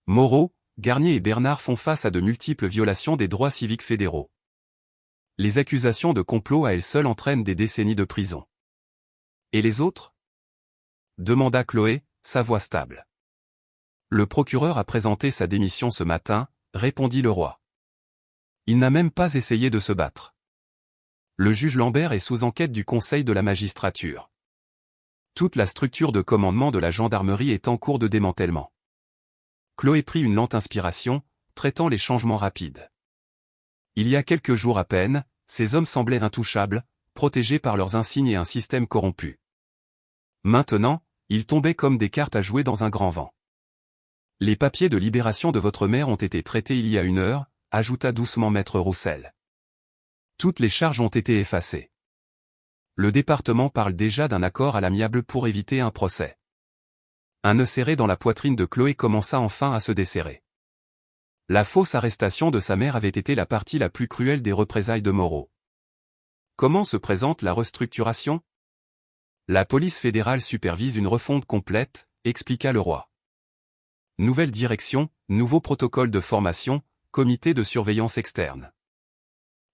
Speaker 1: Moreau, Garnier et Bernard font face à de multiples violations des droits civiques fédéraux. Les accusations de complot à elles seules entraînent des décennies de prison. Et les autres ? Demanda Chloé, sa voix stable. Le procureur a présenté sa démission ce matin, répondit le roi. Il n'a même pas essayé de se battre. Le juge Lambert est sous enquête du Conseil de la magistrature. Toute la structure de commandement de la gendarmerie est en cours de démantèlement. Chloé prit une lente inspiration, traitant les changements rapides. Il y a quelques jours à peine, ces hommes semblaient intouchables, protégés par leurs insignes et un système corrompu. Maintenant, ils tombaient comme des cartes à jouer dans un grand vent. Les papiers de libération de votre mère ont été traités il y a 1 heure, ajouta doucement maître Roussel. Toutes les charges ont été effacées. Le département parle déjà d'un accord à l'amiable pour éviter un procès. Un nœud serré dans la poitrine de Chloé commença enfin à se desserrer. La fausse arrestation de sa mère avait été la partie la plus cruelle des représailles de Moreau. Comment se présente la restructuration? La police fédérale supervise une refonte complète, expliqua le roi. Nouvelle direction, nouveau protocole de formation, comité de surveillance externe.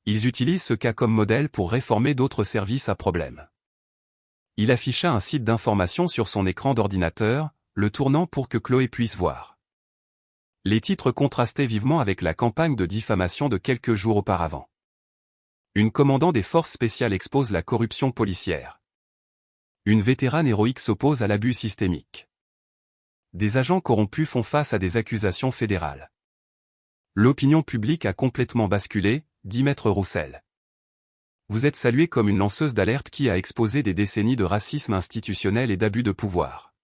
Speaker 1: Ils utilisent ce cas comme modèle pour réformer d'autres services à problème. Il afficha un site d'information sur son écran d'ordinateur, le tournant pour que Chloé puisse voir. Les titres contrastaient vivement avec la campagne de diffamation de quelques jours auparavant. Une commandant des forces spéciales expose la corruption policière. Une vétérane héroïque s'oppose à l'abus systémique. Des agents corrompus font face à des accusations fédérales. L'opinion publique a complètement basculé, dit maître Roussel. Vous êtes saluée comme une lanceuse d'alerte qui a exposé des décennies de racisme institutionnel et d'abus de pouvoir.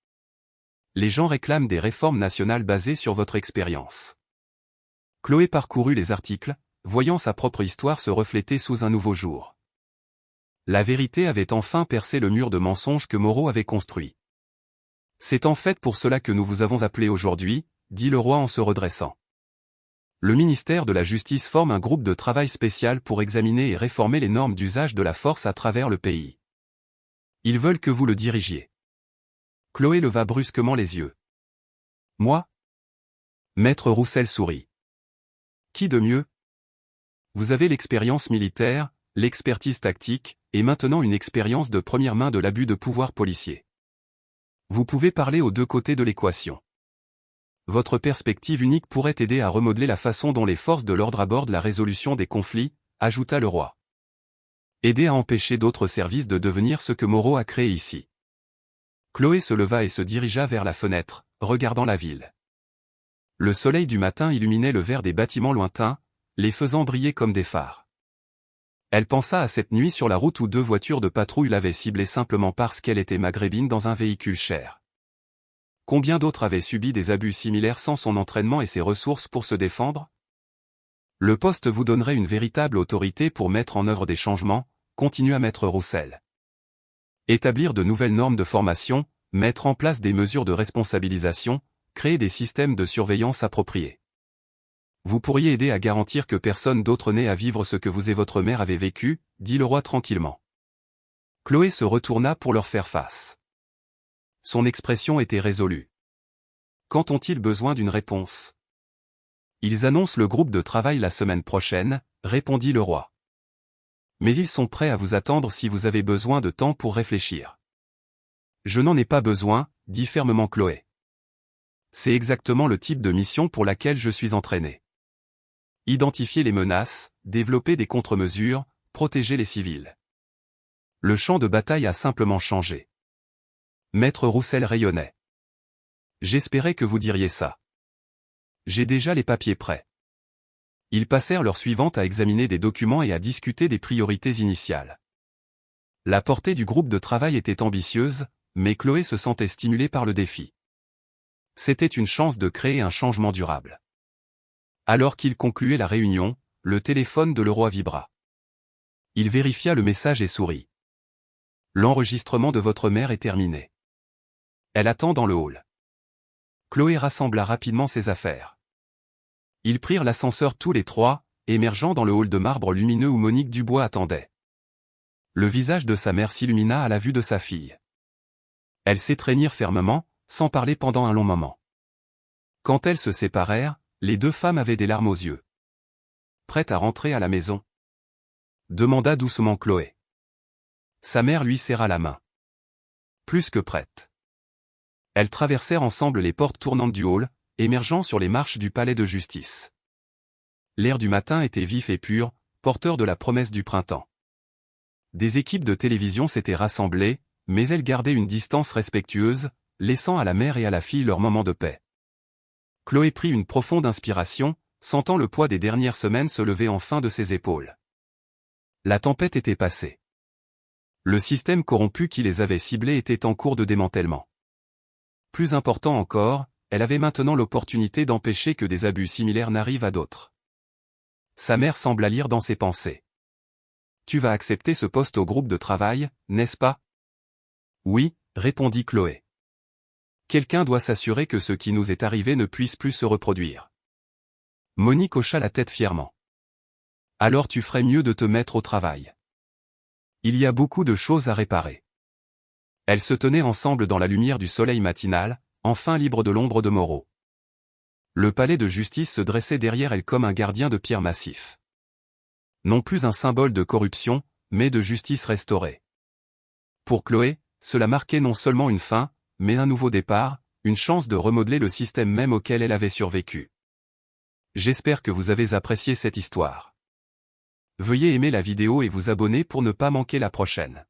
Speaker 1: Les gens réclament des réformes nationales basées sur votre expérience. Chloé parcourut les articles, voyant sa propre histoire se refléter sous un nouveau jour. La vérité avait enfin percé le mur de mensonges que Moreau avait construit. C'est en fait pour cela que nous vous avons appelé aujourd'hui, dit le roi en se redressant. Le ministère de la Justice forme un groupe de travail spécial pour examiner et réformer les normes d'usage de la force à travers le pays. Ils veulent que vous le dirigiez. Chloé leva brusquement les yeux. Moi? Maître Roussel sourit. Qui de mieux? Vous avez l'expérience militaire, l'expertise tactique, et maintenant une expérience de première main de l'abus de pouvoir policier. Vous pouvez parler aux deux côtés de l'équation. Votre perspective unique pourrait aider à remodeler la façon dont les forces de l'ordre abordent la résolution des conflits, ajouta le roi. Aider à empêcher d'autres services de devenir ce que Moreau a créé ici. Chloé se leva et se dirigea vers la fenêtre, regardant la ville. Le soleil du matin illuminait le vert des bâtiments lointains, les faisant briller comme des phares. Elle pensa à cette nuit sur la route où 2 voitures de patrouille l'avaient ciblée simplement parce qu'elle était maghrébine dans un véhicule cher. Combien d'autres avaient subi des abus similaires sans son entraînement et ses ressources pour se défendre? Le poste vous donnerait une véritable autorité pour mettre en œuvre des changements, continua maître Roussel. Établir de nouvelles normes de formation, mettre en place des mesures de responsabilisation, créer des systèmes de surveillance appropriés. Vous pourriez aider à garantir que personne d'autre n'ait à vivre ce que vous et votre mère avez vécu, dit le roi tranquillement. Chloé se retourna pour leur faire face. Son expression était résolue. Quand ont-ils besoin d'une réponse? Ils annoncent le groupe de travail la semaine prochaine, répondit le roi. Mais ils sont prêts à vous attendre si vous avez besoin de temps pour réfléchir. Je n'en ai pas besoin, dit fermement Chloé. C'est exactement le type de mission pour laquelle je suis entraîné. Identifier les menaces, développer des contre-mesures, protéger les civils. Le champ de bataille a simplement changé. Maître Roussel rayonnait. J'espérais que vous diriez ça. J'ai déjà les papiers prêts. Ils passèrent l'heure suivante à examiner des documents et à discuter des priorités initiales. La portée du groupe de travail était ambitieuse, mais Chloé se sentait stimulée par le défi. C'était une chance de créer un changement durable. Alors qu'il concluait la réunion, le téléphone de le roi vibra. Il vérifia le message et sourit. L'enregistrement de votre mère est terminé. Elle attend dans le hall. Chloé rassembla rapidement ses affaires. Ils prirent l'ascenseur tous les trois, émergeant dans le hall de marbre lumineux où Monique Dubois attendait. Le visage de sa mère s'illumina à la vue de sa fille. Elles s'étreignirent fermement, sans parler pendant un long moment. Quand elles se séparèrent, les 2 femmes avaient des larmes aux yeux. Prête à rentrer à la maison? Demanda doucement Chloé. Sa mère lui serra la main. Plus que prête. Elles traversèrent ensemble les portes tournantes du hall, émergeant sur les marches du palais de justice. L'air du matin était vif et pur, porteur de la promesse du printemps. Des équipes de télévision s'étaient rassemblées, mais elles gardaient une distance respectueuse, laissant à la mère et à la fille leur moment de paix. Chloé prit une profonde inspiration, sentant le poids des dernières semaines se lever enfin de ses épaules. La tempête était passée. Le système corrompu qui les avait ciblés était en cours de démantèlement. Plus important encore, elle avait maintenant l'opportunité d'empêcher que des abus similaires n'arrivent à d'autres. Sa mère sembla lire dans ses pensées. « Tu vas accepter ce poste au groupe de travail, n'est-ce pas ?» « Oui, » répondit Chloé. « Quelqu'un doit s'assurer que ce qui nous est arrivé ne puisse plus se reproduire. » Monique hocha la tête fièrement. « Alors tu ferais mieux de te mettre au travail. Il y a beaucoup de choses à réparer. » Elles se tenaient ensemble dans la lumière du soleil matinal, enfin libres de l'ombre de Moreau. Le palais de justice se dressait derrière elle comme un gardien de pierre massif. Non plus un symbole de corruption, mais de justice restaurée. Pour Chloé, cela marquait non seulement une fin, mais un nouveau départ, une chance de remodeler le système même auquel elle avait survécu. J'espère que vous avez apprécié cette histoire. Veuillez aimer la vidéo et vous abonner pour ne pas manquer la prochaine.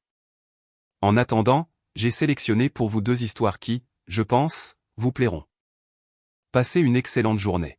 Speaker 1: En attendant, j'ai sélectionné pour vous 2 histoires qui, je pense, vous plairont. Passez une excellente journée.